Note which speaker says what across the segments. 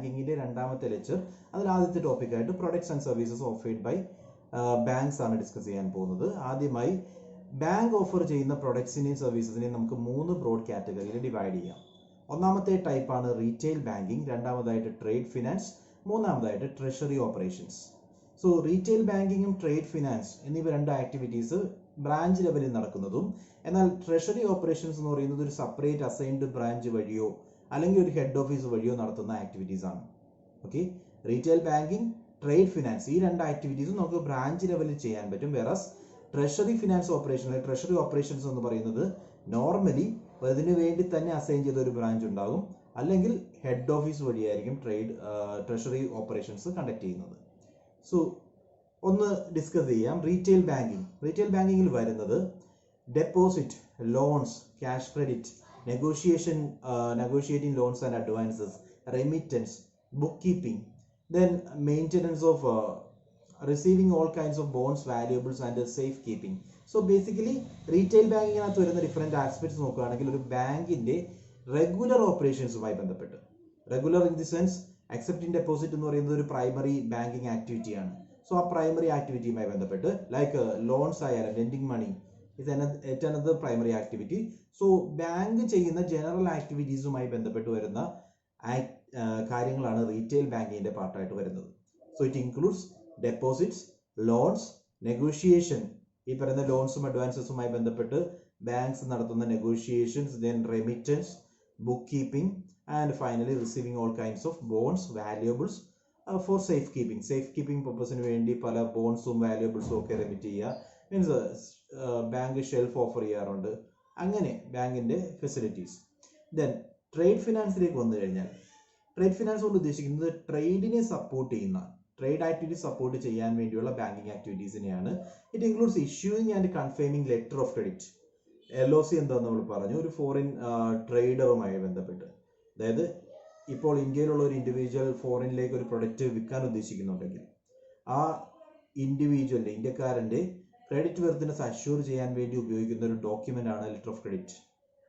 Speaker 1: ബാങ്കിങ്ങിന്റെ രണ്ടാമത്തെ ലെക്ചർ. അതിൽ ആദ്യത്തെ ടോപ്പിക്കായിട്ട് products and services offered by banks ആണ് ഡിസ്കസ് ചെയ്യാൻ പോകുന്നത്. ആദ്യമായി ബാങ്ക് ഓഫർ ചെയ്യുന്ന പ്രൊഡക്ട്സിനെയും സർവീസസിനെയും നമുക്ക് 3 ബ്രോഡ് കാറ്റഗറിയിൽ ഡിവൈഡ് ചെയ്യാം. ഒന്നാമത്തെ ടൈപ്പാണ് റീറ്റെയിൽ ബാങ്കിങ്, രണ്ടാമതായിട്ട് ട്രേഡ് ഫിനാൻസ്, മൂന്നാമതായിട്ട് ട്രഷറി ഓപ്പറേഷൻസ്. സോ റീറ്റെയിൽ ബാങ്കിങ്ങും ട്രേഡ് ഫിനാൻസ് എന്നിവ രണ്ട് ആക്ടിവിറ്റീസ് ബ്രാഞ്ച് ലെവലിൽ നടക്കുന്നതും, എന്നാൽ ട്രഷറി ഓപ്പറേഷൻസ് എന്ന് പറയുന്നത് ഒരു സെപ്പറേറ്റ് അസൈൻഡ് ബ്രാഞ്ച് വഴിയോ അല്ലെങ്കിൽ ഒരു ഹെഡ് ഓഫീസ് വഴിയോ നടത്തുന്ന ആക്ടിവിറ്റീസ് ആണ്. Okay, retail banking, trade finance ഈ രണ്ട് ആക്ടിവിറ്റീസും നമുക്ക് ബ്രാഞ്ച് ലെവലിൽ ചെയ്യാൻ പറ്റും. Whereas treasury finance operation, treasury operations എന്ന് പറയുന്നത് നോർമലി അതിനു വേണ്ടി തന്നെ അസൈൻ ചെയ്ത ഒരു ബ്രാഞ്ച് ഉണ്ടാകും, അല്ലെങ്കിൽ ഹെഡ് ഓഫീസ് വഴിയായിരിക്കും ട്രഷറി ഓപ്പറേഷൻസ് കണ്ടക്ട് ചെയ്യുന്നത്. സോ ഒന്ന് ഡിസ്കസ് ചെയ്യാം. Retail banking. റീറ്റെയിൽ ബാങ്കിങ്ങിൽ വരുന്നത് deposit, loans, cash credit, negotiating loans and advances, remittance, book keeping, then maintenance of receiving all kinds of bonds, valuables and safe keeping. So basically retail banking അകത്ത് വരുന്ന different aspects നോക്കുകയാണെങ്കിൽ ഒരു ബാങ്കിന്റെ regular ഓപ്പറേഷൻസുമായി ബന്ധപ്പെട്ട്, regular in the sense accepting deposit എന്ന് പറയുന്നത് ഒരു പ്രൈമറി ബാങ്കിങ് ആക്ടിവിറ്റിയാണ്. സോ ആ പ്രൈമറി ആക്ടിവിറ്റിയുമായി ബന്ധപ്പെട്ട് ലൈക്ക് ലോൺസ് ആയാലും lending money is another primary activity. So bank ചെയ്യുന്ന ജനറൽ ആക്ടിവിറ്റീസുമായി ബന്ധപ്പെട്ട് വരുന്ന കാര്യങ്ങളാണ് റീറ്റെയിൽ ബാങ്കിങ്ങിന്റെ പാർട്ടായിട്ട് വരുന്നത്. So it includes deposits, loans, negotiation, ഈ പറയുന്ന ലോൺസും അഡ്വാൻസസുമായി ബന്ധപ്പെട്ട് ബാങ്ക്സ് നടത്തുന്ന negotiations, then remittance, book keeping and finally receiving all kinds of bonds, valuables for safe keeping. Safe keeping പർപ്പസിന് വേണ്ടി പല ബോൺസും വാല്യുബിൾസും ഒക്കെ റെമിറ്റ് ചെയ്യുക, മീൻസ് ബാങ്ക് ഷെൽഫ് ഓഫർ ചെയ്യാറുണ്ട്. അങ്ങനെ ബാങ്കിന്റെ ഫെസിലിറ്റീസ്. ദെൻ ട്രേഡ് ഫിനാൻസിലേക്ക് വന്നു കഴിഞ്ഞാൽ, ട്രേഡ് ഫിനാൻസ് കൊണ്ട് ഉദ്ദേശിക്കുന്നത് ട്രേഡിനെ സപ്പോർട്ട് ചെയ്യുന്ന, ട്രേഡ് ആക്ടിവിറ്റി സപ്പോർട്ട് ചെയ്യാൻ വേണ്ടിയുള്ള ബാങ്കിങ് ആക്ടിവിറ്റീസിനെയാണ്. It includes issuing and confirming letter of credit. LOC എന്താന്ന് നമ്മൾ പറഞ്ഞു, ഒരു ഫോറിൻ ട്രേഡറുമായി ബന്ധപ്പെട്ട്. അതായത് ഇപ്പോൾ ഇന്ത്യയിലുള്ള ഒരു ഇൻഡിവിജ്വൽ ഫോറിനിലേക്ക് ഒരു പ്രൊഡക്റ്റ് വിൽക്കാൻ ഉദ്ദേശിക്കുന്നുണ്ടെങ്കിൽ ആ ഇൻഡിവിജ്വലിന്റെ, ഇന്ത്യക്കാരന്റെ ക്രെഡിറ്റ് വെർത്തിനെസ് അഷ്യൂർ ചെയ്യാൻ വേണ്ടി ഉപയോഗിക്കുന്ന ഒരു ഡോക്യുമെന്റ് ആണ് ലെറ്റർ ഓഫ് ക്രെഡിറ്റ്.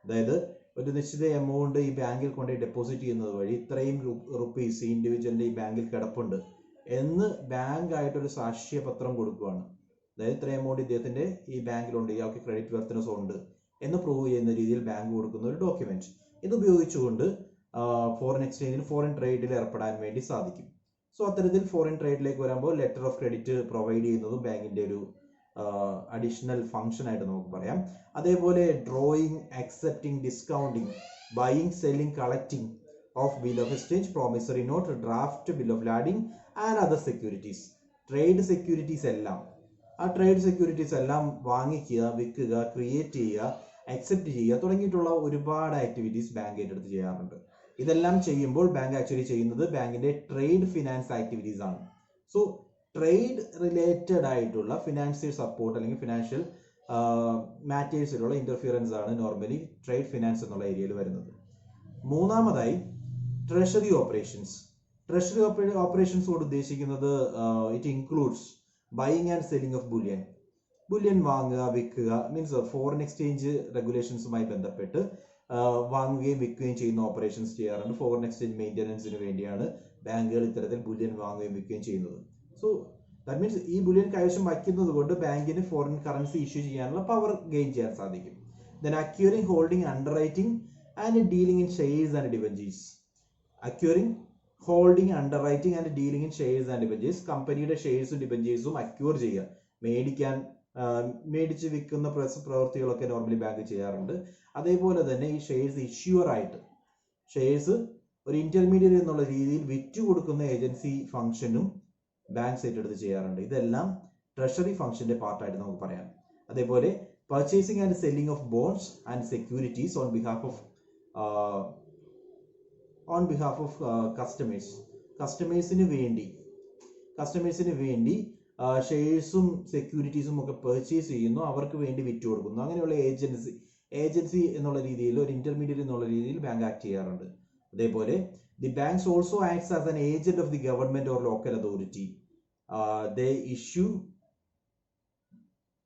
Speaker 1: അതായത് ഒരു നിശ്ചിത എമൗണ്ട് ഈ ബാങ്കിൽ കൊണ്ട് ഡെപ്പോസിറ്റ് ചെയ്യുന്നത് വഴി ഇത്രയും റുപ്പീസ് ഈ ഇൻഡിവിജ്വലിന്റെ ഈ ബാങ്കിൽ കിടപ്പുണ്ട് എന്ന് ബാങ്ക് ആയിട്ടൊരു സാക്ഷ്യപത്രം കൊടുക്കുകയാണ്. അതായത് ഇത്രയും എമൗണ്ട് ഇദ്ദേഹത്തിന്റെ ഈ ബാങ്കിലുണ്ട്, ഇയാൾക്ക് ക്രെഡിറ്റ് വെർത്തിനെസ് ഉണ്ട് എന്ന് പ്രൂവ് ചെയ്യുന്ന രീതിയിൽ ബാങ്ക് കൊടുക്കുന്ന ഒരു ഡോക്യുമെന്റ്. ഇത് ഉപയോഗിച്ചുകൊണ്ട് ഫോറിൻ എക്സ്ചേഞ്ചിൽ, ഫോറിൻ ട്രേഡിൽ ഏർപ്പെടാൻ വേണ്ടി സാധിക്കും. സോ അത്തരത്തിൽ ഫോറിൻ ട്രേഡിലേക്ക് വരുമ്പോൾ ലെറ്റർ ഓഫ് ക്രെഡിറ്റ് പ്രൊവൈഡ് ചെയ്യുന്നതും ബാങ്കിന്റെ ഒരു അഡീഷണൽ ഫംഗ്ഷൻ ആയിട്ട് നമുക്ക് പറയാം. അതേപോലെ drawing, accepting, discounting, buying, selling, collecting of bill of exchange, promissory note, draft, bill of lading and other securities. Trade securities എല്ലാം, ആ ട്രേഡ് സെക്യൂരിറ്റീസ് എല്ലാം വാങ്ങിക്കുക, വിൽക്കുക, ക്രിയേറ്റ് ചെയ്യുക, അക്സെപ്റ്റ് ചെയ്യുക തുടങ്ങിയിട്ടുള്ള ഒരുപാട് ആക്ടിവിറ്റീസ് ബാങ്ക് ഏറ്റെടുത്ത് ചെയ്യാറുണ്ട്. ഇതെല്ലാം ചെയ്യുമ്പോൾ ബാങ്ക് ആക്ച്വലി ചെയ്യുന്നത് ബാങ്കിന്റെ ട്രേഡ് ഫിനാൻസ് ആക്ടിവിറ്റീസ് ആണ്. സോ ട്രേഡ് റിലേറ്റഡ് ആയിട്ടുള്ള ഫിനാൻഷ്യൽ സപ്പോർട്ട് അല്ലെങ്കിൽ ഫിനാൻഷ്യൽ മാറ്റേഴ്സിലുള്ള ഇന്റർഫിയറൻസ് ആണ് നോർമലി ട്രേഡ് ഫിനാൻസ് എന്നുള്ള ഏരിയയിൽ വരുന്നത്. മൂന്നാമതായി ട്രഷറി ഓപ്പറേഷൻസ്. ട്രഷറി ഓപ്പറേഷൻസ് കൊണ്ട് ഉദ്ദേശിക്കുന്നത് it includes buying and selling of bullion. Bullion വാങ്ങുക, വിൽക്കുക, മീൻസ് ഫോറിൻ എക്സ്ചേഞ്ച് റെഗുലേഷൻസുമായി ബന്ധപ്പെട്ട് വാങ്ങുകയും വിൽക്കുകയും ചെയ്യുന്ന ഓപ്പറേഷൻസ് ചെയ്യാറുണ്ട്. ഫോറിൻ എക്സ്ചേഞ്ച് മെയിൻ്റനൻസിന് വേണ്ടിയാണ് ബാങ്കുകൾ ഇത്തരത്തിൽ ബുല്യൻ വാങ്ങുകയും വിൽക്കുകയും ചെയ്യുന്നത്. സോ ദാറ്റ് മീൻസ് ഈ ബുല്യൻ കൈവശം വയ്ക്കുന്നത് കൊണ്ട് ബാങ്കിന് ഫോറിൻ കറൻസി ഇഷ്യൂ ചെയ്യാനുള്ള പവർ ഗെയിൻ ചെയ്യാൻ സാധിക്കും. Then acquiring, holding, underwriting and dealing in shares and debentures. Acquiring, holding, underwriting and dealing in shares and debentures. കമ്പനിയുടെ ഷെയർസും ഡിബഞ്ചേഴ്സും അക്യൂർ ചെയ്യുക, മേടിച്ച് വിൽക്കുന്ന പ്രവൃത്തികളൊക്കെ നോർമലി ബാങ്ക് ചെയ്യാറുണ്ട്. അതേപോലെ തന്നെ ഈ ഷെയർസ് ഇഷ്യൂർ ആയിട്ട്, ഷെയർസ് ഒരു ഇന്റർമീഡിയറ്റ് എന്നുള്ള രീതിയിൽ വിറ്റു കൊടുക്കുന്ന ഏജൻസി ഫംഗ്ഷനും ബാങ്ക്സ് ഏറ്റെടുത്ത് ചെയ്യാറുണ്ട്. ഇതെല്ലാം ട്രഷറി ഫംഗ്ഷന്റെ പാർട്ടായിട്ട് നമുക്ക് പറയാം. അതേപോലെ purchasing and selling of bonds and securities on behalf of customers. കസ്റ്റമേഴ്സിന് വേണ്ടി ഷെയർസും സെക്യൂരിറ്റീസും ഒക്കെ പർച്ചേസ് ചെയ്യുന്നു, അവർക്ക് വേണ്ടി വിറ്റു കൊടുക്കുന്നു. അങ്ങനെയുള്ള ഏജൻസി എന്നുള്ള രീതിയിൽ, ഒരു ഇന്റർമീഡിയറ്റ് എന്നുള്ള രീതിയിൽ ബാങ്ക് ആക്ട് ചെയ്യാറുണ്ട്. അതേപോലെ the banks also acts as an agent of the government or local authority.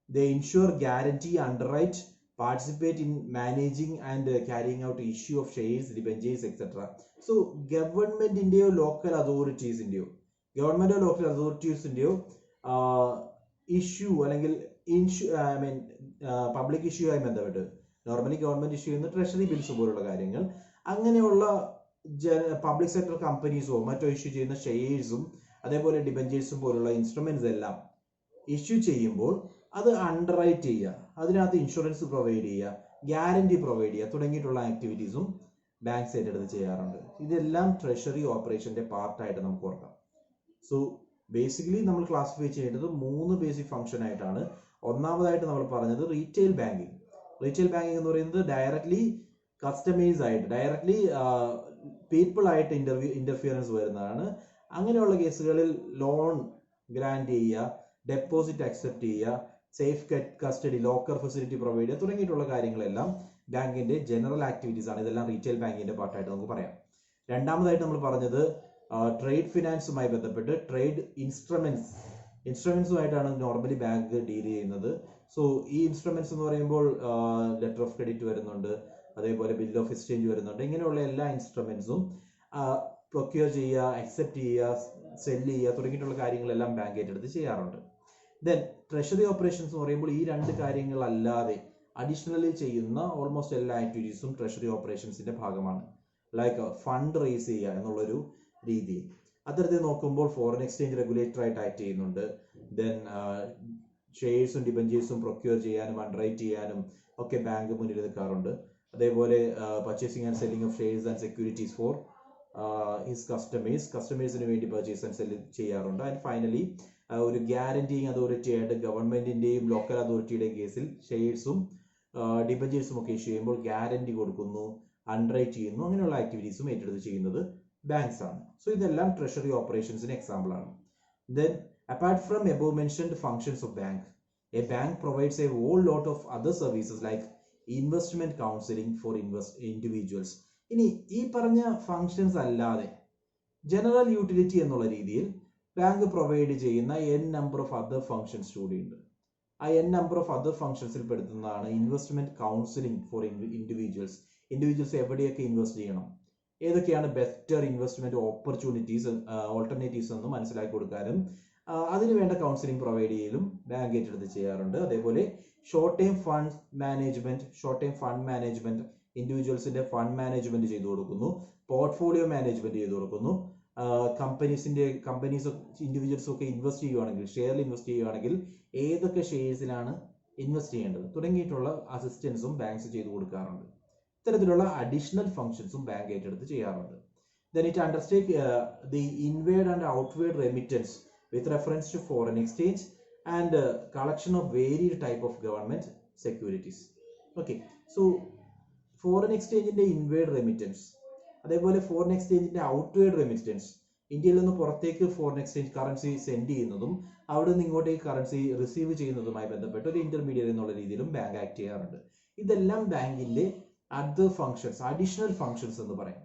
Speaker 1: They ensure, guarantee, underwrite participate in managing and carrying out issue of shares, debentures, etc. So ഗവൺമെന്റിന്റെയോ local അതോറിറ്റീസിന്റെയോ local അതോറിറ്റീസിന്റെയോ issue അല്ലെങ്കിൽ public issue ആയി ബന്ധപ്പെട്ട് normally government issue ചെയ്യുന്ന treasury bills പോലുള്ള കാര്യങ്ങൾ അങ്ങനെയുള്ള പബ്ലിക് സെക്ടർ കമ്പനീസോ മറ്റോ ഇഷ്യൂ ചെയ്യുന്ന ഷെയർസും അതേപോലെ ഡിബഞ്ചേഴ്സും പോലുള്ള ഇൻസ്ട്രുമെന്റ്സ് എല്ലാം ഇഷ്യൂ ചെയ്യുമ്പോൾ അത് അണ്ടർറൈറ്റ് ചെയ്യുക, അതിനകത്ത് ഇൻഷുറൻസ് പ്രൊവൈഡ് ചെയ്യുക, ഗ്യാരണ്ടി പ്രൊവൈഡ് ചെയ്യുക തുടങ്ങിയിട്ടുള്ള ആക്ടിവിറ്റീസും ബാങ്ക്സ് ഏറ്റെടുത്ത് ചെയ്യാറുണ്ട്. ഇതെല്ലാം ട്രഷറി ഓപ്പറേഷന്റെ പാർട്ടായിട്ട് നമുക്ക് ഓർക്കാം. സോ ബേസിക്കലി നമ്മൾ ക്ലാസിഫൈ ചെയ്യേണ്ടത് 3 ബേസിക് ഫംഗ്ഷൻ ആയിട്ടാണ്. ഒന്നാമതായിട്ട് നമ്മൾ പറഞ്ഞത് റീറ്റെയിൽ ബാങ്കിങ്. റീറ്റെയിൽ ബാങ്കിങ് എന്ന് പറയുന്നത് ഡയറക്ട്ലി കസ്റ്റമേഴ്സ് ആയിട്ട്, ഡയറക്ട്ലി പീപ്പിൾ ആയിട്ട് ഇന്റർഫിയറൻസ് വരുന്നതാണ്. അങ്ങനെയുള്ള കേസുകളിൽ ലോൺ ഗ്രാൻഡ് ചെയ്യുക, ഡെപ്പോസിറ്റ് അക്സെപ്റ്റ് ചെയ്യുക, safe custody, locker facility provide ചെയ്യുക തുടങ്ങിയിട്ടുള്ള കാര്യങ്ങളെല്ലാം ബാങ്കിന്റെ ജനറൽ ആക്ടിവിറ്റീസ് ആണ്. ഇതെല്ലാം റീറ്റെയിൽ ബാങ്കിന്റെ പാർട്ടായിട്ട് നമുക്ക് പറയാം. രണ്ടാമതായിട്ട് നമ്മൾ പറഞ്ഞത് ട്രേഡ് ഫിനാൻസുമായി ബന്ധപ്പെട്ട് ട്രേഡ് ഇൻസ്ട്രുമെന്റ്സുമായിട്ടാണ് നോർമലി ബാങ്ക് ഡീൽ ചെയ്യുന്നത്. സോ ഈ ഇൻസ്ട്രുമെന്റ്സ് എന്ന് പറയുമ്പോൾ ലെറ്റർ ഓഫ് ക്രെഡിറ്റ് വരുന്നുണ്ട്, അതേപോലെ ബിൽ ഓഫ് എക്സ്ചേഞ്ച് വരുന്നുണ്ട്. ഇങ്ങനെയുള്ള എല്ലാ ഇൻസ്ട്രുമെന്റ്സും പ്രൊക്യൂർ ചെയ്യുക, അക്സെപ്റ്റ് ചെയ്യുക, സെല് ചെയ്യുക തുടങ്ങിയിട്ടുള്ള കാര്യങ്ങളെല്ലാം ബാങ്ക് ഏറ്റെടുത്ത് ചെയ്യാറുണ്ട്. ദെൻ ട്രഷറി ഓപ്പറേഷൻസ് എന്ന് പറയുമ്പോൾ ഈ 2 കാര്യങ്ങളല്ലാതെ അഡീഷണലി ചെയ്യുന്ന ഓൾമോസ്റ്റ് എല്ലാ ആക്ടിവിറ്റീസും ട്രഷറി ഓപ്പറേഷൻസിന്റെ ഭാഗമാണ്. ലൈക്ക് ഫണ്ട് റേസ് ചെയ്യുക എന്നുള്ളൊരു രീതിയിൽ. അത്തരത്തിൽ നോക്കുമ്പോൾ ഫോറിൻ എക്സ്ചേഞ്ച് റെഗുലേറ്റർ ആയിട്ട് ആക്ട് ചെയ്യുന്നുണ്ട്. ദെൻ ഷെയർസും ഡിബഞ്ചേഴ്സും പ്രൊക്യൂർ ചെയ്യാനും അണ്ടർറൈറ്റ് ചെയ്യാനും ഒക്കെ ബാങ്ക് മുന്നിൽ നിൽക്കാറുണ്ട്. അതേപോലെ purchasing and selling of shares and securities for his കസ്റ്റമേഴ്സിന് വേണ്ടി പർച്ചേസ് ആൻഡ് സെല്ല് ചെയ്യാറുണ്ട്. ആൻഡ് ഫൈനലി ഒരു ഗ്യാരണ്ടിങ് അതോറിറ്റി ആയിട്ട് ഗവൺമെന്റിന്റെയും ലോക്കൽ അതോറിറ്റിയുടെയും കേസിൽ ഷെയർസും ഡിബഞ്ചേഴ്സും ഒക്കെ ഇഷ്യൂ ചെയ്യുമ്പോൾ ഗ്യാരണ്ടി കൊടുക്കുന്നു, അണ്ടർറൈറ്റ് ചെയ്യുന്നു, അങ്ങനെയുള്ള ആക്ടിവിറ്റീസും ഏറ്റെടുത്ത് ചെയ്യുന്നത് ബാങ്ക്സ് ആണ്. സോ ഇതെല്ലാം ട്രഷറി ഓപ്പറേഷൻസിന് എക്സാമ്പിൾ ആണ്. Then apart from above mentioned functions of bank, a bank provides a whole lot of other services like investment counseling for individuals. ഇനി ഈ പറഞ്ഞ ഫങ്ഷൻസ് അല്ലാതെ ജനറൽ യൂട്ടിലിറ്റി എന്നുള്ള രീതിയിൽ ബാങ്ക് പ്രൊവൈഡ് ചെയ്യുന്ന നമ്പർ ഓഫ് അതർ ഫങ്ഷൻസ് കൂടിയുണ്ട്. ആ number of other ഫങ്ഷൻസിൽ പെടുത്തുന്നതാണ് ഇൻവെസ്റ്റ്മെന്റ് കൗൺസിലിംഗ് ഫോർ ഇൻഡിവിജ്വൽസ് എവിടെയൊക്കെ ഇൻവെസ്റ്റ് ചെയ്യണം, ഏതൊക്കെയാണ് ബെറ്റർ ഇൻവെസ്റ്റ്മെന്റ് ഓൾട്ടർനേറ്റീവ്സ് എന്ന് മനസ്സിലാക്കി കൊടുക്കാനും അതിന് വേണ്ട കൗൺസിലിംഗ് പ്രൊവൈഡ് ചെയ്യലും ബാങ്ക് ഏറ്റെടുത്ത് ചെയ്യാറുണ്ട്. അതേപോലെ ഷോർട്ട് ടൈം ഫണ്ട് മാനേജ്മെന്റ് ഇൻഡിവിജ്വൽസിന്റെ ഫണ്ട് മാനേജ്മെന്റ് ചെയ്തു കൊടുക്കുന്നു, പോർട്ട്ഫോളിയോ മാനേജ്മെന്റ് ചെയ്തു കൊടുക്കുന്നു. ഇൻഡിവിജ്വൽസ് ഒക്കെ ഇൻവെസ്റ്റ് ചെയ്യുവാണെങ്കിൽ, ഷെയറിൽ ഇൻവെസ്റ്റ് ചെയ്യുവാണെങ്കിൽ ഏതൊക്കെ ഷെയർസിലാണ് ഇൻവെസ്റ്റ് ചെയ്യേണ്ടത് തുടങ്ങിയിട്ടുള്ള അസിസ്റ്റൻസും ബാങ്ക്സ് ചെയ്തു കൊടുക്കാറുണ്ട്. ഇത്തരത്തിലുള്ള അഡീഷണൽ ഫങ്ഷൻസും ബാങ്ക് ഏറ്റെടുത്ത് ചെയ്യാറുണ്ട്. Then it undertake the inward and outward remittance with reference to foreign exchange and collection of varied type of government securities. Okay, so foreign exchange in the inward remittance, അതേപോലെ foreign എക്സ്ചേഞ്ചിന്റെ outward remittance, ഇന്ത്യയിൽ നിന്ന് പുറത്തേക്ക് foreign exchange currency send ചെയ്യുന്നതും അവിടെ നിന്ന് ഇങ്ങോട്ടേക്ക് currency receive ചെയ്യുന്നതുമായി ബന്ധപ്പെട്ട് ഒരു ഇന്റർമീഡിയറ്റ് എന്നുള്ള രീതിയിലും ബാങ്ക് ആക്ട് ചെയ്യാറുണ്ട്. ഇതെല്ലാം ബാങ്കിന്റെ അതർ ഫങ്ഷൻസ്, അഡീഷണൽ ഫങ്ഷൻസ് എന്ന് പറയും.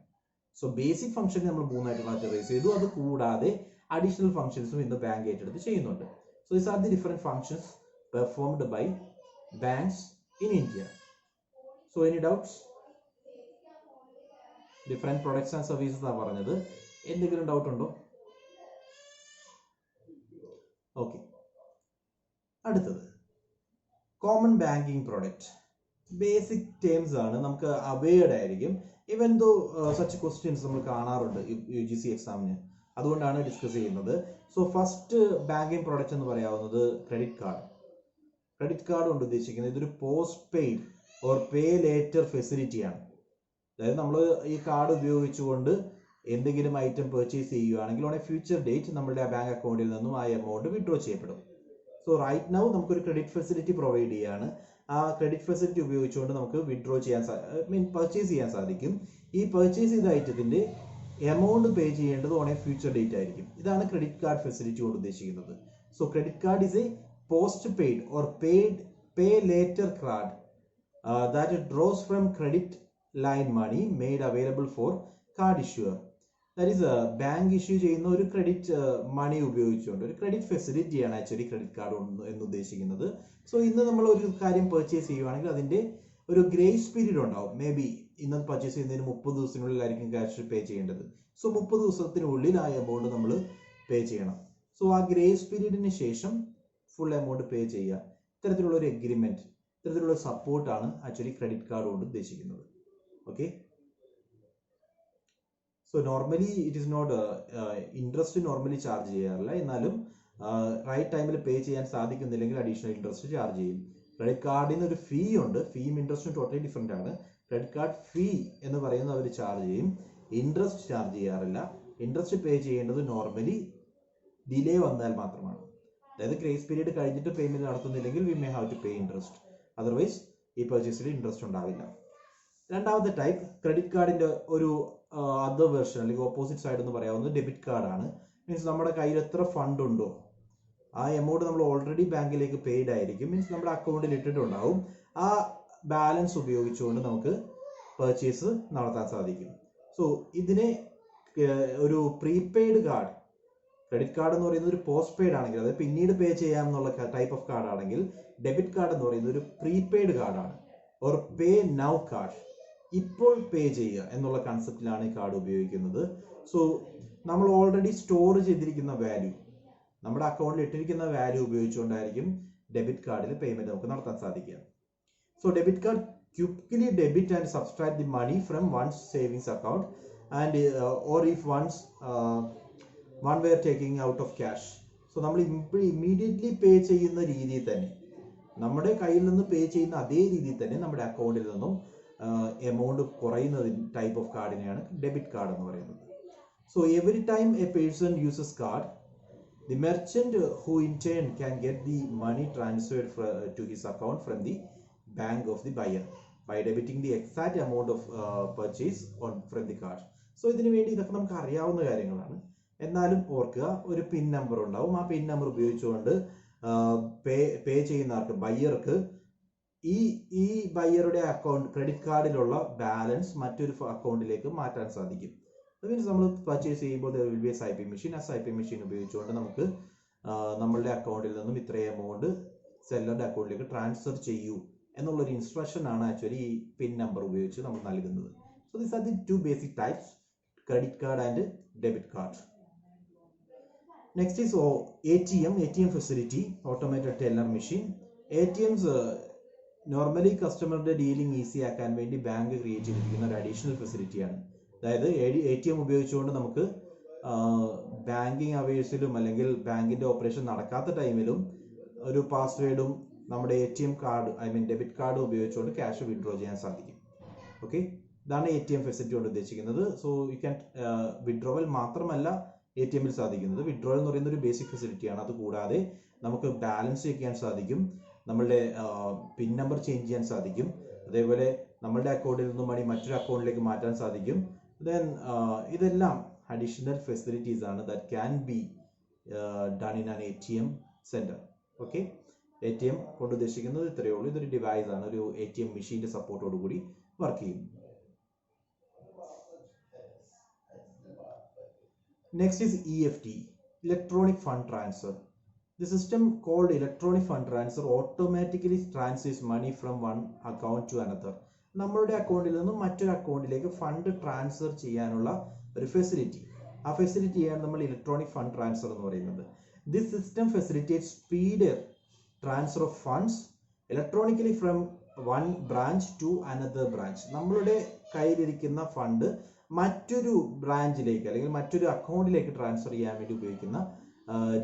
Speaker 1: സോ ബേസിക് ഫംഗ്ഷൻ നമ്മൾ 3 ആയിട്ട് കാറ്റഗറൈസ് ചെയ്തു. അത് കൂടാതെ അഡീഷണൽ ഫംഗ്ഷൻസും ഇന്ന് ബാങ്ക് ഏറ്റെടുത്ത് ചെയ്യുന്നുണ്ട്. So these are the different functions performed by banks in India. So any doubts? Different products and services ആണ് പറഞ്ഞത്. എന്തെങ്കിലും ഡൗട്ട് ഉണ്ടോ? ഓക്കെ, അടുത്തത് common banking product. Basic terms ആണ്, നമുക്ക് അവെയർഡ് ആയിരിക്കും. ഇവൻ ദോ സച്ച് ക്വസ്റ്റ്യൻസ് നമ്മൾ കാണാറുണ്ട് UGC എക്സാമിന്, അതുകൊണ്ടാണ് ഡിസ്കസ് ചെയ്യുന്നത്. സോ ഫസ്റ്റ് ബാങ്കിങ് പ്രോഡക്റ്റ് എന്ന് പറയാവുന്നത് ക്രെഡിറ്റ് കാർഡ്. ക്രെഡിറ്റ് കാർഡ് കൊണ്ട് ഉദ്ദേശിക്കുന്നത് ഇതൊരു postpaid or pay later ഫെസിലിറ്റിയാണ്. അതായത് നമ്മൾ ഈ കാർഡ് ഉപയോഗിച്ചുകൊണ്ട് എന്തെങ്കിലും ഐറ്റം പർച്ചേസ് ചെയ്യുകയാണെങ്കിൽ ഓൺ എ ഫ്യൂച്ചർ ഡേറ്റ് നമ്മളുടെ ആ ബാങ്ക് അക്കൗണ്ടിൽ നിന്നും ആ എമൗണ്ട് വിഡ്രോ ചെയ്യപ്പെടും. സോ റൈറ്റ് നൗ നമുക്കൊരു ക്രെഡിറ്റ് ഫെസിലിറ്റി പ്രൊവൈഡ് ചെയ്യാണ്. ആ ക്രെഡിറ്റ് ഫെസിലിറ്റി ഉപയോഗിച്ചുകൊണ്ട് നമുക്ക് വിഡ്രോ ചെയ്യാൻ പർച്ചേസ് ചെയ്യാൻ സാധിക്കും. ഈ പർച്ചേസ് ചെയ്ത ഐറ്റത്തിന്റെ എമൗണ്ട് പേ ചെയ്യേണ്ടത് ഓൺ എ ഫ്യൂച്ചർ ഡേറ്റ് ആയിരിക്കും. ഇതാണ് ക്രെഡിറ്റ് കാർഡ് ഫെസിലിറ്റി കൊണ്ട് ഉദ്ദേശിക്കുന്നത്. So credit card is A post paid or pay later card that draws from credit line money made available for card issuer. That is bank issue ചെയ്യുന്ന ഒരു credit മണി ഉപയോഗിച്ചുകൊണ്ട് ഒരു credit ഫെസിലിറ്റിയാണ് actually credit card എന്ന് ഉദ്ദേശിക്കുന്നത്. So ഇന്ന് നമ്മൾ ഒരു കാര്യം പർച്ചേസ് ചെയ്യുവാണെങ്കിൽ അതിന്റെ ഒരു ഗ്രേസ് പീരീഡ് ഉണ്ടാവും. മേ ബി ഇന്ന് പർച്ചേസ് ചെയ്യുന്നതിന് 30 ദിവസത്തിനുള്ളിലായിരിക്കും ക്യാഷ് പേ ചെയ്യേണ്ടത്. സോ 30 ദിവസത്തിനുള്ളിൽ ആ എമൗണ്ട് നമ്മൾ പേ ചെയ്യണം. സോ ആ ഗ്രേസ് പീരീഡിന് ശേഷം ഫുൾ എമൗണ്ട് പേ ചെയ്യുക. ഇത്തരത്തിലുള്ള ഒരു എഗ്രിമെന്റ്, ഇത്തരത്തിലുള്ള സപ്പോർട്ടാണ് ആക്ച്വലി ക്രെഡിറ്റ് കാർഡ് കൊണ്ട് ഉദ്ദേശിക്കുന്നത്. Okay, so normally it is not interest normally charge ചെയ്യാറില്ല. എന്നാലും റൈറ്റ് ടൈമിൽ പേ ചെയ്യാൻ സാധിക്കുന്നില്ലെങ്കിൽ അഡീഷണൽ ഇൻട്രസ്റ്റ് ചാർജ് ചെയ്യും. ക്രെഡിറ്റ് കാർഡിന് ഒരു ഫീ ഉണ്ട്. ഫീയും ഇൻട്രസ്റ്റും ടോട്ടലി ഡിഫറെന്റ് ആണ്. ക്രെഡിറ്റ് കാർഡ് ഫീ എന്ന് പറയുന്നത് അവർ ചാർജ് ചെയ്യും, ഇൻട്രസ്റ്റ് ചാർജ് ചെയ്യാറില്ല. ഇൻട്രസ്റ്റ് പേ ചെയ്യേണ്ടത് നോർമലി ഡിലേ വന്നാൽ മാത്രമാണ്. അതായത് ഗ്രേസ് പീരീഡ് കഴിഞ്ഞിട്ട് പേയ്മെന്റ് നടത്തുന്നില്ലെങ്കിൽ we may have to pay interest. Otherwise ഈ പർച്ചേസിൽ ഇൻട്രസ്റ്റ് ഉണ്ടാവില്ല. രണ്ടാമത്തെ ടൈപ്പ് ക്രെഡിറ്റ് കാർഡിന്റെ ഒരു അതർ വേർഷൻ അല്ലെങ്കിൽ ഓപ്പോസിറ്റ് സൈഡ് എന്ന് പറയാവുന്നത് ഡെബിറ്റ് കാർഡാണ്. മീൻസ് നമ്മുടെ കയ്യിൽ എത്ര ഫണ്ട് ഉണ്ടോ ആ എമൗണ്ട് നമ്മൾ ഓൾറെഡി ബാങ്കിലേക്ക് പെയ്ഡ് ആയിരിക്കും. മീൻസ് നമ്മുടെ അക്കൗണ്ടിൽ ഇട്ടിട്ടുണ്ടാവും. ആ ബാലൻസ് ഉപയോഗിച്ചുകൊണ്ട് നമുക്ക് പർച്ചേസ് നടത്താൻ സാധിക്കും. സോ ഇതിനെ ഒരു പ്രീപെയ്ഡ് കാർഡ്, ക്രെഡിറ്റ് കാർഡ് എന്ന് പറയുന്നത് ഒരു പോസ്റ്റ് പെയ്ഡ് ആണെങ്കിൽ, അത് പിന്നീട് പേ ചെയ്യാമെന്നുള്ള ടൈപ്പ് ഓഫ് കാർഡ് ആണെങ്കിൽ, ഡെബിറ്റ് കാർഡ് എന്ന് പറയുന്നത് ഒരു പ്രീപെയ്ഡ് കാർഡാണ്. ഓർ പേ നൗ കാർഡ്, ഇപ്പോൾ പേ ചെയ്യുക എന്നുള്ള കൺസെപ്റ്റിലാണ് ഈ കാർഡ് ഉപയോഗിക്കുന്നത്. സോ നമ്മൾ ഓൾറെഡി സ്റ്റോർ ചെയ്തിരിക്കുന്ന വാല്യൂ, നമ്മുടെ അക്കൗണ്ടിൽ ഇട്ടിരിക്കുന്ന വാല്യൂ ഉപയോഗിച്ചുകൊണ്ടായിരിക്കും ഡെബിറ്റ് കാർഡിൽ പേയ്മെന്റ് നമുക്ക് നടത്താൻ സാധിക്കുക. So debit card quickly debit and subtract the money from one's savings account and or if one's one way taking out of cash. So നമ്മൾ ഇമ്മീഡിയറ്റ്ലി പേ ചെയ്യുന്ന രീതിയിൽ തന്നെ, നമ്മുടെ കയ്യിൽ നിന്ന് പേ ചെയ്യുന്ന അതേ രീതിയിൽ തന്നെ നമ്മുടെ അക്കൗണ്ടിൽ നിന്നും എമൗണ്ട് കുറയുന്ന ടൈപ്പ് ഓഫ് കാർഡിനെയാണ് ഡെബിറ്റ് കാർഡ് എന്ന് പറയുന്നത്. So every time A person uses card, the merchant who in turn can get the money transferred to his account from the bank of the buyer by debiting the exact amount of purchase from the card. So ഇതിനു വേണ്ടി ഇതൊക്കെ നമുക്ക് അറിയാവുന്ന കാര്യങ്ങളാണ്. എന്നാലും ഓർക്കുക, ഒരു pin number ഉണ്ടാവും. ആ പിൻ നമ്പർ ഉപയോഗിച്ചുകൊണ്ട് പേ ചെയ്യുന്നവർക്ക്, ബയ്യർക്ക് ഈ ബയ്യറുടെ അക്കൗണ്ട്, ക്രെഡിറ്റ് കാർഡിലുള്ള ബാലൻസ് മറ്റൊരു അക്കൗണ്ടിലേക്ക് മാറ്റാൻ സാധിക്കും. മീൻസ് നമ്മൾ പർച്ചേസ് ചെയ്യുമ്പോൾ there will be a swiping machine. ആ സ്വൈപ്പിംഗ് മെഷീൻ ഉപയോഗിച്ചുകൊണ്ട് നമുക്ക് നമ്മളുടെ അക്കൗണ്ടിൽ നിന്നും ഇത്രയും എമൗണ്ട് സെല്ലറുടെ അക്കൗണ്ടിലേക്ക് ട്രാൻസ്ഫർ ചെയ്യൂ എന്നുള്ളൊരു ഇൻസ്ട്രക്ഷൻ ആണ് ആക്ച്വലി ഈ പിൻ നമ്പർ ഉപയോഗിച്ച് നമ്മൾ നൽകുന്നത്. So these are the two basic types, credit card and debit card. Next is ATM facility, automated teller machine. ATMs normally കസ്റ്റമറുടെ ഡീലിംഗ് ഈസി ആക്കാൻ വേണ്ടി ബാങ്ക് ക്രിയേറ്റ് ചെയ്തിരിക്കുന്ന ഒരു അഡീഷണൽ ഫെസിലിറ്റിയാണ്. അതായത് ATM ഉപയോഗിച്ചുകൊണ്ട് നമുക്ക് ബാങ്കിങ് അവേഴ്സിലും അല്ലെങ്കിൽ ബാങ്കിന്റെ ഓപ്പറേഷൻ നടക്കാത്ത ടൈമിലും ഒരു പാസ്വേഡും നമ്മുടെ ATM കാർഡ്, ഡെബിറ്റ് കാർഡ് ഉപയോഗിച്ചുകൊണ്ട് ക്യാഷ് വിഡ്രോ ചെയ്യാൻ സാധിക്കും. ഓക്കെ, ഇതാണ് ATM ഫെസിലിറ്റി കൊണ്ട് ഉദ്ദേശിക്കുന്നത്. സോ യു ക്യാൻ വിഡ്രോവൽ മാത്രമല്ല ATMൽ സാധിക്കുന്നത്. വിഡ്രോവൽ എന്ന് പറയുന്ന ഒരു ബേസിക് ഫെസിലിറ്റിയാണ്. അത് കൂടാതെ നമുക്ക് ബാലൻസ് ചെക്ക് ചെയ്യാൻ സാധിക്കും, നമ്മളുടെ പിൻ നമ്പർ ചേഞ്ച് ചെയ്യാൻ സാധിക്കും, അതേപോലെ നമ്മളുടെ അക്കൗണ്ടിൽ നിന്നും മണി മറ്റൊരു അക്കൗണ്ടിലേക്ക് മാറ്റാൻ സാധിക്കും. Then ഇതെല്ലാം അഡീഷണൽ ഫെസിലിറ്റീസ് ആണ് that can be done in an ATM center. Okay, ATM കൊണ്ട് ഉദ്ദേശിക്കുന്നത് ഇത്രയേ ഉള്ളൂ. ഇതൊരു ഡിവൈസ് ആണ്, ഒരു ATM മെഷീന്റെ സപ്പോർട്ടോട് കൂടി വർക്ക് ചെയ്യും. Next is EFT, electronic fund transfer. The system called electronic fund transfer automatically transfers money from one account to another. നമ്മളുടെ അക്കൗണ്ടിൽ നിന്നും മറ്റൊരു അക്കൗണ്ടിലേക്ക് ഫണ്ട് ട്രാൻസ്ഫർ ചെയ്യാനുള്ള ഒരു ഫെസിലിറ്റി, ആ ഫെസിലിറ്റിയാണ് നമ്മൾ ഇലക്ട്രോണിക് ഫണ്ട് ട്രാൻസ്ഫർ എന്ന് പറയുന്നത്. This system facilitate speed transfer of funds electronically from one branch to another branch. നമ്മളുടെ കയ്യിലിരിക്കുന്ന ഫണ്ട് മറ്റൊരു ബ്രാഞ്ചിലേക്ക് അല്ലെങ്കിൽ മറ്റൊരു അക്കൗണ്ടിലേക്ക് ട്രാൻസ്ഫർ ചെയ്യാൻ വേണ്ടി ഉപയോഗിക്കുന്ന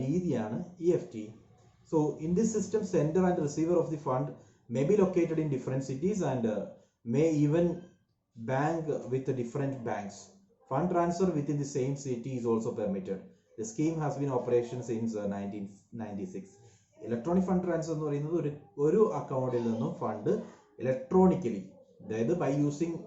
Speaker 1: രീതിയാണ് EFT. So in this system, sender and receiver of the fund may be located in different cities and may even bank with different banks. Fund transfer within the same city is also permitted. The scheme has been in operation since 1996. Electronic fund transfer എന്ന് പറയുന്നത് ഒരു അക്കൗണ്ടിൽ നിന്നും fund electronically, അതായത് by using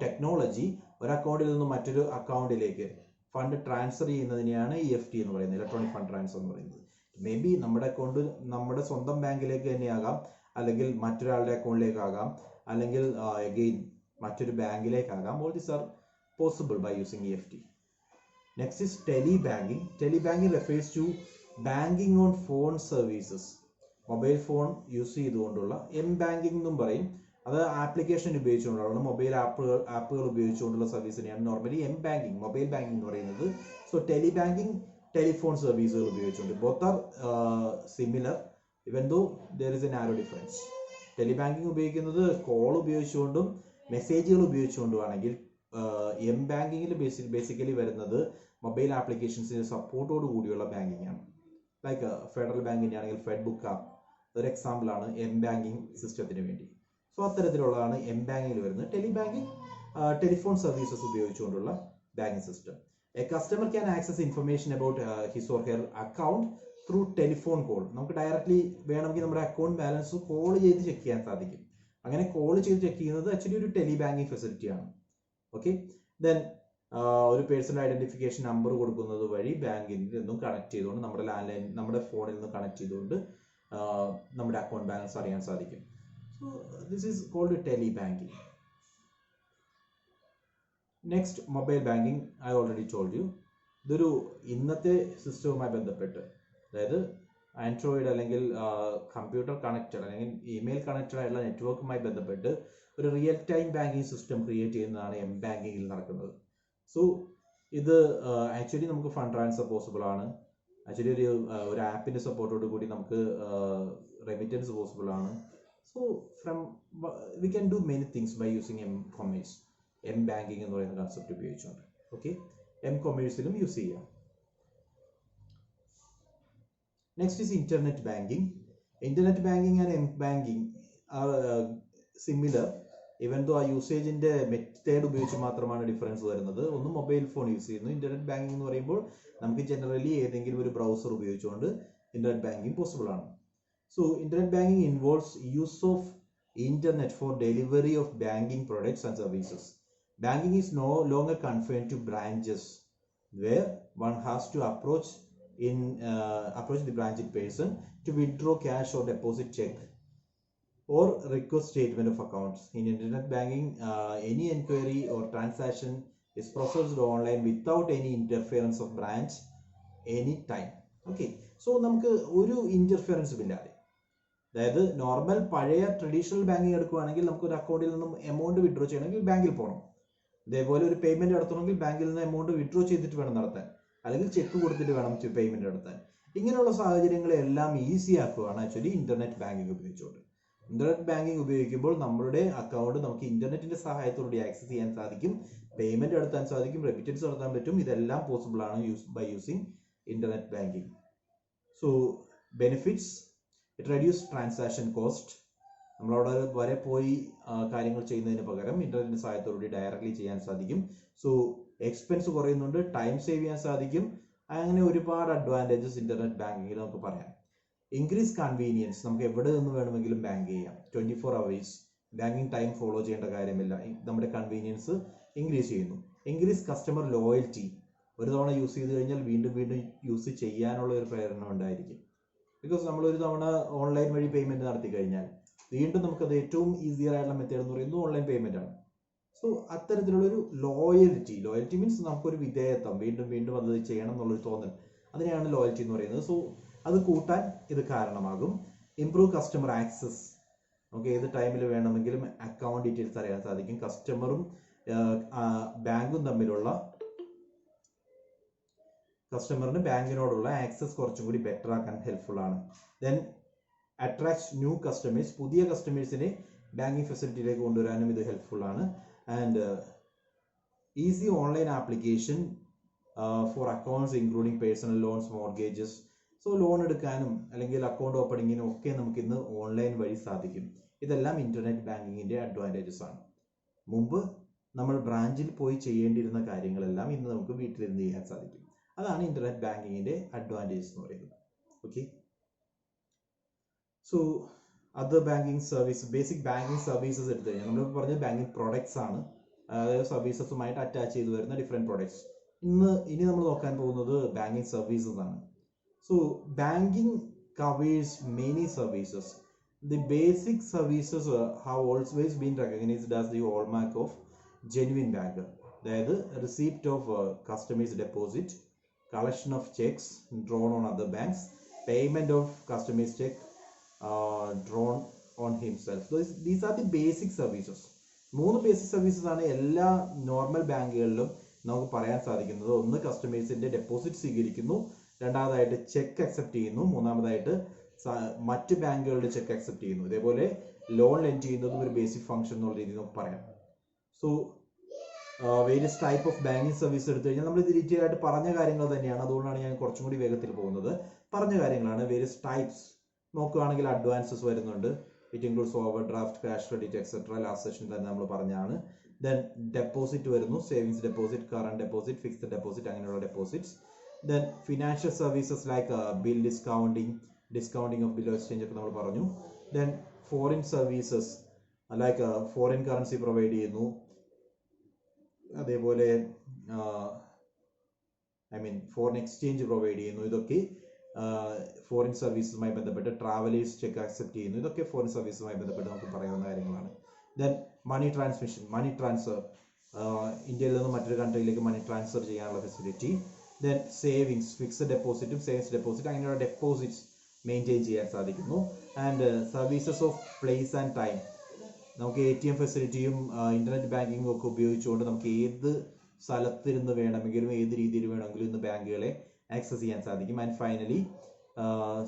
Speaker 1: technology ഒരു അക്കൗണ്ടിൽ നിന്നും മറ്റൊരു അക്കൗണ്ടിലേക്ക് ഫണ്ട് ട്രാൻസ്ഫർ ചെയ്യുന്നതിനെയാണ് EFT എന്ന് പറയുന്നത്, ഇലക്ട്രോണിക് ഫണ്ട് ട്രാൻസ്ഫർ എന്ന് പറയുന്നത്. മേ ബി നമ്മുടെ അക്കൗണ്ട് നമ്മുടെ സ്വന്തം ബാങ്കിലേക്ക് തന്നെയാകാം, അല്ലെങ്കിൽ മറ്റൊരാളുടെ അക്കൗണ്ടിലേക്കാകാം, അല്ലെങ്കിൽ അഗെയിൻ മറ്റൊരു ബാങ്കിലേക്കാകാം. All these are possible by using EFT. Next is telebanking. Telebanking refers to banking on phone services. Mobile phone use ചെയ്തുകൊണ്ടുള്ള ബാങ്കിംഗ് എന്നും പറയും. അത് ആപ്ലിക്കേഷൻ ഉപയോഗിച്ചുകൊണ്ടുള്ള മൊബൈൽ ആപ്പുകൾ ഉപയോഗിച്ചുകൊണ്ടുള്ള സർവീസിനെയാണ് നോർമലി ബാങ്കിങ്, മൊബൈൽ ബാങ്കിങ് എന്ന് പറയുന്നത്. സോ ടെലിബാങ്കിങ് ടെലിഫോൺ സർവീസുകൾ ഉപയോഗിച്ചുകൊണ്ട്. Both are similar even though there is a narrow difference. Telebanking ഉപയോഗിക്കുന്നത് കോൾ ഉപയോഗിച്ചുകൊണ്ടും മെസ്സേജുകൾ ഉപയോഗിച്ചുകൊണ്ടുമാണെങ്കിൽ ബാങ്കിങ്ങിൽ ബേസിക്കലി വരുന്നത് മൊബൈൽ ആപ്ലിക്കേഷൻസിന്റെ സപ്പോർട്ടോട് കൂടിയുള്ള ബാങ്കിങ് ആണ്. ലൈക്ക് ഫെഡറൽ ബാങ്കിന്റെ ആണെങ്കിൽ ഫെഡ് ബുക്ക് ആപ്പ് ഒരു എക്സാമ്പിൾ ആണ് ബാങ്കിങ് സിസ്റ്റത്തിന് വേണ്ടി. സോ അത്തരത്തിലുള്ളതാണ് ബാങ്കിങ്ങിൽ വരുന്നത്. ടെലിബാങ്കിങ് ടെലിഫോൺ സർവീസസ് ഉപയോഗിച്ചുകൊണ്ടുള്ള banking system. A customer can access information about his or her account through telephone call. നമുക്ക് ഡയറക്ട്ലി വേണമെങ്കിൽ നമ്മുടെ അക്കൗണ്ട് ബാലൻസ് കോൾ ചെയ്ത് ചെക്ക് ചെയ്യാൻ സാധിക്കും. അങ്ങനെ കോൾ ചെയ്ത് ചെക്ക് ചെയ്യുന്നത് ആക്ച്വലി ഒരു ടെലിബാങ്കിങ് ഫെസിലിറ്റിയാണ്. ഓക്കെ, ദെൻ ഒരു പേഴ്സണൽ ഐഡന്റിഫിക്കേഷൻ നമ്പർ കൊടുക്കുന്നത് വഴി ബാങ്കിൽ നിന്നും കണക്ട് ചെയ്തുകൊണ്ട് നമ്മുടെ ലാൻഡ്ലൈൻ നമ്മുടെ ഫോണിൽ നിന്ന് കണക്ട് ചെയ്തുകൊണ്ട് നമ്മുടെ അക്കൗണ്ട് ബാലൻസ് അറിയാൻ സാധിക്കും. So this is called telebanking. Next mobile banking. I already told you, ഇതൊരു ഇന്നത്തെ സിസ്റ്റവുമായി ബന്ധപ്പെട്ട്, അതായത് ആൻഡ്രോയിഡ് അല്ലെങ്കിൽ കമ്പ്യൂട്ടർ കണക്റ്റഡ് അല്ലെങ്കിൽ ഇമെയിൽ കണക്റ്റഡ് ആയിട്ടുള്ള നെറ്റ്വർക്കുമായി ബന്ധപ്പെട്ട് ഒരു real time banking system create ചെയ്യുന്നതാണ് ബാങ്കിങ്ങിൽ നടക്കുന്നത്. സോ ഇത് ആക്ച്വലി നമുക്ക് ഫണ്ട് ട്രാൻസ്ഫർ പോസിബിൾ ആണ്. ആക്ച്വലി ഒരു ആപ്പിന്റെ സപ്പോർട്ടോട് കൂടി നമുക്ക് റെമിറ്റൻസ് പോസിബിൾ ആണ്. So from we can do many things by using commerce, banking എന്ന് പറയുന്ന കൺസെപ്റ്റ് ഉപയോഗിച്ചുകൊണ്ട്. ഓക്കെ, കൊമേഴ്സിലും യൂസ് ചെയ്യാം. Next is internet banking. Internet banking and banking are similar, even though ആ യൂസേജിന്റെ മെത്തേഡ് ഉപയോഗിച്ച് മാത്രമാണ് ഡിഫറൻസ് വരുന്നത്. ഒന്ന് മൊബൈൽ ഫോൺ യൂസ് ചെയ്യുന്നു. ഇന്റർനെറ്റ് ബാങ്കിങ് എന്ന് പറയുമ്പോൾ നമുക്ക് ജനറലി ഏതെങ്കിലും ഒരു ബ്രൗസർ ഉപയോഗിച്ചുകൊണ്ട് ഇന്റർനെറ്റ് ബാങ്കിങ് പോസിബിൾ ആണ്. So internet banking involves use of internet four delivery of banking products and services. Banking is no longer confined to branches where one has to approach the branch in person to withdraw cash or deposit check or request statement of accounts. In internet banking, any enquiry or transaction is processed online without any interference of branch any time. Okay, so നമുക്ക് ഒരു ഇന്റർഫിയറൻസും ഇല്ലാതെ, അതായത് normal പഴയ traditional banking എടുക്കുകയാണെങ്കിൽ നമുക്ക് ഒരു അക്കൗണ്ടിൽ നിന്നും എമൗണ്ട് വിഡ്രോ ചെയ്യണമെങ്കിൽ ബാങ്കിൽ പോകണം. ഇതേപോലെ ഒരു പേയ്മെന്റ് നടത്തണമെങ്കിൽ ബാങ്കിൽ നിന്ന് എമൗണ്ട് വിഡ്രോ ചെയ്തിട്ട് വേണം നടത്താൻ, അല്ലെങ്കിൽ ചെക്ക് കൊടുത്തിട്ട് വേണം പേയ്മെന്റ് നടത്താൻ. ഇങ്ങനെയുള്ള സാഹചര്യങ്ങളെല്ലാം ഈസി ആക്കുകയാണ് ആക്ച്വലി ഇന്റർനെറ്റ് ബാങ്കിങ് ഉപയോഗിച്ചുകൊണ്ട്. ഇന്റർനെറ്റ് ബാങ്കിങ് ഉപയോഗിക്കുമ്പോൾ നമ്മുടെ അക്കൗണ്ട് നമുക്ക് ഇന്റർനെറ്റിന്റെ സഹായത്തോടെ ആക്സസ് ചെയ്യാൻ സാധിക്കും, പേയ്മെന്റ് നടത്താൻ സാധിക്കും, റെമിറ്റൻസ് നടത്താൻ പറ്റും. ഇതെല്ലാം പോസിബിൾ ആണ് by using internet banking. So benefits: it reduce transaction cost. നമ്മളവിടെ വരെ പോയി കാര്യങ്ങൾ ചെയ്യുന്നതിന് പകരം ഇന്റർനെറ്റിന്റെ സഹായത്തോടുകൂടി ഡയറക്ട്ലി ചെയ്യാൻ സാധിക്കും. സോ എക്സ്പെൻസ് കുറയുന്നുണ്ട്, ടൈം സേവ് ചെയ്യാൻ സാധിക്കും. അങ്ങനെ ഒരുപാട് അഡ്വാൻറ്റേജസ് ഇന്റർനെറ്റ് ബാങ്കിങ്ങിൽ നമുക്ക് പറയാം. Increase convenience. നമുക്ക് എവിടെ നിന്ന് വേണമെങ്കിലും ബാങ്ക് ചെയ്യാം. 24 hours ബാങ്കിങ് ടൈം ഫോളോ ചെയ്യേണ്ട കാര്യമില്ല. നമ്മുടെ കൺവീനിയൻസ് ഇൻക്രീസ് ചെയ്യുന്നു. Increase customer loyalty. ഒരു തവണ യൂസ് ചെയ്ത് കഴിഞ്ഞാൽ വീണ്ടും വീണ്ടും യൂസ് ചെയ്യാനുള്ള ഒരു പ്രേരണ ഉണ്ടായിരിക്കും. ബിക്കോസ് നമ്മൾ ഒരു തവണ ഓൺലൈൻ വഴി പേയ്മെന്റ് നടത്തി കഴിഞ്ഞാൽ വീണ്ടും നമുക്കത് ഏറ്റവും ഈസിയർ ആയിട്ടുള്ള മെത്തേഡ് എന്ന് പറയുന്നത് ഓൺലൈൻ പേയ്മെന്റ് ആണ്. സോ അത്തരത്തിലുള്ളൊരു ലോയൽറ്റി മീൻസ് നമുക്കൊരു വിധേയത്വം, വീണ്ടും വീണ്ടും അത് ചെയ്യണം എന്നുള്ളൊരു തോന്നൽ, അതിനെയാണ് ലോയൽറ്റി എന്ന് പറയുന്നത്. സോ അത് കൂട്ടാൻ ഇത് കാരണമാകും. Improve customer access. നമുക്ക് ഏത് ടൈമിൽ വേണമെങ്കിലും അക്കൗണ്ട് ഡീറ്റെയിൽസ് അറിയാൻ സാധിക്കും. കസ്റ്റമറും ബാങ്കും തമ്മിലുള്ള കസ്റ്റമറിന് ബാങ്കിനോടുള്ള ആക്സസ് കുറച്ചും കൂടി ബെറ്റർ ആക്കാൻ ഹെൽപ്ഫുൾ ആണ്. Then attracts new customers. പുതിയ കസ്റ്റമേഴ്സിനെ ബാങ്കിങ് ഫെസിലിറ്റിയിലേക്ക് കൊണ്ടുവരാനും ഇത് ഹെൽപ്ഫുൾ ആണ്. And easy online application for accounts including personal loans, mortgages. So loan എടുക്കാനും അല്ലെങ്കിൽ അക്കൗണ്ട് ഓപ്പണിങ്ങിനും ഒക്കെ നമുക്ക് ഇന്ന് ഓൺലൈൻ വഴി സാധിക്കും. ഇതെല്ലാം ഇന്റർനെറ്റ് ബാങ്കിങ്ങിന്റെ അഡ്വാൻറ്റേജസ് ആണ്. മുമ്പ് നമ്മൾ ബ്രാഞ്ചിൽ പോയി ചെയ്യേണ്ടിയിരുന്ന കാര്യങ്ങളെല്ലാം ഇന്ന് നമുക്ക് വീട്ടിലിരുന്ന് ചെയ്യാൻ സാധിക്കും. അതാണ് ഇന്റർനെറ്റ് ബാങ്കിങ്ങിന്റെ അഡ്വാൻറ്റേജസ് എന്ന് പറയുന്നത്. Okay, so other banking service, basic banking services എടുത്തു കഴിഞ്ഞാൽ നമ്മൾ പറഞ്ഞ ബാങ്കിങ് പ്രൊഡക്ട്സ് ആണ്, അതായത് സർവീസസുമായിട്ട് അറ്റാച്ച് ചെയ്ത് വരുന്ന ഡിഫറെന്റ് പ്രൊഡക്ട്സ്. ഇനി നമ്മൾ നോക്കാൻ പോകുന്നത് ബാങ്കിങ് സർവീസസ് ആണ്. So banking covers many services. The basic services have always been recognized as the hallmark of genuine banker. അതായത് receipt of customers deposit, collection of checks drawn on other banks, payment of customers check drawn on himself. So these are the basic services. മൂന്ന് basic services ആണ് എല്ലാ normal ബാങ്കുകളിലും നമുക്ക് പറയാൻ സാധിക്കുന്നത്. ഒന്ന് കസ്റ്റമേഴ്സിന്റെ deposit സ്വീകരിക്കുന്നു, രണ്ടാമതായിട്ട് ചെക്ക് അക്സെപ്റ്റ് ചെയ്യുന്നു, മൂന്നാമതായിട്ട് മറ്റ് ബാങ്കുകളുടെ ചെക്ക് അക്സെപ്റ്റ് ചെയ്യുന്നു. ഇതേപോലെ ലോൺ ലെൻഡ് ചെയ്യുന്നതും ഒരു ബേസിക് ഫംഗ്ഷൻ എന്നുള്ള രീതിയിൽ നമുക്ക് പറയാം. So various type of banking service എടുത്തു കഴിഞ്ഞാൽ നമ്മൾ ഇത് ഡീറ്റെയിൽ ആയിട്ട് പറഞ്ഞ കാര്യങ്ങൾ തന്നെയാണ്. അതുകൊണ്ടാണ് ഞാൻ കുറച്ചും കൂടി വേഗത്തിൽ പോകുന്നത്. പറഞ്ഞ കാര്യങ്ങളാണ്. വേരിയസ് ടൈപ്സ് നോക്കുകയാണെങ്കിൽ അഡ്വാൻസസ് വരുന്നുണ്ട്. It includes overdraft, cash credit etcetera. Last session തന്നെ നമ്മൾ പറഞ്ഞാണ്. ദെൻ ഡെപ്പോസിറ്റ് വരുന്നു. Savings deposit, current deposit, fixed deposit, അങ്ങനെയുള്ള deposits. Then financial services like bill discounting of bill exchange ഒക്കെ നമ്മൾ പറഞ്ഞു. Then foreign services like foreign currency provide ചെയ്യുന്നു, അതേപോലെ ഫോറിൻ എക്സ്ചേഞ്ച് പ്രൊവൈഡ് ചെയ്യുന്നു. ഇതൊക്കെ ഫോറിൻ സർവീസുമായി ബന്ധപ്പെട്ട് ട്രാവലേഴ്സ് ചെക്ക് അക്സെപ്റ്റ് ചെയ്യുന്നു. ഇതൊക്കെ ഫോറിൻ സർവീസുമായി ബന്ധപ്പെട്ട് നമുക്ക് പറയാവുന്ന കാര്യങ്ങളാണ്. ദെൻ മണി ട്രാൻസ്ഫർ, ഇന്ത്യയിൽ നിന്ന് മറ്റൊരു കൺട്രിയിലേക്ക് മണി ട്രാൻസ്ഫർ ചെയ്യാനുള്ള ഫെസിലിറ്റി. ദെൻ സേവിങ്സ്, ഫിക്സ്ഡ് ഡെപ്പോസിറ്റും സേവിങ്സ് ഡെപ്പോസിറ്റ്, അങ്ങനെയുള്ള ഡെപ്പോസിറ്റ്സ് മെയിൻറ്റെയിൻ ചെയ്യാൻ സാധിക്കുന്നു. And services of place and time, നമുക്ക് ATM ഫെസിലിറ്റിയും ഇന്റർനെറ്റ് ബാങ്കിങ്ങും ഒക്കെ ഉപയോഗിച്ചുകൊണ്ട് നമുക്ക് ഏത് സ്ഥലത്തിരുന്ന് വേണമെങ്കിലും ഏത് രീതിയിൽ വേണമെങ്കിലും ഇന്ന് ബാങ്കുകളെ ആക്സസ് ചെയ്യാൻ സാധിക്കും. ആൻഡ് ഫൈനലി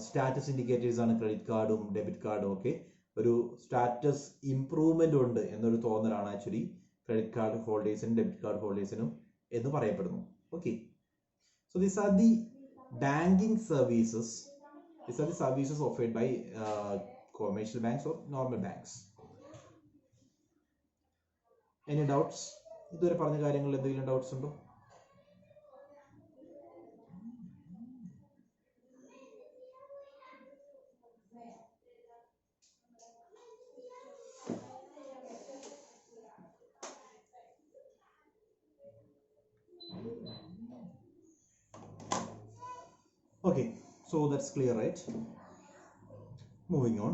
Speaker 1: സ്റ്റാറ്റസ് ഇൻഡിക്കേറ്റേഴ്സ് ആണ് ക്രെഡിറ്റ് കാർഡും ഡെബിറ്റ് കാർഡും ഒക്കെ. ഒരു സ്റ്റാറ്റസ് ഇംപ്രൂവ്മെന്റ് ഉണ്ട് എന്നൊരു തോന്നലാണ് ആക്ച്വലി ക്രെഡിറ്റ് കാർഡ് ഹോൾഡേഴ്സിനും ഡെബിറ്റ് കാർഡ് ഹോൾഡേഴ്സിനും എന്ന് പറയപ്പെടുന്നു. Okay, so these are the banking services. These are the services offered by commercial banks or normal banks. Any doubts? ഇതുവരെ പറഞ്ഞ കാര്യങ്ങളിൽ എന്തെങ്കിലും ഡൗട്ട്സ് ഉണ്ടോ? Okay, so that's clear, right? Moving on.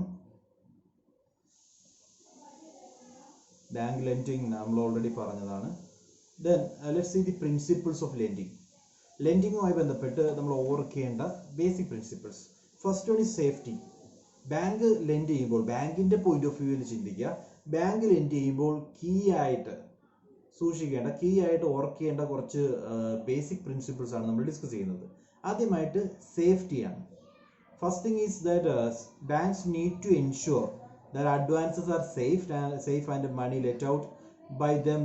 Speaker 1: Bank lending നമ്മൾ already പറഞ്ഞതാണ്. Then let's see the principles of lending. ലെൻഡിങ്ങുമായി ബന്ധപ്പെട്ട് നമ്മൾ ഓർക്കേണ്ട basic principles. First one is safety. Bank lent ചെയ്യുമ്പോൾ ബാങ്കിന്റെ പോയിന്റ് ഓഫ് വ്യൂവിൽ ചിന്തിക്കുക. ബാങ്ക് ലെൻഡ് ചെയ്യുമ്പോൾ കീ ആയിട്ട് ഓർക്കേണ്ട കുറച്ച് ബേസിക് പ്രിൻസിപ്പിൾസ് ആണ് നമ്മൾ ഡിസ്കസ് ചെയ്യുന്നത്. ആദ്യമായിട്ട് സേഫ്റ്റിയാണ്. First thing is that banks need to ensure that advances are safe and money let out by them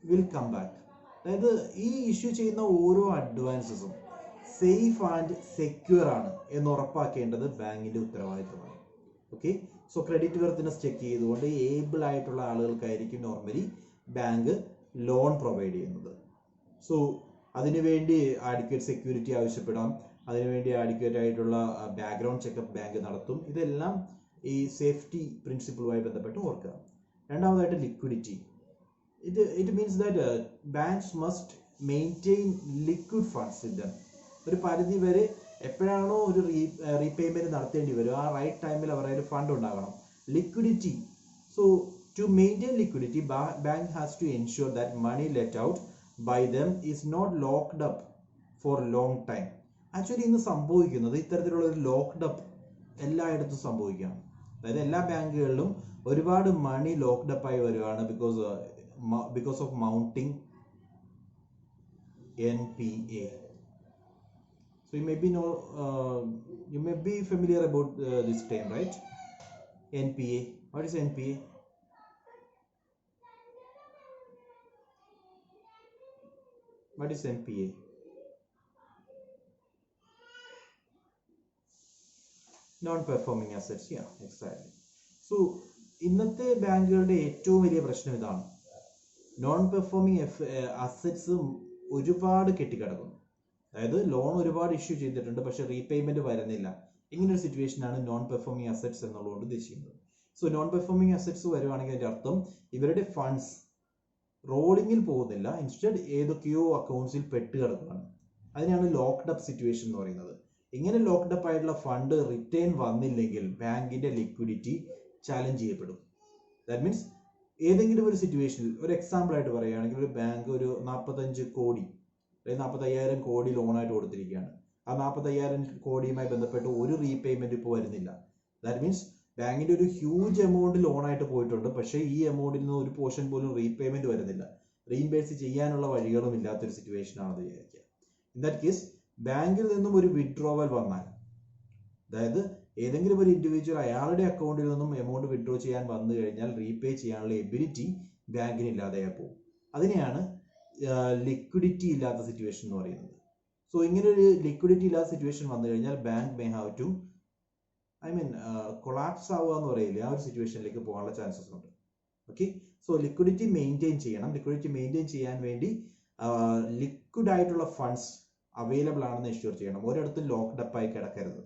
Speaker 1: will come back. അതായത് ഈ ഇഷ്യൂ ചെയ്യുന്ന ഓരോ അഡ്വാൻസസും സേഫ് ആൻഡ് സെക്യൂർ ആണ് എന്ന് ഉറപ്പാക്കേണ്ടത് ബാങ്കിന്റെ ഉത്തരവാദിത്തമാണ്. Okay, so credit worthiness check ചെയ്തുകൊണ്ട് ഏബിൾ ആയിട്ടുള്ള ആളുകൾക്കായിരിക്കും നോർമലി ബാങ്ക് ലോൺ പ്രൊവൈഡ് ചെയ്യുന്നത്. സോ അതിനുവേണ്ടി ആഡിക്വേറ്റ് സെക്യൂരിറ്റി ആവശ്യപ്പെടാം, അതിനുവേണ്ടി ആഡിക്വേറ്റ് ആയിട്ടുള്ള ബാക്ക്ഗ്രൗണ്ട് ചെക്കപ്പ് ബാങ്ക് നടത്തും. ഇതെല്ലാം ഈ സേഫ്റ്റി പ്രിൻസിപ്പിളുമായി ബന്ധപ്പെട്ട് ഓർക്കുക. രണ്ടാമതായിട്ട് liquidity. It means that banks must maintain liquid funds in them. ഒരു പരിധി വരെ എപ്പോഴാണോ ഒരു റീപേയ്മെന്റ് നടത്തേണ്ടി വരും ആ റൈറ്റ് ടൈമിൽ അവരുടെ ഫണ്ട് ഉണ്ടാകണം. Liquidity. So to maintain liquidity bank has to ensure that money let out by them is not locked up for long time. Actually ഇന്ന് സംഭവിക്കുന്നത് ഇത്തരത്തിലുള്ള ഒരു ലോക്ക്ഡ് അപ്പ് എല്ലായിടത്തും സംഭവിക്കുകയാണ്. അതായത് എല്ലാ ബാങ്കുകളിലും ഒരുപാട് മണി ലോക്ക്ഡ് അപ്പ് ആയി വരുവാണ് because of mounting NPA. So you may be familiar about this term, right? NPA. What is NPA? What is NPA? Non-performing assets. Yeah, exactly. So ഇന്നത്തെ ബാങ്കുകളുടെ ഏറ്റവും വലിയ പ്രശ്നം ഇതാണ്. നോൺ പെർഫോമിങ് അസറ്റ്സ് ഒരുപാട് കെട്ടിക്കിടക്കുന്നു. അതായത് ലോൺ ഒരുപാട് ഇഷ്യൂ ചെയ്തിട്ടുണ്ട്, പക്ഷെ റീപേയ്മെന്റ് വരുന്നില്ല. ഇങ്ങനൊരു സിറ്റുവേഷനാണ് നോൺ പെർഫോമിങ് അസറ്റ്സ് എന്നുള്ളതുകൊണ്ട് ഉദ്ദേശിക്കുന്നത്. സോ നോൺ പെർഫോമിങ് അസറ്റ്സ് വരുവാണെങ്കിൽ അതിന്റെ അർത്ഥം ഇവരുടെ ഫണ്ട്സ് റോളിങ്ങിൽ പോകുന്നില്ല, ഇൻസ്റ്റഡ് ഏതൊക്കെയോ അക്കൗണ്ട്സിൽ പെട്ട് കിടക്കുകയാണ്. അതിനാണ് ലോക്ക്ഡ് അപ്പ് സിറ്റുവേഷൻ എന്ന് പറയുന്നത്. ഇങ്ങനെ ലോക്ക്ഡ് അപ്പ് ആയിട്ടുള്ള ഫണ്ട് റിട്ടേൺ വന്നില്ലെങ്കിൽ ബാങ്കിന്റെ ലിക്വിഡിറ്റി ചാലഞ്ച് ചെയ്യപ്പെടും. ദാറ്റ് മീൻസ് ഏതെങ്കിലും ഒരു സിറ്റുവേഷനിൽ ഒരു എക്സാമ്പിൾ ആയിട്ട് പറയുകയാണെങ്കിൽ ഒരു ബാങ്ക് ഒരു 45 കോടി അല്ലെങ്കിൽ 45,000 കോടി ലോണായിട്ട് കൊടുത്തിരിക്കുകയാണ്. ആ 45,000 കോടിയുമായി ബന്ധപ്പെട്ട് ഒരു റീപേയ്മെന്റ് ഇപ്പോൾ വരുന്നില്ല. ദാറ്റ് മീൻസ് ബാങ്കിന്റെ ഒരു ഹ്യൂജ് എമൗണ്ട് ലോണായിട്ട് പോയിട്ടുണ്ട്, പക്ഷേ ഈ എമൗണ്ടിൽ നിന്ന് ഒരു പോർഷൻ പോലും റീപേയ്മെന്റ് വരുന്നില്ല, റീഇംബേഴ്സ് ചെയ്യാനുള്ള വഴികളും ഇല്ലാത്തൊരു സിറ്റുവേഷൻ ആണെന്ന് വിചാരിക്കുക. ഇൻ ദാറ്റ് കേസ് ബാങ്കിൽ നിന്നും ഒരു വിഡ്രോവൽ വന്നാൽ, അതായത് ഏതെങ്കിലും ഒരു ഇൻഡിവിജ്വൽ അയാളുടെ അക്കൗണ്ടിൽ നിന്നും എമൗണ്ട് വിഡ്രോ ചെയ്യാൻ വന്നു കഴിഞ്ഞാൽ റീപേ ചെയ്യാനുള്ള എബിലിറ്റി ബാങ്കിന് ഇല്ലാതെയായി പോകും. അതിനെയാണ് ലിക്വിഡിറ്റി ഇല്ലാത്ത സിറ്റുവേഷൻ എന്ന് പറയുന്നത്. സോ ഇങ്ങനെ ഒരു ലിക്വിഡിറ്റി ഇല്ലാത്ത സിറ്റുവേഷൻ വന്നു കഴിഞ്ഞാൽ bank may have to collapse ആവുക എന്ന് പറയില്ലേ, ആ ഒരു സിറ്റുവേഷനിലേക്ക് പോകാനുള്ള ചാൻസസ് ഉണ്ട്. ഓക്കെ, സോ ലിക്വിഡിറ്റി മെയിൻറ്റെയിൻ ചെയ്യണം. ലിക്വിഡിറ്റി മെയിൻറ്റെയിൻ ചെയ്യാൻ വേണ്ടി ലിക്വിഡ് ആയിട്ടുള്ള ഫണ്ട്സ് അവൈലബിൾ ആണെന്ന് എൻഷുർ ചെയ്യണം. ഒരിടത്തും ലോക്ക്ഡ് അപ്പ് ആയി കിടക്കരുത്.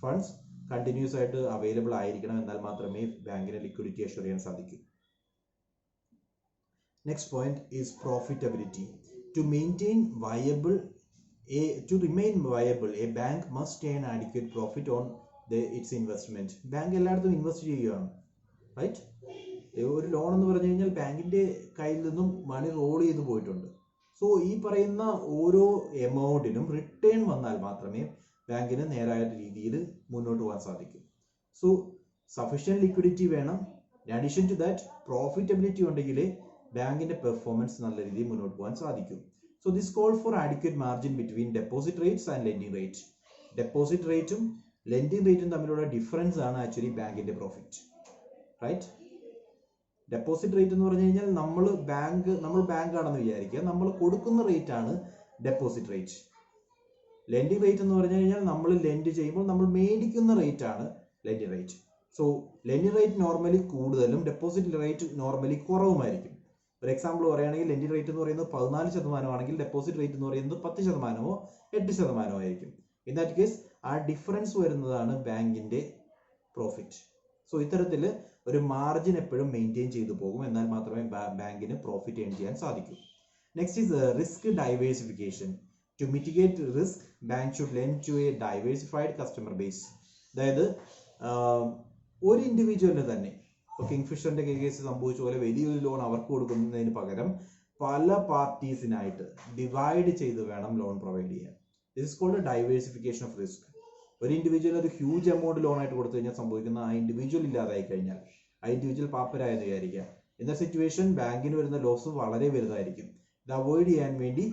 Speaker 1: ഫണ്ട്സ് കണ്ടിന്യൂസ് ആയിട്ട് അവൈലബിൾ ആയിരിക്കണം, എന്നാൽ മാത്രമേ ബാങ്കിന് ലിക്വിഡിറ്റി അഷ്യൂർ ചെയ്യാൻ സാധിക്കൂ. Next point is profitability. To remain viable, a bank must earn adequate profit on its investment. Bank എല്ലായിടത്തും ഇൻവെസ്റ്റ് ചെയ്യുകയാണ്, റൈറ്റ്? ഒരു ലോൺ എന്ന് പറഞ്ഞു കഴിഞ്ഞാൽ ബാങ്കിന്റെ കയ്യിൽ നിന്നും മണി റോൾ ചെയ്ത് പോയിട്ടുണ്ട്. സോ ഈ പറയുന്ന ഓരോ എമൗണ്ടിനും റിട്ടേൺ വന്നാൽ മാത്രമേ ബാങ്കിന് നേരായ രീതിയിൽ മുന്നോട്ട് പോകാൻ സാധിക്കും. സോ സഫീഷ്യന്റ് ലിക്വിഡിറ്റി വേണം. In addition to that profitability ഉണ്ടെങ്കിൽ ബാങ്കിന്റെ പെർഫോമൻസ് നല്ല രീതിയിൽ മുന്നോട്ട് പോകാൻ സാധിക്കും. So this call for adequate margin between deposit rates and lending rate. Deposit റേറ്റും ലെൻഡിങ് റേറ്റും തമ്മിലുള്ള ഡിഫറൻസ് ആണ് ആക്ച്വലി ബാങ്കിന്റെ പ്രോഫിറ്റ്, റൈറ്റ്? ഡെപ്പോസിറ്റ് റേറ്റ് എന്ന് പറഞ്ഞു കഴിഞ്ഞാൽ നമ്മൾ ബാങ്ക് ആണെന്ന് വിചാരിക്കുക, നമ്മൾ കൊടുക്കുന്ന റേറ്റ് ആണ് ഡെപ്പോസിറ്റ് റേറ്റ്. ലെൻഡിങ് റേറ്റ് എന്ന് പറഞ്ഞു കഴിഞ്ഞാൽ നമ്മൾ ലെൻഡ് ചെയ്യുമ്പോൾ നമ്മൾ മേടിക്കുന്ന റേറ്റ് ആണ് lending rate. So lending rate normally കൂടുതലും ഡെപ്പോസിറ്റ് റേറ്റ് നോർമലി കുറവുമായിരിക്കും. ഒരു എക്സാമ്പിൾ പറയുകയാണെങ്കിൽ ലെൻഡിങ് റേറ്റ് എന്ന് പറയുന്നത് 14% ആണെങ്കിൽ ഡെപ്പോസിറ്റ് റേറ്റ് എന്ന് പറയുന്നത് 10%, 8% ആയിരിക്കും. ഇൻ ദാറ്റ് കേസ് ആ ഡിഫറൻസ് വരുന്നതാണ് ബാങ്കിന്റെ പ്രോഫിറ്റ്. സോ ഇത്തരത്തിൽ ഒരു മാർജിൻ എപ്പോഴും മെയിൻറ്റെയിൻ ചെയ്തു പോകും, എന്നാൽ മാത്രമേ ബാങ്കിന് പ്രോഫിറ്റ് ഏൺ ചെയ്യാൻ സാധിക്കൂ. Next is risk diversification. To mitigate risk, bank should lend to a diversified customer base. അതായത് ഒരു ഇൻഡിവിജ്വലിന് തന്നെ, ഇപ്പോൾ കിങ്ഫിഷറിന്റെ കേസ് സംഭവിച്ച പോലെ വലിയൊരു ലോൺ അവർക്ക് കൊടുക്കുന്നതിന് പകരം പല പാർട്ടീസിനായിട്ട് ഡിവൈഡ് ചെയ്ത് വേണം ലോൺ പ്രൊവൈഡ് ചെയ്യാൻ. This is called diversification of risk. ഒരു ഇൻഡിവിജ്വൽ ഒരു ഹ്യൂജ് എമൗണ്ട് ലോൺ ആയിട്ട് കൊടുത്തു കഴിഞ്ഞാൽ സംഭവിക്കുന്ന ആ ഇൻഡിവിജ്വൽ ഇല്ലാതായി കഴിഞ്ഞാൽ ആ ഇൻഡിവിജ്വൽ പാപ്പരായെന്ന് വിചാരിക്കുക. ഇന്ന സിറ്റുവേഷൻ ബാങ്കിന് വരുന്ന ലോസ് വളരെ വലുതായിരിക്കും. ഇത് അവോയ്ഡ് ചെയ്യാൻ വേണ്ടി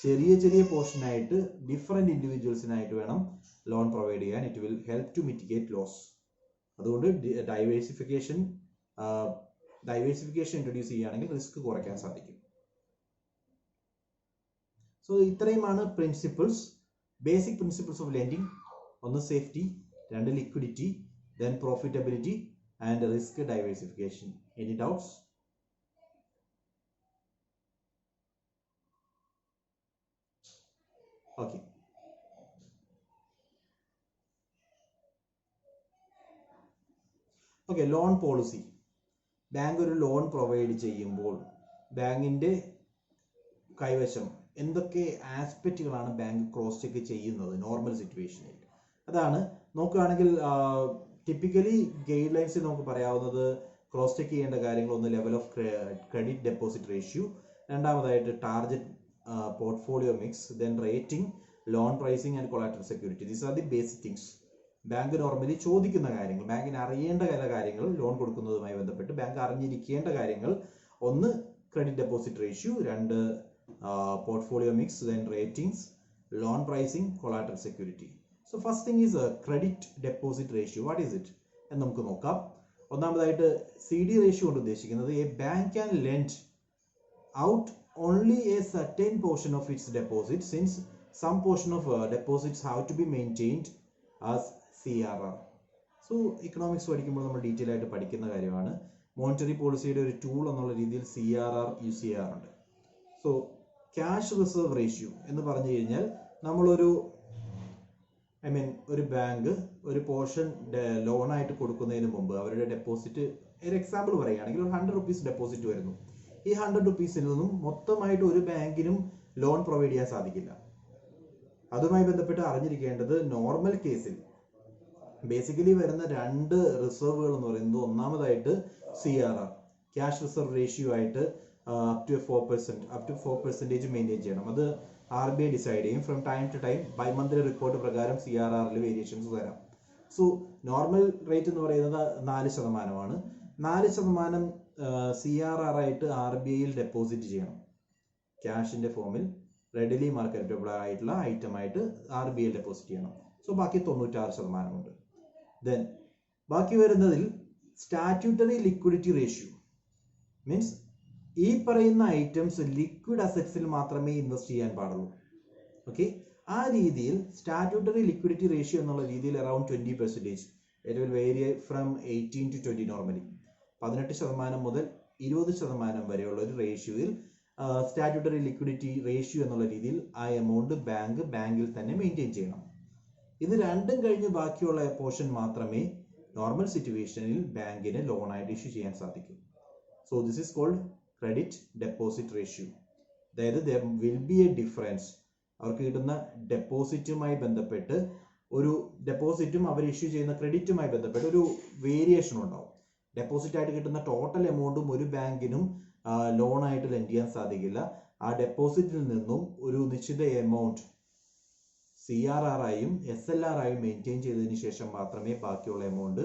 Speaker 1: ചെറിയ പോർഷനായിട്ട് ഡിഫറെന്റ് ഇൻഡിവിജ്വൽസിനായിട്ട് വേണം ലോൺ പ്രൊവൈഡ് ചെയ്യാൻ. It will help to mitigate loss. അതുകൊണ്ട് ഡൈവേഴ്സിഫിക്കേഷൻ ഇൻട്രൊഡ്യൂസ് ചെയ്യുകയാണെങ്കിൽ റിസ്ക് കുറയ്ക്കാൻ സാധിക്കും. സോ ഇത്രയുമാണ് principles, basic principles of lending. ഒന്ന് സേഫ്റ്റി, രണ്ട് liquidity, then profitability and risk diversification. Any doubts? Okay, loan policy. Bank ഒരു ലോൺ പ്രൊവൈഡ് ചെയ്യുമ്പോൾ ബാങ്കിന്റെ കൈവശം എന്തൊക്കെ ആസ്പെക്റ്റുകളാണ് ബാങ്ക് ക്രോസ് ചെക്ക് ചെയ്യുന്നത് നോർമൽ സിറ്റുവേഷനിൽ? അതാണ് നോക്കുകയാണെങ്കിൽ ടിപ്പിക്കലി ഗൈഡ് ലൈൻസിൽ നമുക്ക് പറയാവുന്നത് ക്രോസ് ചെക്ക് ചെയ്യേണ്ട കാര്യങ്ങൾ: ഒന്ന് level of credit deposit ratio, രണ്ടാമതായിട്ട് target portfolio mix, then rating, loan pricing and collateral security. These are the basic things. Bank normally ചോദിക്കുന്ന കാര്യങ്ങൾ, ബാങ്കിന് അറിയേണ്ട ചില കാര്യങ്ങൾ, ലോൺ കൊടുക്കുന്നതുമായി ബന്ധപ്പെട്ട് ബാങ്ക് അറിഞ്ഞിരിക്കേണ്ട കാര്യങ്ങൾ: ഒന്ന് ക്രെഡിറ്റ് ഡെപ്പോസിറ്റ് റേഷ്യോ, രണ്ട് portfolio mix, then ratings, loan pricing, collateral security. So first thing is credit deposit ratio. What is it എന്ന് നമുക്ക് നോക്കാം. ഒന്നാമതായിട്ട് CD റേഷ്യോ കൊണ്ട് ഉദ്ദേശിക്കുന്നത് A bank can lent out only a certain portion of its deposit, since some portion of deposits have to be maintained as CRR. So economics പഠിക്കുമ്പോൾ നമ്മൾ detail ആയിട്ട് പഠിക്കുന്ന കാര്യമാണ്. മോണിറ്ററി പോളിസിയുടെ ഒരു ടൂൾ എന്നുള്ള രീതിയിൽ CRR യൂസ് ചെയ്യാറുണ്ട്. സോ ക്യാഷ് റിസർവ് റേഷ്യോ എന്ന് പറഞ്ഞു കഴിഞ്ഞാൽ നമ്മളൊരു ഒരു ബാങ്ക് ഒരു പോർഷൻ ലോണായിട്ട് കൊടുക്കുന്നതിന് മുമ്പ് അവരുടെ ഡെപ്പോസിറ്റ്, ഒരു എക്സാമ്പിൾ പറയുകയാണെങ്കിൽ ഒരു 100 rupees ഡെപ്പോസിറ്റ് വരുന്നു. ഈ 100 rupeesൽ നിന്നും മൊത്തമായിട്ട് ഒരു ബാങ്കിനും ലോൺ പ്രൊവൈഡ് ചെയ്യാൻ സാധിക്കില്ല. അതുമായി ബന്ധപ്പെട്ട് അറിഞ്ഞിരിക്കേണ്ടത് നോർമൽ കേസിൽ ബേസിക്കലി വരുന്ന രണ്ട് റിസർവുകൾ എന്ന് പറയുന്നത്, ഒന്നാമതായിട്ട് CRR ക്യാഷ് റിസർവ് റേഷ്യോ ആയിട്ട് up to 4% മെയിൻറ്റെയിൻ ചെയ്യണം. അത് RBI ഡിസൈഡ് ചെയ്യും. From time to time by monthly report പ്രകാരം CRRൽ വേരിയേഷൻസ് വരാം. സോ നോർമൽ റേറ്റ് എന്ന് പറയുന്നത് 4%. 4% CRR ആയിട്ട് RBIയിൽ ഡെപ്പോസിറ്റ് ചെയ്യണം. ക്യാഷിന്റെ ഫോമിൽ റെഡിലി മാർക്കറ്റബിൾ ആയിട്ടുള്ള ഐറ്റം ആയിട്ട് RBIയിൽ ഡെപ്പോസിറ്റ് ചെയ്യണം. സോ ബാക്കി 96% ഉണ്ട്. ദെൻ ബാക്കി വരുന്നതിൽ സ്റ്റാറ്റ്യൂട്ടറി ലിക്വിഡിറ്റി റേഷ്യോ മീൻസ് ഈ പറയുന്ന ഐറ്റംസ് ലിക്വിഡ് അസറ്റ്സിൽ മാത്രമേ ഇൻവെസ്റ്റ് ചെയ്യാൻ പാടുള്ളൂ. ഓക്കെ, ആ രീതിയിൽ സ്റ്റാറ്റ്യൂട്ടറി ലിക്വിഡിറ്റി റേഷ്യോ എന്നുള്ള രീതിയിൽ around 20%. It will vary from 18 to 20 normally. 18% മുതൽ 20% വരെയുള്ള ഒരു റേഷ്യോയിൽ സ്റ്റാറ്റ്യൂട്ടറി ലിക്വിഡിറ്റി റേഷ്യോ എന്നുള്ള രീതിയിൽ ആ എമൗണ്ട് ബാങ്കിൽ തന്നെ മെയിൻറ്റെയിൻ ചെയ്യണം. ഇത് രണ്ടും കഴിഞ്ഞ് ബാക്കിയുള്ള പോർഷൻ മാത്രമേ നോർമൽ സിറ്റുവേഷനിൽ ബാങ്കിന് ലോൺ ആയിട്ട് ഇഷ്യൂ ചെയ്യാൻ സാധിക്കൂ. So this is called credit deposit ratio. അതായത് there will be a difference. അവർക്ക് കിട്ടുന്ന ഡെപ്പോസിറ്റുമായി ബന്ധപ്പെട്ട് ഒരു ഡെപ്പോസിറ്റും അവർ ഇഷ്യൂ ചെയ്യുന്ന ക്രെഡിറ്റുമായി ബന്ധപ്പെട്ട് ഒരു വേരിയേഷൻ ഉണ്ടാവും. ഡെപ്പോസിറ്റ് ആയിട്ട് കിട്ടുന്ന ടോട്ടൽ എമൗണ്ടും ഒരു ബാങ്കിനും ലോണായിട്ട് ലെൻഡ് ചെയ്യാൻ സാധിക്കില്ല. ആ ഡെപ്പോസിറ്റിൽ നിന്നും ഒരു നിശ്ചിത എമൗണ്ട് CRR ആയും SLR ആയും മെയിൻറ്റെയിൻ ചെയ്തതിന് ശേഷം മാത്രമേ ബാക്കിയുള്ള എമൗണ്ട്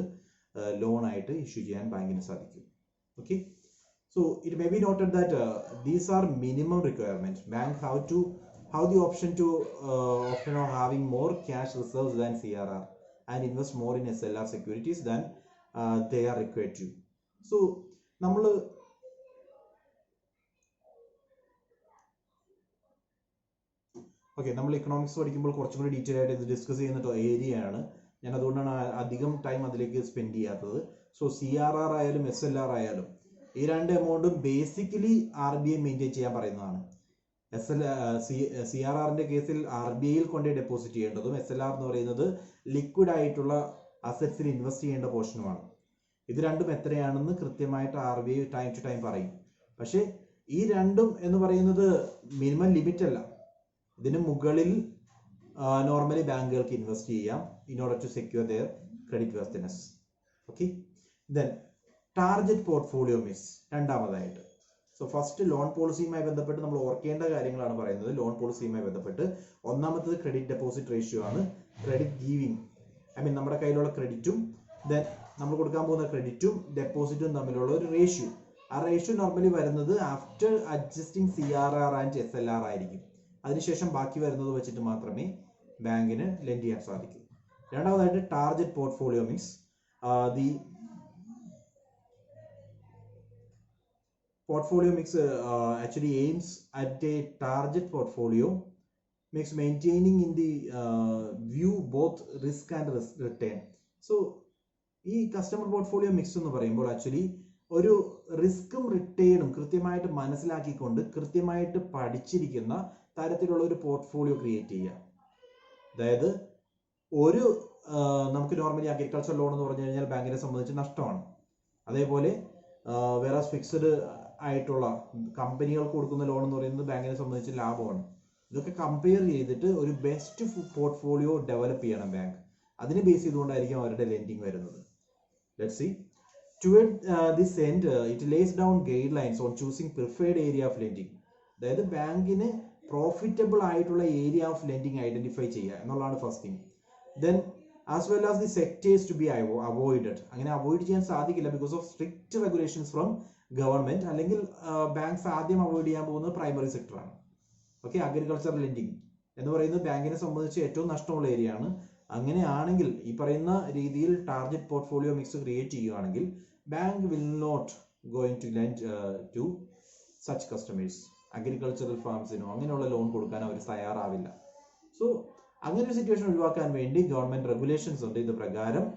Speaker 1: ലോൺ ആയിട്ട് ഇഷ്യൂ ചെയ്യാൻ ബാങ്കിന് സാധിക്കൂ. Okay, so it may be noted that these are minimum requirements. Bank have the option to option of having more cash reserves than CRR and invest more in SLR securities than they are required to. So നമ്മൾ economics പഠിക്കുമ്പോൾ കുറച്ചും കൂടി detail ആയിട്ട് ഇത് discuss ചെയ്യുന്ന area ആണ്. ഞാൻ അതുകൊണ്ടാണ് അധികം ടൈം അതിലേക്ക് സ്പെൻഡ് ചെയ്യാത്തത്. സോ CRR ആയാലും SLR ആയാലും ഈ രണ്ട് എമൗണ്ടും ബേസിക്കലി RBI മെയിൻറ്റെയിൻ ചെയ്യാൻ പറയുന്നതാണ്. CRRന്റെ കേസിൽ RBIയിൽ കൊണ്ടേ ഡെപ്പോസിറ്റ് ചെയ്യേണ്ടതും SLR എന്ന് പറയുന്നത് ലിക്വിഡ് ആയിട്ടുള്ള അസറ്റ്സിൽ ഇൻവെസ്റ്റ് ചെയ്യേണ്ട പോർഷനുമാണ്. ഇത് രണ്ടും എത്രയാണെന്ന് കൃത്യമായിട്ട് RBI ടൈം ടു ടൈം പറയും. പക്ഷേ ഈ രണ്ടും എന്ന് പറയുന്നത് മിനിമം ലിമിറ്റ് അല്ല. ഇതിന് മുകളിൽ നോർമലി ബാങ്കുകൾക്ക് ഇൻവെസ്റ്റ് ചെയ്യാം in order to secure their credit worthiness. Okay, then target portfolio mix രണ്ടാമതായിട്ട്. സോ ഫസ്റ്റ് ലോൺ പോളിസിയുമായി ബന്ധപ്പെട്ട് നമ്മൾ ഓർക്കേണ്ട കാര്യങ്ങളാണ് പറയുന്നത്. ലോൺ പോളിസിയുമായി ബന്ധപ്പെട്ട് ഒന്നാമത്തത് ക്രെഡിറ്റ് ഡെപ്പോസിറ്റ് റേഷ്യോ ആണ്. ക്രെഡിറ്റ് ഗീവിങ് നമ്മുടെ കയ്യിലുള്ള ക്രെഡിറ്റും ദെൻ നമ്മൾ കൊടുക്കാൻ പോകുന്ന ക്രെഡിറ്റും ഡെപ്പോസിറ്റും തമ്മിലുള്ള ഒരു റേഷ്യോ. ആ റേഷ്യോ നോർമലി വരുന്നത് after adjusting CRR and SLR ആയിരിക്കും. അതിനുശേഷം ബാക്കി വരുന്നത് വെച്ചിട്ട് മാത്രമേ ബാങ്കിന് ലെൻഡ് ചെയ്യാൻ സാധിക്കൂ. രണ്ടാമതായിട്ട് target portfolio mix. The portfolio mix actually aims at a target portfolio mix maintaining in the view both risk and return. So ഈ കസ്റ്റമർ പോർട്ട്ഫോളിയോ മിക്സ് എന്ന് പറയുമ്പോൾ ആക്ച്വലി ഒരു റിസ്ക്കും റിട്ടേണും കൃത്യമായിട്ട് മനസ്സിലാക്കിക്കൊണ്ട് കൃത്യമായിട്ട് പഠിച്ചിരിക്കുന്ന തരത്തിലുള്ള ഒരു പോർട്ട്ഫോളിയോ ക്രിയേറ്റ് ചെയ്യുക. അതായത് ഒരു നമുക്ക് നോർമലി അഗ്രികൾച്ചർ ലോൺ എന്ന് പറഞ്ഞു കഴിഞ്ഞാൽ ബാങ്കിനെ സംബന്ധിച്ച് നഷ്ടമാണ്. അതേപോലെ വേറെ ഫിക്സഡ് ആയിട്ടുള്ള കമ്പനികൾക്ക് കൊടുക്കുന്ന ലോൺ എന്ന് പറയുന്നത് ബാങ്കിനെ സംബന്ധിച്ച് ലാഭമാണ്. ഇതൊക്കെ കമ്പയർ ചെയ്തിട്ട് ഒരു ബെസ്റ്റ് പോർട്ട്ഫോളിയോ ഡെവലപ്പ് ചെയ്യണം ബാങ്ക്. അതിനെ ബേസ് ചെയ്തുകൊണ്ടായിരിക്കും അവരുടെ ലെൻഡിങ് വരുന്നത്. Let's see toward this end it lays down guidelines on choosing preferred area of lending. അതായത് ബാങ്കിന് പ്രോഫിറ്റബിൾ ആയിട്ടുള്ള ഏരിയ ഓഫ് ലെൻഡിങ് ഐഡന്റിഫൈ ചെയ്യുക എന്നുള്ളതാണ് first thing. Then as well as the sectors to be avoided. അങ്ങനെ avoid ചെയ്യാൻ സാധിക്കില്ല because of strict regulations from government. അല്ലെങ്കിൽ banks ആദ്യം അവോയ്ഡ് ചെയ്യാൻ പോകുന്നത് പ്രൈമറി സെക്ടറാണ്. ഓക്കെ, അഗ്രികൾച്ചർ ലെൻഡിങ് എന്ന് പറയുന്നത് ബാങ്കിനെ സംബന്ധിച്ച് ഏറ്റവും നഷ്ടമുള്ള ഏരിയ ആണ്. അങ്ങനെയാണെങ്കിൽ ഈ പറയുന്ന രീതിയിൽ ടാർഗറ്റ് പോർട്ട്ഫോളിയോ മിക്സ് ക്രിയേറ്റ് ചെയ്യുകയാണെങ്കിൽ bank will not going to lend to such customers. Agricultural ഫാംസിനോ അങ്ങനെയുള്ള ലോൺ കൊടുക്കാൻ അവർ തയ്യാറാവില്ല. സോ അങ്ങനെ ഒരു സിറ്റുവേഷൻ ഒഴിവാക്കാൻ വേണ്ടി ഗവൺമെന്റ് റെഗുലേഷൻസ് ഉണ്ട്. ഇത് പ്രകാരം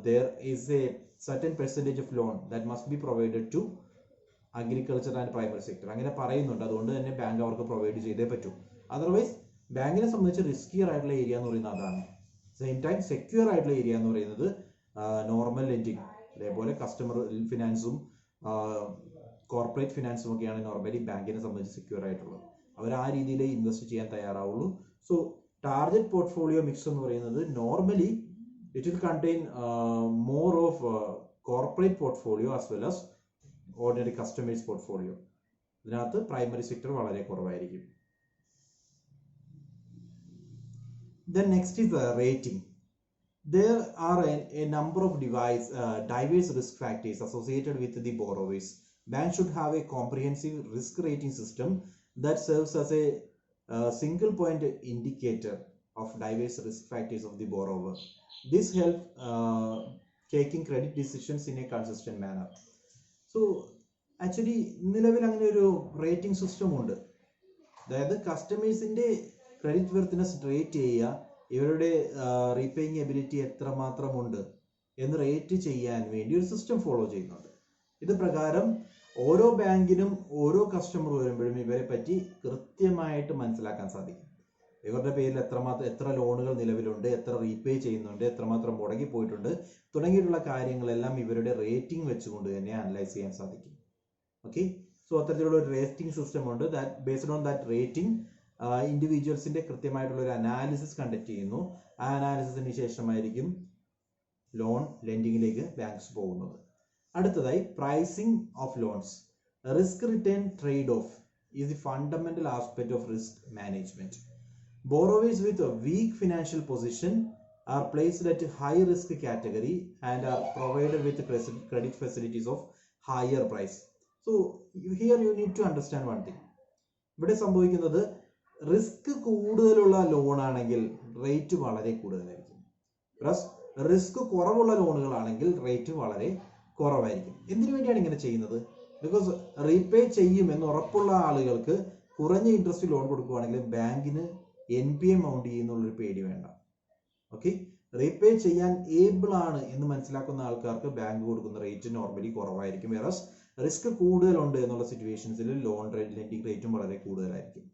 Speaker 1: there is a certain percentage of loan that must be provided to agriculture and primary sector അങ്ങനെ പറയുന്നുണ്ട്. അതുകൊണ്ട് തന്നെ ബാങ്ക് അവർക്ക് പ്രൊവൈഡ് ചെയ്തേ പറ്റൂ. അതർവൈസ് ബാങ്കിനെ സംബന്ധിച്ച് റിസ്കിയർ ആയിട്ടുള്ള ഏരിയ എന്ന് പറയുന്നത് അതാണ്. സെയിം ടൈം സെക്യൂർ ആയിട്ടുള്ള ഏരിയ എന്ന് പറയുന്നത് നോർമൽ ലെൻഡിങ്, അതേപോലെ കസ്റ്റമർ ഫിനാൻസും കോർപ്പറേറ്റ് ഫിനാൻസും ഒക്കെയാണ് നോർമലി ബാങ്കിനെ സംബന്ധിച്ച് സെക്യൂർ ആയിട്ടുള്ളത്. അവർ ആ രീതിയിൽ ഇൻവെസ്റ്റ് ചെയ്യാൻ തയ്യാറാവുള്ളൂ. സോ ടാർഗറ്റ് പോർട്ട്ഫോളിയോ മിക്സ് എന്ന് പറയുന്നത് normally it will contain more of corporate portfolio as well as ordinary customers portfolio. ഇതിനകത്ത് പ്രൈമറി സെക്ടർ വളരെ കുറവായിരിക്കും. Then next is the rating. There are a number of diverse risk factors associated with the borrowers. Banks should have a comprehensive risk rating system that serves as a single point indicator of diverse risk factors of the borrower. This helps taking credit decisions in a consistent manner. So actually നിലവിൽ അങ്ങനെ ഒരു rating system ഉണ്ട്. അതായത് കസ്റ്റമേഴ്സിന്റെ credit വെർത്തിനെസ് rate ചെയ്യുക, ഇവരുടെ repaying ability എത്രമാത്രമുണ്ട് എന്ന് rate ചെയ്യാൻ വേണ്ടി ഒരു സിസ്റ്റം ഫോളോ ചെയ്യുന്നുണ്ട്. ഇത് പ്രകാരം ഓരോ ബാങ്കിനും ഓരോ കസ്റ്റമർ വരുമ്പോഴും ഇവരെ പറ്റി കൃത്യമായിട്ട് മനസ്സിലാക്കാൻ സാധിക്കും. ഇവരുടെ പേരിൽ എത്ര ലോണുകൾ നിലവിലുണ്ട്, എത്ര റീപേ ചെയ്യുന്നുണ്ട്, എത്രമാത്രം മുടങ്ങി പോയിട്ടുണ്ട് തുടങ്ങിയിട്ടുള്ള കാര്യങ്ങളെല്ലാം ഇവരുടെ റേറ്റിംഗ് വെച്ചുകൊണ്ട് തന്നെ അനലൈസ് ചെയ്യാൻ സാധിക്കും. ഓക്കെ, സോ അത്തരത്തിലുള്ള ഒരു റേറ്റിംഗ് സിസ്റ്റം ഉണ്ട്. That based on that rating ഇൻഡിവിജ്വൽസിന്റെ കൃത്യമായിട്ടുള്ള ഒരു അനാലിസിസ് കണ്ടക്ട് ചെയ്യുന്നു. ആ അനാലിസിസിന് ശേഷമായിരിക്കും ലോൺ ലെൻഡിങ്ങിലേക്ക് ബാങ്ക്സ് പോകുന്നത്. അടുത്തതായി pricing of loans. Risk return trade off is the fundamental aspect of risk management. Borrowers with a weak financial position are placed at high risk category and are provided with credit facilities of higher price. So here you need to understand one thing. ഇവിടെ സംഭവിക്കുന്നത് risk കൂടുതലുള്ള loan ആണെങ്കിൽ rate വളരെ കൂടുതലായിരിക്കും. Plus risk കുറവുള്ള ലോണുകളാണെങ്കിൽ rate വളരെ കുറവായിരിക്കും. എന്തിനു വേണ്ടിയാണ് ഇങ്ങനെ ചെയ്യുന്നത്? ബിക്കോസ് റീപേ ചെയ്യും എന്ന് ഉറപ്പുള്ള ആളുകൾക്ക് കുറഞ്ഞ ഇൻട്രസ്റ്റ് ലോൺ കൊടുക്കുകയാണെങ്കിൽ ബാങ്കിന് NPA മൗണ്ട് ചെയ്യുന്നുള്ളൊരു പേടി വേണ്ട. ഓക്കെ, റീപേ ചെയ്യാൻ ഏബിൾ ആണ് എന്ന് മനസ്സിലാക്കുന്ന ആൾക്കാർക്ക് ബാങ്ക് കൊടുക്കുന്ന റേറ്റ് നോർമലി കുറവായിരിക്കും. വേറസ് റിസ്ക് കൂടുതലുണ്ട് എന്നുള്ള സിറ്റുവേഷൻസിൽ ലോൺ ലെൻഡിങ് റേറ്റും വളരെ കൂടുതലായിരിക്കും.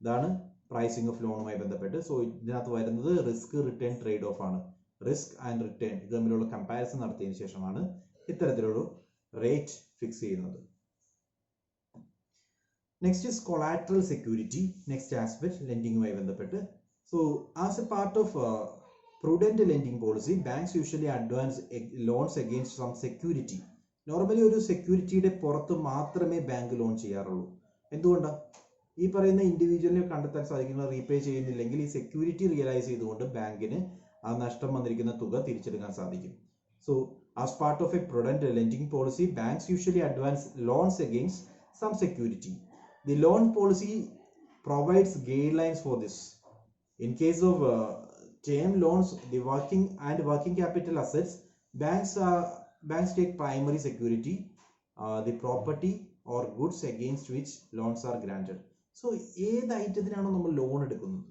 Speaker 1: ഇതാണ് പ്രൈസിംഗ് ഓഫ് ലോണുമായി ബന്ധപ്പെട്ട്. സോ ഇതിനകത്ത് വരുന്നത് റിസ്ക് റിട്ടേൺ ട്രേഡ് ഓഫ് ആണ്. റിസ്ക് ആൻഡ് റിട്ടേൺ ഇത് തമ്മിലുള്ള കമ്പാരിസൺ നടത്തിയതിനു ശേഷമാണ് ഇത്തരത്തിലൊരു റേറ്റ് ഫിക്സ് ചെയ്യുന്നത്. Next is collateral security. Next aspect lending-മായി ബന്ധപ്പെട്ട്. So as a part of prudent lending policy, banks usually advance loans against some security. Normally ഒരു സെക്യൂരിറ്റിയുടെ പുറത്ത് മാത്രമേ ബാങ്ക് ലോൺ ചെയ്യാറുള്ളൂ. എന്തുകൊണ്ടാണ്? ഈ പറയുന്ന ഇൻഡിവിജ്വലിനെ കണ്ടെത്താൻ സാധിക്കുന്ന റീപേ ചെയ്യുന്നില്ലെങ്കിൽ ഈ സെക്യൂരിറ്റി റിയലൈസ് ചെയ്തുകൊണ്ട് ബാങ്കിന് ആ നഷ്ടം വന്നിരിക്കുന്ന തുക തിരിച്ചെടുക്കാൻ സാധിക്കും. So as part of A prudent lending policy, banks usually advance loans against some security. The loan policy provides guidelines for this. In case of term loans, the working capital assets, banks take primary security, the property or goods against which loans are granted. So ഏത് ഐറ്റത്തിനാണോ നമ്മൾ loan എടുക്കുന്നത്,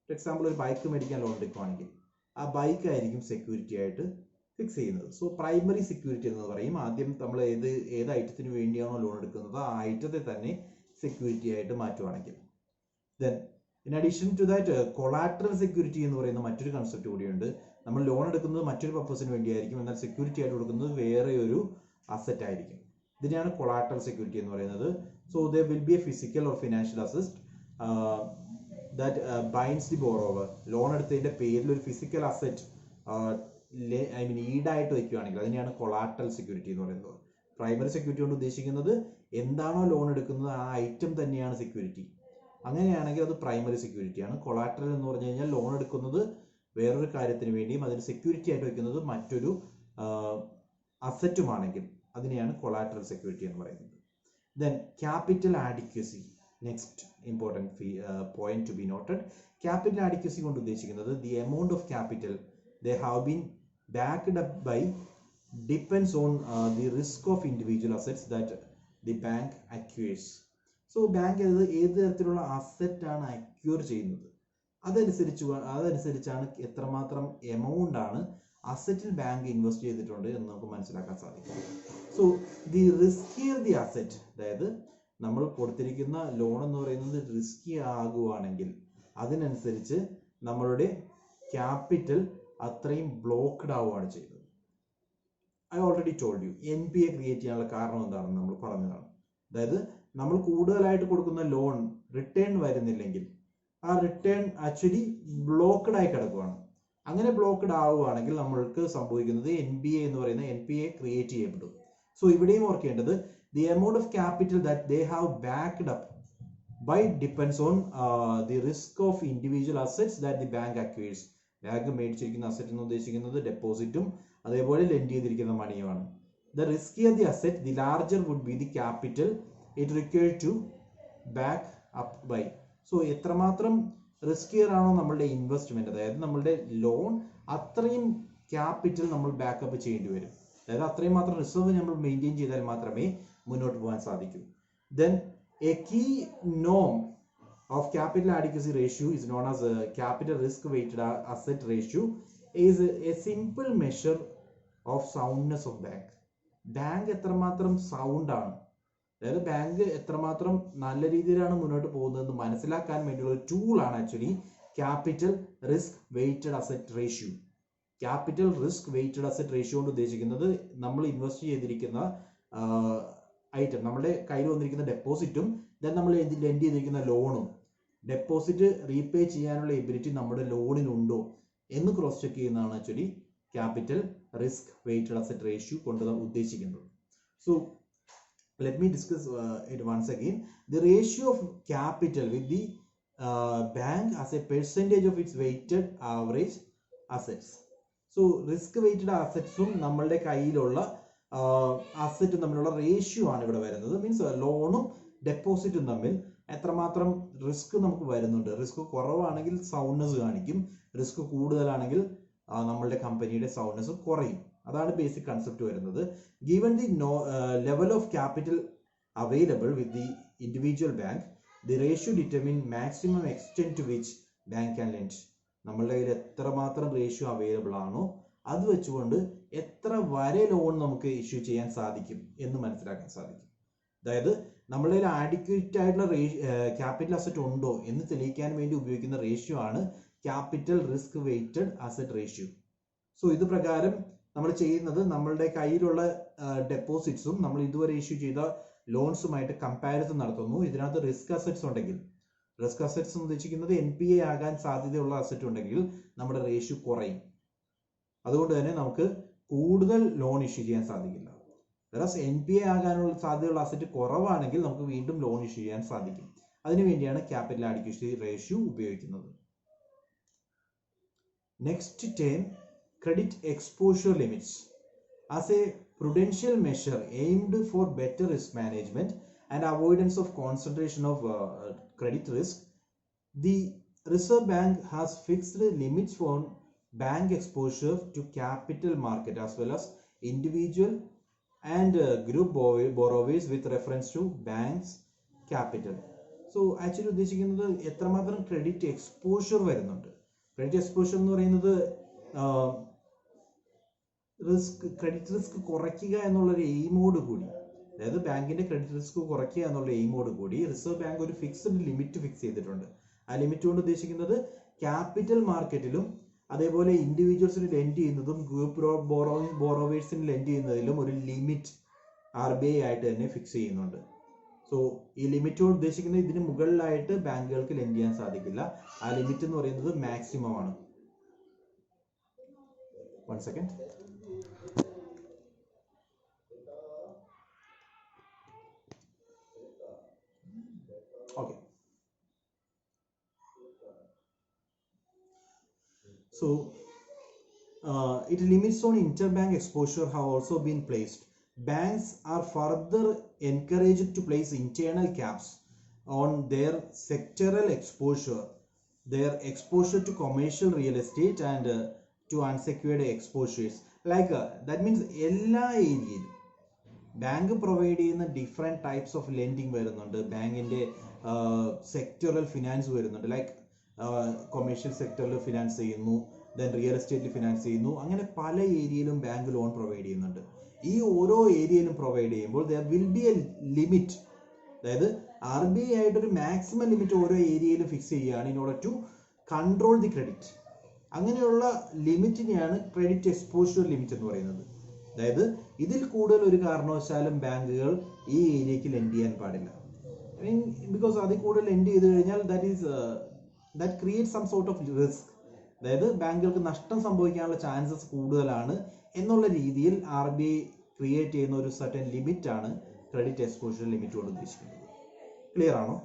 Speaker 1: for example ഒരു bike മേടിക്കാൻ loan എടുക്കുകയാണെങ്കിൽ ആ bike ആയിരിക്കും security ആയിട്ട് fix ചെയ്യുന്നത്. സോ പ്രൈമറി സെക്യൂരിറ്റി എന്ന് പറയും. ആദ്യം നമ്മൾ ഏത് ഐറ്റത്തിന് വേണ്ടിയാണോ ലോൺ എടുക്കുന്നത് ആ ഐറ്റത്തെ തന്നെ സെക്യൂരിറ്റി ആയിട്ട് മാറ്റുവാണെങ്കിൽ. Then in addition to that collateral security എന്ന് പറയുന്ന മറ്റൊരു കൺസെപ്റ്റ് കൂടിയുണ്ട്. നമ്മൾ ലോൺ എടുക്കുന്നത് മറ്റൊരു പർപ്പസിന് വേണ്ടിയായിരിക്കും, എന്നാൽ സെക്യൂരിറ്റി ആയിട്ട് കൊടുക്കുന്നത് വേറെ ഒരു അസറ്റ് ആയിരിക്കും. ഇതിനെയാണ് കൊളാട്രൽ സെക്യൂരിറ്റി എന്ന് പറയുന്നത്. So there will be a physical or financial asset that binds the borrower. Loan എടുത്തതിന്റെ പേരിൽ ഒരു ഫിസിക്കൽ അസറ്റ് ഈടായിട്ട് വയ്ക്കുകയാണെങ്കിൽ അതിനെയാണ് കൊളാട്രൽ സെക്യൂരിറ്റി എന്ന് പറയുന്നത്. പ്രൈമറി സെക്യൂരിറ്റി കൊണ്ട് ഉദ്ദേശിക്കുന്നത് എന്താണോ ലോൺ എടുക്കുന്നത് ആ ഐറ്റം തന്നെയാണ് സെക്യൂരിറ്റി. അങ്ങനെയാണെങ്കിൽ അത് പ്രൈമറി സെക്യൂരിറ്റിയാണ്. കൊളാട്രൽ എന്ന് പറഞ്ഞു കഴിഞ്ഞാൽ ലോൺ എടുക്കുന്നത് വേറൊരു കാര്യത്തിന് വേണ്ടിയും അതിന് സെക്യൂരിറ്റി ആയിട്ട് വയ്ക്കുന്നത് മറ്റൊരു അസറ്റുമാണെങ്കിൽ അതിനെയാണ് കൊളാട്രൽ സെക്യൂരിറ്റി എന്ന് പറയുന്നത്. Then capital adequacy. Next important point two B noted. Capital adequacy കൊണ്ട് ഉദ്ദേശിക്കുന്നത് the amount of capital they have been backed up by depends on the risk of individual assets that the bank acquires. So bank ഏത് തരത്തിലുള്ള asset ആണ് acquire ചെയ്യുന്നത് അതനുസരിച്ചാണ് എത്രമാത്രം amount ആണ് അസറ്റിൽ bank invest ചെയ്തിട്ടുണ്ട് എന്ന് നമുക്ക് മനസ്സിലാക്കാൻ സാധിക്കും. So the riskier the asset, അതായത് നമ്മൾ കൊടുത്തിരിക്കുന്ന ലോൺ എന്ന് പറയുന്നത് റിസ്കി ആകുവാണെങ്കിൽ അതിനനുസരിച്ച് നമ്മളുടെ ക്യാപിറ്റൽ അത്രയും ബ്ലോക്ക്ഡ് ആവുകയാണ് ചെയ്യുന്നത്. I already told U NPA create ചെയ്യാനുള്ള കാരണം എന്താണെന്ന് നമ്മൾ പറഞ്ഞതാണ്. അതായത് നമ്മൾ കൂടുതലായിട്ട് കൊടുക്കുന്ന ലോൺ റിട്ടേൺ വരുന്നില്ലെങ്കിൽ ആ റിട്ടേൺ ആക്ച്വലി ബ്ലോക്ക്ഡ് ആയി കിടക്കുകയാണ്. അങ്ങനെ ബ്ലോക്ക്ഡ് ആവുകയാണെങ്കിൽ നമ്മൾക്ക് സംഭവിക്കുന്നത് NPA എന്ന് പറയുന്ന NPA ക്രിയേറ്റ് ചെയ്യപ്പെടും. സോ ഇവിടെയും ഓർക്കേണ്ടത് the amount of capital that they have backed up by depends on the risk of individual assets that the bank acquires. Bank മേടിച്ചിരിക്കുന്ന അസറ്റ് എന്ന് ഉദ്ദേശിക്കുന്നത് ഡെപ്പോസിറ്റും അതേപോലെ ലെൻഡ് ചെയ്തിരിക്കുന്ന മണിയുമാണ്. The riskier the asset the larger would be the capital it required to back up by. So എത്രമാത്രം riskier ആണോ നമ്മളുടെ ഇൻവെസ്റ്റ്മെന്റ്, അതായത് നമ്മളുടെ ലോൺ, അത്രയും ക്യാപിറ്റൽ നമ്മൾ ബാക്കപ്പ് ചെയ്യേണ്ടി വരും. അതായത് അത്രയും മാത്രം റിസർവ് നമ്മൾ മെയിൻറ്റെയിൻ ചെയ്താൽ മാത്രമേ മുന്നോട്ട് പോകാൻ സാധിക്കൂ. Then a key norm of capital adequacy ratio is known as a capital risk weighted asset ratio, is a simple measure of soundness of bank. Bank എത്രമാത്രം സൗണ്ട് ആണ്, അതായത് ബാങ്ക് എത്രമാത്രം നല്ല രീതിയിലാണ് മുന്നോട്ട് പോകുന്നതെന്ന് മനസ്സിലാക്കാൻ വേണ്ടിയുള്ള ഒരു ടൂളാണ് actually capital risk weighted asset ratio. Capital risk weighted asset ratio കൊണ്ട് ഉദ്ദേശിക്കുന്നത് നമ്മൾ ഇൻവെസ്റ്റ് ചെയ്തിരിക്കുന്ന ഐറ്റം, നമ്മുടെ കയ്യിൽ വന്നിരിക്കുന്ന ഡെപ്പോസിറ്റും ദെൻ നമ്മൾ ലെൻഡ് ചെയ്തിരിക്കുന്ന ലോണും, ഡെപ്പോസിറ്റ് റീപേ ചെയ്യാനുള്ള എബിലിറ്റി നമ്മുടെ ലോണിനുണ്ടോ എന്ന് ക്രോസ് ചെക്ക് ചെയ്യുന്നതാണ് actually capital risk weighted asset ratio കൊണ്ട് ഉദ്ദേശിക്കുന്നത്. So let me discuss it once again. The ratio of capital with the bank as a percentage of its weighted average assets. So risk weighted അസറ്റ്സും നമ്മളുടെ കയ്യിലുള്ള അസറ്റും തമ്മിലുള്ള ratio ആണ് ഇവിടെ വരുന്നത്. Means ലോണും ഡെപ്പോസിറ്റും തമ്മിൽ എത്രമാത്രം റിസ്ക് നമുക്ക് വരുന്നുണ്ട്. റിസ്ക് കുറവാണെങ്കിൽ സൗണ്ട്നെസ് കാണിക്കും, റിസ്ക് കൂടുതലാണെങ്കിൽ നമ്മളുടെ കമ്പനിയുടെ സൗണ്ട്നെസ് കുറയും. അതാണ് ബേസിക് കൺസെപ്റ്റ് വരുന്നത്. Given the level of capital available with the individual bank, the ratio determine maximum extent to which bank can lend. നമ്മളുടെ കയ്യിൽ എത്രമാത്രം റേഷ്യോ അവൈലബിൾ ആണോ അത് വെച്ചുകൊണ്ട് എത്ര വരെ ലോൺ നമുക്ക് ഇഷ്യൂ ചെയ്യാൻ സാധിക്കും എന്ന് മനസ്സിലാക്കാൻ സാധിക്കും. അതായത് നമ്മളുടെ കയ്യിൽ ആഡിക്വേറ്റ് ആയിട്ടുള്ള ക്യാപിറ്റൽ അസറ്റ് ഉണ്ടോ എന്ന് തെളിയിക്കാൻ വേണ്ടി ഉപയോഗിക്കുന്ന റേഷ്യോ ആണ് capital risk weighted asset ratio. So ഇത് പ്രകാരം നമ്മൾ ചെയ്യുന്നത് നമ്മളുടെ കയ്യിലുള്ള ഡെപ്പോസിറ്റ്സും നമ്മൾ ഇതുവരെ ഇഷ്യൂ ചെയ്ത ലോൺസുമായിട്ട് കമ്പാരിസൺ നടത്തുന്നു. ഇതിനകത്ത് റിസ്ക് അസറ്റ്സ് ഉണ്ടെങ്കിൽ, റിസ്ക് അസറ്റ്സ് എന്ന് ഉദ്ദേശിക്കുന്നത് NPA ആകാൻ സാധ്യതയുള്ള അസറ്റ് ഉണ്ടെങ്കിൽ നമ്മുടെ റേഷ്യോ കുറയും. അതുകൊണ്ട് തന്നെ നമുക്ക് കൂടുതൽ ലോൺ ഇഷ്യൂ ചെയ്യാൻ സാധിക്കില്ല. NPA ആകാനുള്ള സാധ്യതയുള്ള അസറ്റ് കുറവാണെങ്കിൽ നമുക്ക് വീണ്ടും ലോൺ ഇഷ്യൂ ചെയ്യാൻ സാധിക്കും. അതിനുവേണ്ടിയാണ് ക്യാപിറ്റൽ അഡിക്വസി റേഷ്യോ ഉപയോഗിക്കുന്നത്. Next term, credit exposure limits. As A prudential measure aimed for better risk management and avoidance of concentration of credit risk, the Reserve Bank has fixed limits for bank exposure to capital market as well as individual and group borrowers with reference to banks capital. So actually ഉദ്ദേശിക്കുന്നത് എത്രമാത്രം credit exposure വരുന്നുണ്ട്. Credit exposure എന്ന് പറയുന്നത് credit risk കുറയ്ക്കുക എന്നുള്ളൊരു എയിമോട് കൂടി, അതായത് ബാങ്കിന്റെ ക്രെഡിറ്റ് റിസ്ക് കുറയ്ക്കുക എന്നുള്ള എയിമോട് കൂടി റിസർവ് ബാങ്ക് ഒരു ഫിക്സ്ഡ് ലിമിറ്റ് ഫിക്സ് ചെയ്തിട്ടുണ്ട്. ആ ലിമിറ്റ് കൊണ്ട് ഉദ്ദേശിക്കുന്നത് ക്യാപിറ്റൽ മാർക്കറ്റിലും അതേപോലെ ഇൻഡിവിജ്വൽസിന് ലെൻഡ് ചെയ്യുന്നതും ഗ്രൂപ്പ് ബോറോവേഴ്സിന് ലെൻഡ് ചെയ്യുന്നതിലും ഒരു ലിമിറ്റ് RBI ആയിട്ട് തന്നെ ഫിക്സ് ചെയ്യുന്നുണ്ട്. സോ ഈ ലിമിറ്റ് കൊണ്ട് ഉദ്ദേശിക്കുന്നത് ഇതിന് മുകളിലായിട്ട് ബാങ്കുകൾക്ക് ലെൻഡ് ചെയ്യാൻ സാധിക്കില്ല. ആ ലിമിറ്റ് എന്ന് പറയുന്നത് മാക്സിമം ആണ്. One second. Okay. So, it limits on interbank exposure have also been placed. Banks are further encouraged to place internal caps on their sectoral exposure, their exposure to commercial real estate and to unsecured exposures. Like that means എല്ലാ ഏരിയയിലും bank provide ചെയ്യുന്ന different types of lending വരുന്നുണ്ട്. ബാങ്കിൻ്റെ sectoral finance വരുന്നുണ്ട്. Like commercial സെക്ടറിൽ finance ചെയ്യുന്നു, then real എസ്റ്റേറ്റിൽ finance ചെയ്യുന്നു. അങ്ങനെ പല ഏരിയയിലും ബാങ്ക് ലോൺ പ്രൊവൈഡ് ചെയ്യുന്നുണ്ട്. ഈ ഓരോ ഏരിയയിലും പ്രൊവൈഡ് ചെയ്യുമ്പോൾ there will be a limit, അതായത് RBI ആയിട്ടൊരു മാക്സിമം ലിമിറ്റ് ഓരോ ഏരിയയിലും ഫിക്സ് ചെയ്യുകയാണ് in order to control the credit. അങ്ങനെയുള്ള ലിമിറ്റിനെയാണ് ക്രെഡിറ്റ് എക്സ്പോഷർ ലിമിറ്റ് എന്ന് പറയുന്നത്. അതായത് ഇതിൽ കൂടുതൽ ഒരു കാരണവശാലും ബാങ്കുകൾ ഈ ഏരിയയ്ക്ക് ലെൻഡ് ചെയ്യാൻ പാടില്ല. ബിക്കോസ് അതിൽ കൂടുതൽ ലെൻഡ് ചെയ്ത് കഴിഞ്ഞാൽ that create some sort of risk. അതായത് ബാങ്കുകൾക്ക് നഷ്ടം സംഭവിക്കാനുള്ള ചാൻസസ് കൂടുതലാണ് എന്നുള്ള രീതിയിൽ RBI ക്രിയേറ്റ് ചെയ്യുന്ന ഒരു സർട്ടൻ ലിമിറ്റ് ആണ് ക്രെഡിറ്റ് എക്സ്പോഷർ ലിമിറ്റ് കൊണ്ട് ഉദ്ദേശിക്കുന്നത്. ക്ലിയർ ആണോ?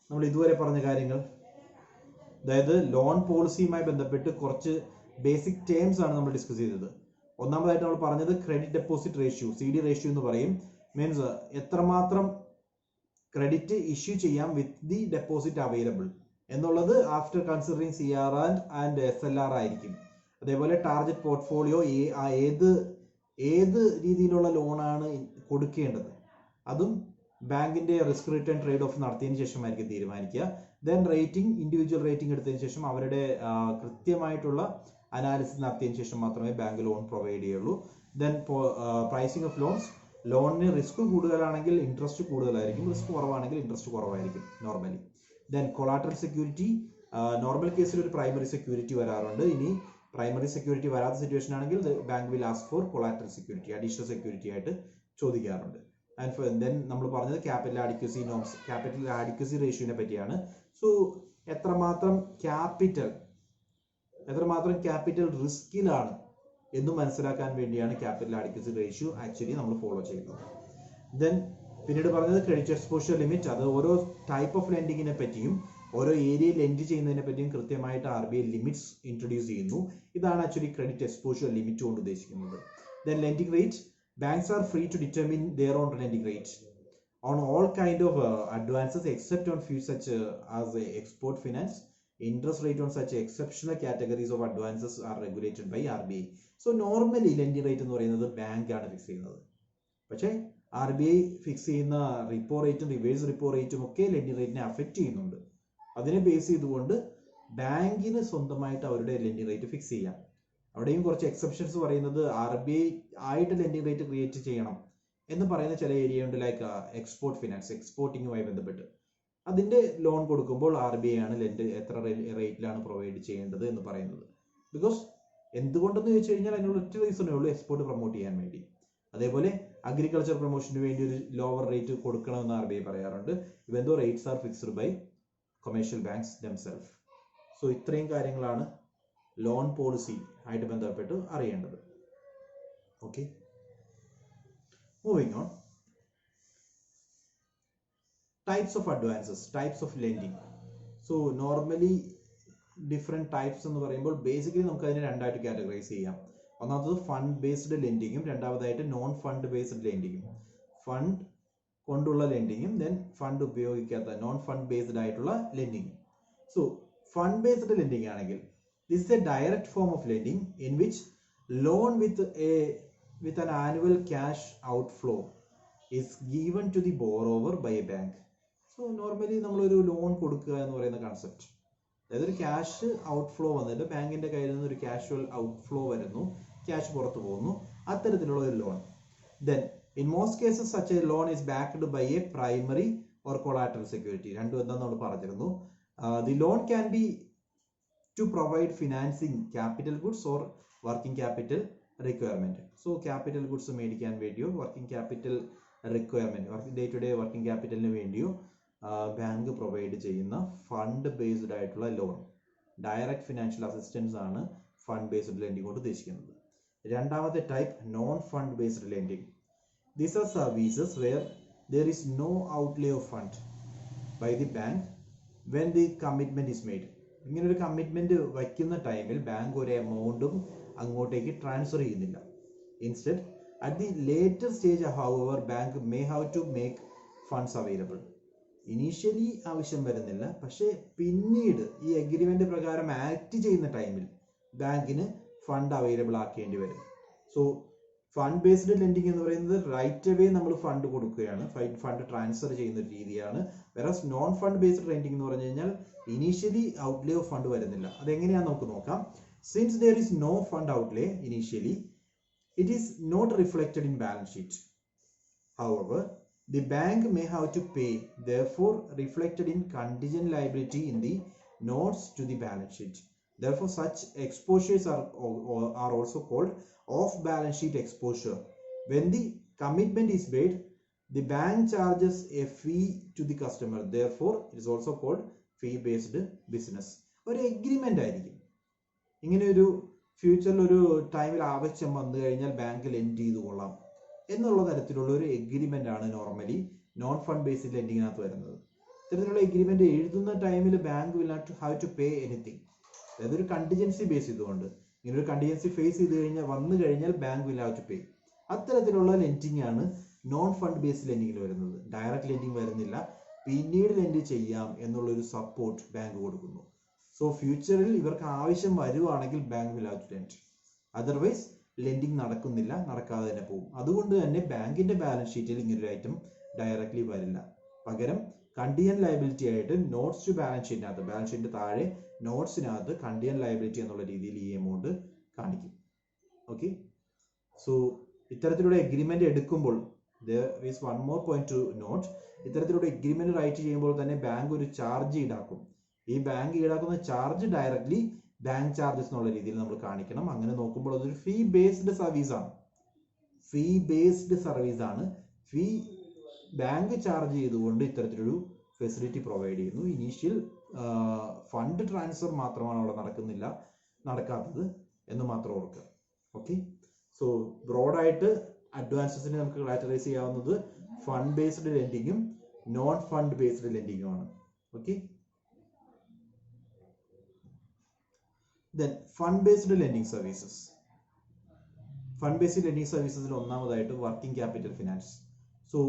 Speaker 1: നമ്മൾ ഇതുവരെ പറഞ്ഞ കാര്യങ്ങൾ, അതായത് ലോൺ പോളിസിയുമായി ബന്ധപ്പെട്ട് കുറച്ച് ബേസിക് ടേംസ് ആണ് നമ്മൾ ഡിസ്കസ് ചെയ്തത്. ഒന്നാമതായിട്ട് നമ്മൾ പറഞ്ഞത് credit deposit ratio, CD ratio എന്ന് പറയും. മീൻസ് എത്രമാത്രം ക്രെഡിറ്റ് ഇഷ്യൂ ചെയ്യാം വിത്ത് ദി ഡെപ്പോസിറ്റ് അവൈലബിൾ എന്നുള്ളത് after considering CRR and SLR ആയിരിക്കും. അതേപോലെ ടാർഗറ്റ് പോർട്ട്ഫോളിയോ ഏത് രീതിയിലുള്ള ലോണാണ് കൊടുക്കേണ്ടത് അതും ബാങ്കിന്റെ റിസ്ക് റിട്ടേൺ ട്രേഡ് ഓഫ് നടത്തിയതിനു ശേഷമായിരിക്കും തീരുമാനിക്കുക. ദെൻ റേറ്റിംഗ്, ഇൻഡിവിജ്വൽ റേറ്റിംഗ് എടുത്തതിന് ശേഷം അവരുടെ കൃത്യമായിട്ടുള്ള അനാലിസിസ് നടത്തിയതിനു ശേഷം മാത്രമേ ബാങ്ക് ലോൺ പ്രൊവൈഡ് ചെയ്യുള്ളൂ. ദെൻ പ്രൈസിംഗ് ഓഫ് ലോൺസ്, ലോണിന് റിസ്ക് കൂടുതലാണെങ്കിൽ ഇൻട്രസ്റ്റ് കൂടുതലായിരിക്കും, റിസ്ക് കുറവാണെങ്കിൽ ഇൻട്രസ്റ്റ് കുറവായിരിക്കും normally. Then collateral security, normal കേസിൽ ഒരു പ്രൈമറി സെക്യൂരിറ്റി വരാറുണ്ട്. ഇനി പ്രൈമറി സെക്യൂരിറ്റി വരാത്ത സിറ്റുവേഷൻ ആണെങ്കിൽ bank will ask for collateral security, additional security ആയിട്ട് ചോദിക്കാറുണ്ട്. ആൻഡ് ദെൻ നമ്മൾ പറഞ്ഞത് capital adequacy norms, capital adequacy റേഷ്യോനെ പറ്റിയാണ്. സോ എത്രമാത്രം ക്യാപിറ്റൽ റിസ്കിലാണ് എന്ന് മനസ്സിലാക്കാൻ വേണ്ടിയാണ് ക്യാപിറ്റൽ ആഡിക്വസി റേഷ്യോ ആക്ച്വലി നമ്മൾ ഫോളോ ചെയ്യുന്നത്. ദെൻ പിന്നീട് പറഞ്ഞത് ക്രെഡിറ്റ് എക്സ്പോഷർ ലിമിറ്റ്, അത് ഓരോ ടൈപ്പ് ഓഫ് ലെൻഡിങ്ങിനെ പറ്റിയും ഓരോ ഏരിയയിൽ ലെൻഡ് ചെയ്യുന്നതിനെ പറ്റിയും കൃത്യമായിട്ട് RBI ലിമിറ്റ്സ് ഇൻട്രൊഡ്യൂസ് ചെയ്യുന്നു. ഇതാണ് ആക്ച്വലി ക്രെഡിറ്റ് എക്സ്പോഷർ ലിമിറ്റ് കൊണ്ട് ഉദ്ദേശിക്കുന്നത്. Then lending rate, banks are free to determine their own lending rate on all kind of advances except on few such as export finance. Interest rate on such exceptional categories of advances are regulated by RBI. So normally lending rate എന്ന് പറയുന്നത് bank ആണ് fix ചെയ്യുന്നത്. പക്ഷേ RBI fix ചെയ്യുന്ന repo റേറ്റും reverse repo റേറ്റും ഒക്കെ lending റേറ്റിനെ affect ചെയ്യുന്നുണ്ട്. അതിനെ ബേസ് ചെയ്തുകൊണ്ട് ബാങ്കിന് സ്വന്തമായിട്ട് അവരുടെ ലെൻഡിങ് റേറ്റ് ഫിക്സ് ചെയ്യാം. അവിടെയും കുറച്ച് എക്സെപ്ഷൻസ് പറയുന്നത് RBI ആയിട്ട് ലെൻഡിങ് റേറ്റ് ക്രിയേറ്റ് ചെയ്യണം എന്ന് പറയുന്ന ചില ഏരിയ ഉണ്ട്, ലൈക്ക് എക്സ്പോർട്ട് ഫിനാൻസ്, എക്സ്പോർട്ടിങ്ങുമായി ബന്ധപ്പെട്ട് അതിന്റെ ലോൺ കൊടുക്കുമ്പോൾ RBI ആണ് എത്ര റേറ്റിലാണ് പ്രൊവൈഡ് ചെയ്യേണ്ടത് എന്ന് പറയുന്നത്. ബിക്കോസ് എന്തുകൊണ്ടെന്ന് ചോദിച്ചു കഴിഞ്ഞാൽ അതിനുള്ള ഒറ്റ റീസണേ ഉള്ളൂ, എക്സ്പോർട്ട് പ്രൊമോട്ട് ചെയ്യാൻ വേണ്ടി. അതേപോലെ അഗ്രികൾച്ചർ പ്രൊമോഷന് വേണ്ടി ഒരു ലോവർ റേറ്റ് കൊടുക്കണമെന്ന് RBI പറയാറുണ്ട്, even though rates are fixed by commercial banks themselves. So ഇത്രയും കാര്യങ്ങളാണ് ലോൺ പോളിസി ആയിട്ട് ബന്ധപ്പെട്ട് അറിയേണ്ടത്. Okay, moving on. Types of advances, types of lending. So normally different types എന്ന് പറയുമ്പോൾ ബേസിക്കലി നമുക്ക് അതിനെ രണ്ടായിട്ട് കാറ്റഗറൈസ് ചെയ്യാം. ഒന്നാമത്തത് ഫണ്ട് ബേസ്ഡ് ലെൻഡിങ്ങും രണ്ടാമതായിട്ട് നോൺ ഫണ്ട് ബേസ്ഡ് ലെൻഡിങ്ങും. ഫണ്ട് കൊണ്ടുള്ള ലെൻഡിങ്ങും ദെൻ ഫണ്ട് ഉപയോഗിക്കാത്ത നോൺ ഫണ്ട് ബേസ്ഡ് ആയിട്ടുള്ള ലെൻഡിങ്ങും. സോ ഫണ്ട് ബേസ്ഡ് ലെൻഡിങ് ആണെങ്കിൽ this is a direct form of lending in which loan with an annual cash outflow is given to the borrower by a bank. So normally നമ്മളൊരു loan കൊടുക്കുക എന്ന് പറയുന്ന concept, അതായത് ഒരു cash outflow വന്നിട്ട് ബാങ്കിന്റെ കയ്യിൽ നിന്ന് ഒരു ക്യാഷ്വൽ ഔട്ട്ഫ്ലോ വരുന്നു, ക്യാഷ് പുറത്തു പോകുന്നു, അത്തരത്തിലുള്ള ഒരു loan. Then in most cases such a loan is backed by a primary or collateral security. രണ്ടും എന്താന്ന് നമ്മൾ പറഞ്ഞിരുന്നു. The loan can be to provide financing capital goods or working capital requirement. So capital goods മേടിക്കാൻ വേണ്ടിയോ working capital requirement, day to day working capitalന് വേണ്ടിയോ bank provide ചെയ്യുന്ന fund based ആയിട്ടുള്ള loan, direct financial assistance ആണ് fund based lending കൊണ്ട് ഉദ്ദേശിക്കുന്നത്. രണ്ടാമത്തെ type non fund based lending. These are services where there is no outlay of fund by the bank when the commitment is made. ഇങ്ങനെ ഒരു commitment വയ്ക്കുന്ന ടൈമിൽ bank ഒരു എമൗണ്ടും അങ്ങോട്ടേക്ക് ട്രാൻസ്ഫർ ചെയ്യുന്നില്ല. Instead at the later stage however bank may have to make funds available. Initially ആവശ്യം വരുന്നില്ല, പക്ഷേ പിന്നീട് ഈ എഗ്രിമെന്റ് പ്രകാരം ആക്ട് ചെയ്യുന്ന ടൈമിൽ ബാങ്കിന് ഫണ്ട് അവൈലബിൾ ആക്കേണ്ടി വരും. സോ ഫണ്ട് ബേസ്ഡ് ലെൻഡിങ് എന്ന് പറയുന്നത് റൈറ്റ് അവേ നമ്മൾ ഫണ്ട് കൊടുക്കുകയാണ്, ഫണ്ട് ട്രാൻസ്ഫർ ചെയ്യുന്ന ഒരു രീതിയാണ്. Versus non fund based lending എന്ന് പറഞ്ഞു കഴിഞ്ഞാൽ ഇനീഷ്യലി ഔട്ട്ലേ ഓഫ് ഫണ്ട് വരുന്നില്ല. അതെങ്ങനെയാണെന്ന് നമുക്ക് നോക്കാം. Since there is no fund outlay initially, it is not reflected in balance sheet. However the bank may have to pay, therefore reflected in contingent liability in the notes to the balance sheet. Therefore such exposures are also called off balance sheet exposure. When the commitment is made, the bank charges a fee to the customer, therefore it is also called fee based business. ഒരു agreement ആയിരിക്കും. ഇങ്ങനെ ഒരു ഫ്യൂച്ചറിൽ ഒരു ടൈമിൽ ആവശ്യം വന്നു കഴിഞ്ഞാൽ ബാങ്ക് ലെൻഡ് ചെയ്ത് കൊള്ളാം എന്നുള്ള തരത്തിലുള്ള ഒരു എഗ്രിമെന്റ് ആണ് നോർമലി നോൺ ഫണ്ട് ബേസ്ഡ് ലെൻഡിങ്ങിനകത്ത് വരുന്നത്. ഇത്തരത്തിലുള്ള എഗ്രിമെന്റ് എഴുതുന്ന ടൈമിൽ bank will not have to pay anything. അതായത് ഒരു കണ്ടിജൻസി ബേസ് ചെയ്തുകൊണ്ട് ഇങ്ങനെ ഒരു കണ്ടിജൻസി ഫേസ് ചെയ്ത് കഴിഞ്ഞാൽ വന്നു കഴിഞ്ഞാൽ bank will have to pay. അത്തരത്തിലുള്ള ലെൻഡിങ് ആണ് നോൺ ഫണ്ട് ബേസ്ഡ് ലെൻഡിങ്ങിൽ വരുന്നത്. ഡയറക്റ്റ് ലെൻഡിങ് വരുന്നില്ല, പിന്നീട് ലെൻഡ് ചെയ്യാം എന്നുള്ളൊരു സപ്പോർട്ട് ബാങ്ക് കൊടുക്കുന്നു. സോ ഫ്യൂച്ചറിൽ ഇവർക്ക് ആവശ്യം വരുവാണെങ്കിൽ bank will have to lend, otherwise lending നടക്കുന്നില്ല, നടക്കാതെ തന്നെ പോകും. അതുകൊണ്ട് തന്നെ ബാങ്കിന്റെ ബാലൻസ് ഷീറ്റിൽ ഇങ്ങനൊരു ഐറ്റം ഡയറക്ട്ലി വരില്ല. പകരം കണ്ടിയൻ ലയബിലിറ്റി ആയിട്ട് നോട്ട്സ് ടു ബാലൻസ് ഷീറ്റിനകത്ത്, ബാലൻസ് ഷീറ്റിന്റെ താഴെ നോട്ട്സിനകത്ത് കണ്ടിയൻ ലയബിലിറ്റി എന്നുള്ള രീതിയിൽ ഈ എമൗണ്ട് കാണിക്കും. ഓക്കെ, സോ ഇത്തരത്തിലുള്ള എഗ്രിമെന്റ് എടുക്കുമ്പോൾ there is one more point to note. ഇത്തരത്തിലുള്ള എഗ്രിമെന്റ് റൈറ്റ് ചെയ്യുമ്പോൾ തന്നെ ബാങ്ക് ഒരു ചാർജ് ഈടാക്കും. ഈ ബാങ്ക് ഈടാക്കുന്ന ചാർജ് ഡയറക്ട്ലി ബാങ്ക് ചാർജസ് എന്നുള്ള രീതിയിൽ നമ്മൾ കാണിക്കണം. അങ്ങനെ നോക്കുമ്പോൾ അതൊരു ഫീ ബേസ്ഡ് സർവീസ് ആണ്. ഫീ ബേസ്ഡ് സർവീസ് ആണ്. ഫീ ബാങ്ക് ചാർജ് ചെയ്തുകൊണ്ട് ഇത്തരത്തിലൊരു ഫെസിലിറ്റി പ്രൊവൈഡ് ചെയ്യുന്നു. ഇനീഷ്യൽ ഫണ്ട് ട്രാൻസ്ഫർ മാത്രമാണ് അവിടെ നടക്കാത്തത് എന്ന് മാത്രം ഓർക്കുക. ഓക്കെ, സോ ബ്രോഡായിട്ട് അഡ്വാൻസസിനെ നമുക്ക് കാറ്റഗറൈസ് ചെയ്യാവുന്നത് ഫണ്ട് ബേസ്ഡ് ലെൻഡിങ്ങും നോൺ ഫണ്ട് ബേസ്ഡ് ലെൻഡിങ്ങും ആണ്. Okay, then fund based lending services. Fund based lending സർവീസസിൽ ഒന്നാമതായിട്ട് working capital finance. So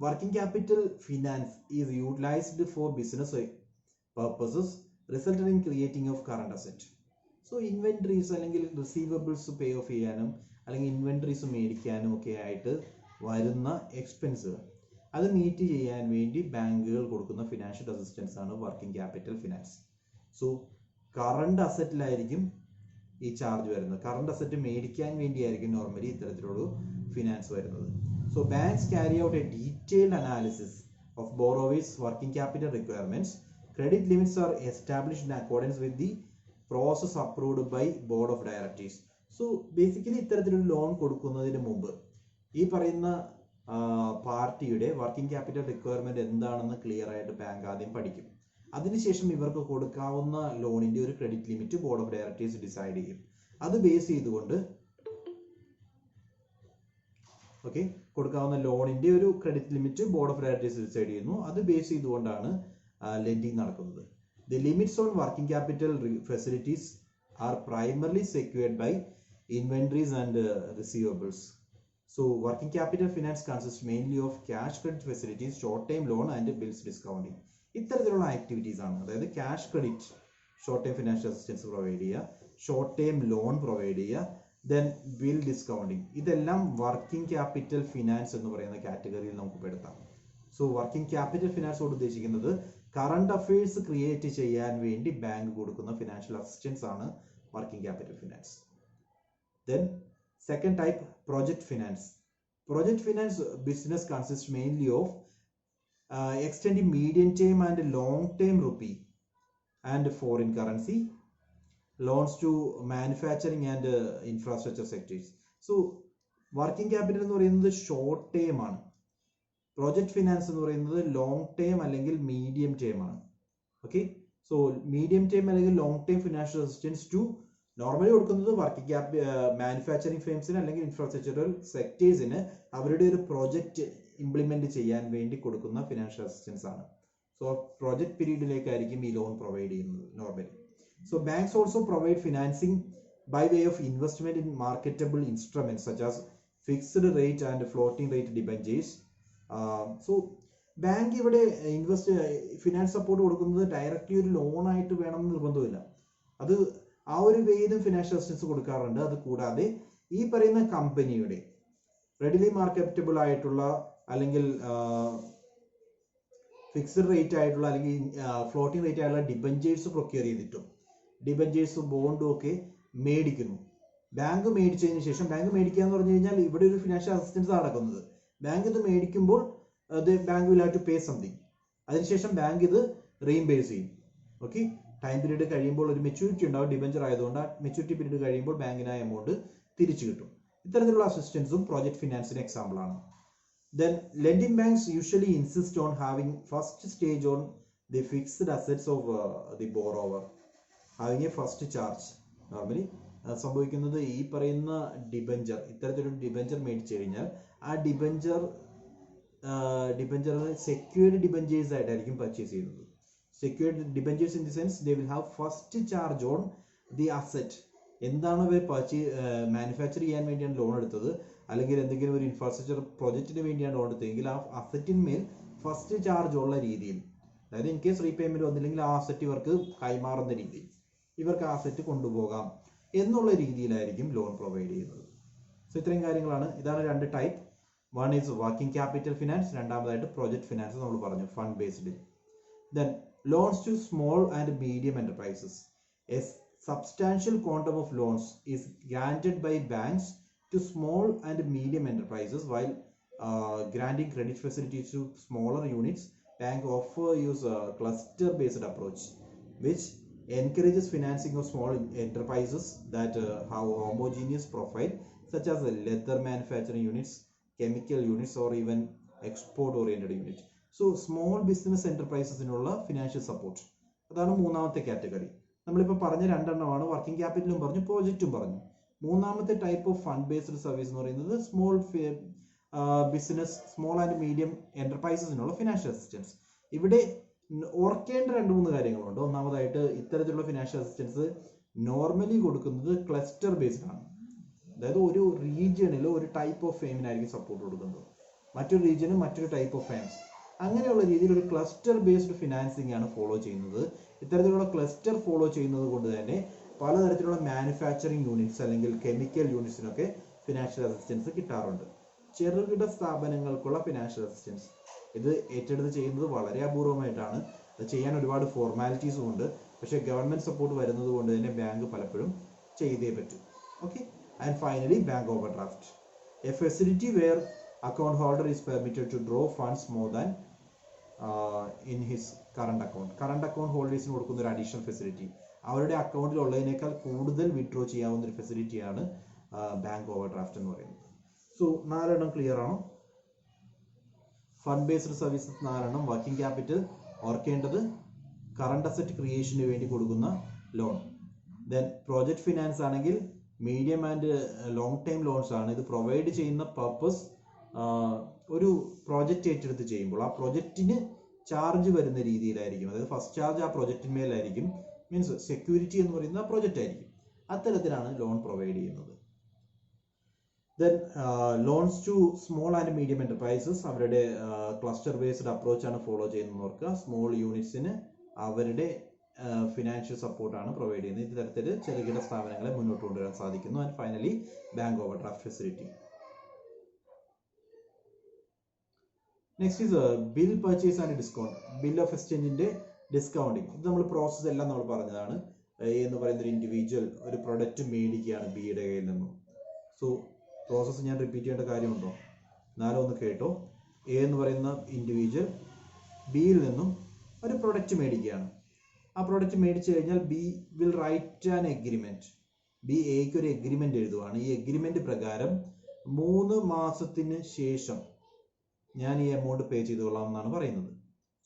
Speaker 1: working capital finance is utilised for business purposes resulted in creating of current asset. So inventories അല്ലെങ്കിൽ receivables pay off ചെയ്യാനും അല്ലെങ്കിൽ inventories മേടിക്കാനും ഒക്കെ ആയിട്ട് വരുന്ന എക്സ്പെൻസുകൾ അത് മീറ്റ് ചെയ്യാൻ വേണ്ടി ബാങ്കുകൾ കൊടുക്കുന്ന ഫിനാൻഷ്യൽ അസിസ്റ്റൻസ് ആണ് working capital finance. So current അസറ്റിലായിരിക്കും ഈ ചാർജ് വരുന്നത്. കറണ്ട് അസറ്റ് മേടിക്കാൻ വേണ്ടിയായിരിക്കും നോർമലി ഇത്തരത്തിലുള്ള ഫിനാൻസ് വരുന്നത്. So banks carry out a detailed analysis of borrowers working capital requirements. Credit limits are established in accordance with the process approved by board of directors. So basically ഇത്തരത്തിലൊരു loan കൊടുക്കുന്നതിന് മുമ്പ് ഈ പറയുന്ന പാർട്ടിയുടെ working capital requirement എന്താണെന്ന് clear ആയിട്ട് bank ആദ്യം പഠിക്കും. അതിനുശേഷം ഇവർക്ക് കൊടുക്കാവുന്ന ലോണിന്റെ ഒരു credit limit board of directors decide ചെയ്യും. അത് ബേസ് ചെയ്തുകൊണ്ട് കൊടുക്കാവുന്ന ലോണിന്റെ ഒരു credit limit board of directors decide ചെയ്യുന്നു. അത് ബേസ് ചെയ്തുകൊണ്ടാണ് ലെൻഡിങ് നടക്കുന്നത്. The limits on working capital facilities are primarily secured by inventories and receivables. So working capital finance consists mainly of cash credit facilities, short-term loan and bills discounting. ഇത്തരത്തിലുള്ള activities ആണ്. അതായത് cash credit, short time financial assistance provide ചെയ്യുക, short time loan provide ചെയ്യുക, then bill discounting. ഇതെല്ലാം working capital finance എന്ന് പറയുന്ന കാറ്റഗറിയിൽ നമുക്ക് പെടുത്താം. സോ വർക്കിംഗ് ക്യാപിറ്റൽ ഫിനാൻസ് കൊണ്ട് ഉദ്ദേശിക്കുന്നത് കറണ്ട് അഫയേഴ്സ് ക്രിയേറ്റ് ചെയ്യാൻ വേണ്ടി ബാങ്ക് കൊടുക്കുന്ന ഫിനാൻഷ്യൽ അസിസ്റ്റൻസ് ആണ് working capital finance. Then second type project finance. Project finance business consists mainly of extending medium term and long term rupee and foreign currency loans to manufacturing and infrastructure sectors. So working capital എന്ന് പറയുന്നത് short term ആണ്. Project finance എന്ന് പറയുന്നത് long term അല്ലെങ്കിൽ medium term ആണ്. Okay, so medium term അല്ലെങ്കിൽ long term financial assistance to normally കൊടുക്കുന്നത് working manufacturing ഫേംസിന് അല്ലെങ്കിൽ ഇൻഫ്രാസ്ട്രക്ചറൽ സെക്ടേഴ്സിന് അവരുടെ ഒരു പ്രോജക്റ്റ് ഇംപ്ലിമെന്റ് ചെയ്യാൻ വേണ്ടി കൊടുക്കുന്ന ഫിനാൻഷ്യൽ അസിസ്റ്റൻസ് ആണ്. സോ പ്രോജക്ട് പീരീഡിലേക്കായിരിക്കും ഈ ലോൺ പ്രൊവൈഡ് ചെയ്യുന്നത് normally. So banks also provide financing by way of investment in marketable instruments such as fixed rate and floating rate debentures. So bank ഇവിടെ finance support കൊടുക്കുന്നത് directly ഒരു loan ആയിട്ട് വേണമെന്ന് നിർബന്ധമില്ല. അത് ആ ഒരു വേയിലും ഫിനാൻഷ്യൽ അസിസ്റ്റൻസ് കൊടുക്കാറുണ്ട്. അത് കൂടാതെ ഈ പറയുന്ന കമ്പനിയുടെ റെഡിലി മാർക്കറ്റബിൾ ആയിട്ടുള്ള അല്ലെങ്കിൽ ഫിക്സ്ഡ് റേറ്റ് ആയിട്ടുള്ള അല്ലെങ്കിൽ ഫ്ലോട്ടിംഗ് റേറ്റ് ആയിട്ടുള്ള ഡിബഞ്ചേഴ്സ് പ്രൊക്യൂർ ചെയ്തിട്ടും ഡിബഞ്ചേഴ്സ് ബോണ്ടും ഒക്കെ മേടിക്കുന്നു. ബാങ്ക് മേടിച്ചതിന് ശേഷം, ബാങ്ക് മേടിക്കുക എന്ന് പറഞ്ഞു കഴിഞ്ഞാൽ ഇവിടെ ഒരു ഫിനാൻഷ്യൽ അസിസ്റ്റൻസ് നടക്കുന്നത്. ബാങ്ക് ഇത് മേടിക്കുമ്പോൾ bank will have to pay something. അതിനുശേഷം ബാങ്ക് ഇത് റീഇംബേഴ്സ് ചെയ്യും. ഓക്കെ, ടൈം പീരീഡ് കഴിയുമ്പോൾ ഒരു മെച്യൂരിറ്റി ഉണ്ടാവും. ഡിബഞ്ചർ ആയതുകൊണ്ട് ആ മെച്യൂരിറ്റി പീരീഡ് കഴിയുമ്പോൾ ബാങ്കിന് ആ എമൗണ്ട് തിരിച്ചു കിട്ടും. ഇത്തരത്തിലുള്ള അസിസ്റ്റൻസും പ്രോജക്ട് ഫിനാൻസിന് എക്സാമ്പിൾ ആണ്. Then lending banks usually insist on having first stage on the fixed assets of the borrower, having a first charge. Normally സംഭവിക്കുന്നത് ഈ പറയുന്ന ഡിബഞ്ചർ, ഇത്തരത്തിലൊരു ഡിബഞ്ചർ മേടിച്ചു കഴിഞ്ഞാൽ ആ ഡിബഞ്ചർ സെക്യൂർഡ് ഡിബഞ്ചേഴ്സ് ആയിട്ടായിരിക്കും പർച്ചേസ് ചെയ്യുന്നത്. Secured debentures in the sense they will have first charge on the asset. എന്താണ് അവർ മാനുഫാക്ചർ ചെയ്യാൻ വേണ്ടിയാണ് ലോൺ എടുത്തത്, അല്ലെങ്കിൽ എന്തെങ്കിലും ഒരു ഇൻഫ്രാസ്ട്രക്ചർ പ്രൊജക്റ്റിന് വേണ്ടിയാണ് ലോൺ എടുത്തതെങ്കിൽ ആ അസറ്റിന്മേൽ ഫസ്റ്റ് ചാർജ് ഉള്ള രീതിയിൽ, അതായത് ഇൻ കേസ് റീപേയ്മെന്റ് വന്നില്ലെങ്കിൽ ആ അസറ്റ് ഇവർക്ക് കൈമാറുന്ന രീതിയിൽ ഇവർക്ക് ആ അസറ്റ് കൊണ്ടുപോകാം എന്നുള്ള രീതിയിലായിരിക്കും ലോൺ പ്രൊവൈഡ് ചെയ്യുന്നത്. സോ ഇത്രയും കാര്യങ്ങളാണ്. ഇതാണ് രണ്ട് type. One is working capital finance, രണ്ടാമതായിട്ട് പ്രൊജക്ട് ഫിനാൻസ് നമ്മൾ പറഞ്ഞു, fund based. Then loans to small and medium enterprises. A substantial quantum of loans is granted by banks to small and medium enterprises, while granting credit facilities to smaller units. Bank often use a cluster-based approach, which encourages financing of small enterprises that have homogeneous profile, such as leather manufacturing units, chemical units, or even export-oriented units. So, small business enterprises in financial support. അതാണ് മൂന്നാമത്തെ category. നമ്മളിപ്പോൾ പറഞ്ഞ രണ്ടെണ്ണമാണ്, working ക്യാപിറ്റലും പറഞ്ഞു, പ്രോജക്റ്റും പറഞ്ഞു. മൂന്നാമത്തെ type of fund based service എന്ന് പറയുന്നത് small business, small and medium എന്റർപ്രൈസസിനുള്ള ഫിനാൻഷ്യൽ അസിസ്റ്റൻസ്. ഇവിടെ ഓർക്കേണ്ട രണ്ട് മൂന്ന് കാര്യങ്ങളുണ്ട്. ഒന്നാമതായിട്ട് ഇത്തരത്തിലുള്ള ഫിനാൻഷ്യൽ അസിസ്റ്റൻസ് നോർമലി കൊടുക്കുന്നത് ക്ലസ്റ്റർ ബേസ്ഡ് ആണ്. അതായത് ഒരു റീജിയണിൽ ഒരു ടൈപ്പ് ഓഫ് ഫെയിമിനായിരിക്കും സപ്പോർട്ട് കൊടുക്കുന്നത്, മറ്റൊരു റീജിയന് മറ്റൊരു ടൈപ്പ് ഓഫ് ഫെയിംസ്. അങ്ങനെയുള്ള രീതിയിൽ ഒരു ക്ലസ്റ്റർ ബേസ്ഡ് ഫിനാൻസിങ് ആണ് ഫോളോ ചെയ്യുന്നത്. ഇത്തരത്തിലുള്ള ക്ലസ്റ്റർ ഫോളോ ചെയ്യുന്നത് കൊണ്ട് തന്നെ പലതരത്തിലുള്ള മാനുഫാക്ചറിങ് യൂണിറ്റ്സ് അല്ലെങ്കിൽ കെമിക്കൽ യൂണിറ്റ്സിനൊക്കെ ഫിനാൻഷ്യൽ അസിസ്റ്റൻസ് കിട്ടാറുണ്ട്. ചെറുകിട സ്ഥാപനങ്ങൾക്കുള്ള ഫിനാൻഷ്യൽ അസിസ്റ്റൻസ് ഇത് ഏറ്റെടുത്ത് ചെയ്യുന്നത് വളരെ അപൂർവമായിട്ടാണ്. അത് ചെയ്യാൻ ഒരുപാട് ഫോർമാലിറ്റീസും ഉണ്ട്. പക്ഷേ ഗവൺമെന്റ് സപ്പോർട്ട് വരുന്നത് കൊണ്ട് തന്നെ ബാങ്ക് പലപ്പോഴും ചെയ്തേ പറ്റൂ. Okay. And finally bank overdraft, a facility where account holder is permitted to draw funds more than in his current account. Current account holders-ന് കൊടുക്കുന്ന ഒരു അഡീഷണൽ ഫെസിലിറ്റി, അവരുടെ അക്കൗണ്ടിൽ ഉള്ളതിനേക്കാൾ കൂടുതൽ വിഡ്രോ ചെയ്യാവുന്ന ഒരു ഫെസിലിറ്റിയാണ് ബാങ്ക് ഓവർ ഡ്രാഫ്റ്റ് എന്ന് പറയുന്നത്. സോ 4 എണ്ണം ക്ലിയർ ആണോ? ഫണ്ട് ബേസ്ഡ് സർവീസസ് 4 എണ്ണം. വർക്കിംഗ് ക്യാപിറ്റൽ ഓർക്കേണ്ടത് കറണ്ട് അസറ്റ് ക്രിയേഷന് വേണ്ടി കൊടുക്കുന്ന ലോൺ. ദെൻ പ്രോജക്റ്റ് ഫിനാൻസ് ആണെങ്കിൽ medium and long time loans ആണ്. ഇത് പ്രൊവൈഡ് ചെയ്യുന്ന പർപ്പസ് ഒരു പ്രോജക്റ്റ് ഏറ്റെടുത്ത് ചെയ്യുമ്പോൾ ആ പ്രോജക്റ്റിന് ചാർജ് വരുന്ന രീതിയിലായിരിക്കും. അതായത് ഫസ്റ്റ് ചാർജ് ആ പ്രോജക്റ്റിന്മേലായിരിക്കും, മീൻസ് സെക്യൂരിറ്റി എന്ന് പറയുന്നത് ആ പ്രോജക്റ്റ് ആയിരിക്കും. അത്തരത്തിലാണ് ലോൺ പ്രൊവൈഡ് ചെയ്യുന്നത്. Then loans to small and medium enterprises അവരുടെ ക്ലസ്റ്റർ ബേസ്ഡ് അപ്രോച്ചാണ് ഫോളോ ചെയ്യുന്നത് ഓർക്കുക. സ്മോൾ യൂണിറ്റ്സിന് അവരുടെ ഫിനാൻഷ്യൽ സപ്പോർട്ടാണ് പ്രൊവൈഡ് ചെയ്യുന്നത്. ഇത്തരത്തിൽ ചെറുകിട സ്ഥാപനങ്ങളെ മുന്നോട്ട് കൊണ്ടുവരാൻ സാധിക്കുന്നു. And finally bank overdraft facility. Next is bill purchase and discount. Bill of എക്സ്ചേഞ്ചിന്റെ ഡിസ്കൗണ്ടിങ്. ഇത് നമ്മൾ പ്രോസസ്സ് എല്ലാം നമ്മൾ പറഞ്ഞതാണ്. എ എന്ന് പറയുന്ന ഒരു ഇൻഡിവിജ്വൽ ഒരു പ്രൊഡക്റ്റ് മേടിക്കുകയാണ് ബിയുടെ കയ്യിൽ നിന്നും. സോ പ്രോസസ്സ് ഞാൻ റിപ്പീറ്റ് ചെയ്യേണ്ട കാര്യമുണ്ടോ? 4 ഒന്ന് കേട്ടോ. എ എന്ന് പറയുന്ന ഇൻഡിവിജ്വൽ ബിയിൽ നിന്നും ഒരു പ്രൊഡക്റ്റ് മേടിക്കുകയാണ്. ആ പ്രൊഡക്റ്റ് മേടിച്ചു കഴിഞ്ഞാൽ B will write an agreement. B എക്ക് ഒരു എഗ്രിമെന്റ് എഴുതുവാണ്. ഈ എഗ്രിമെന്റ് പ്രകാരം 3 മാസത്തിന് ശേഷം ഞാൻ ഈ എമൗണ്ട് പേ ചെയ്തോളാം എന്നാണ് പറയുന്നത്.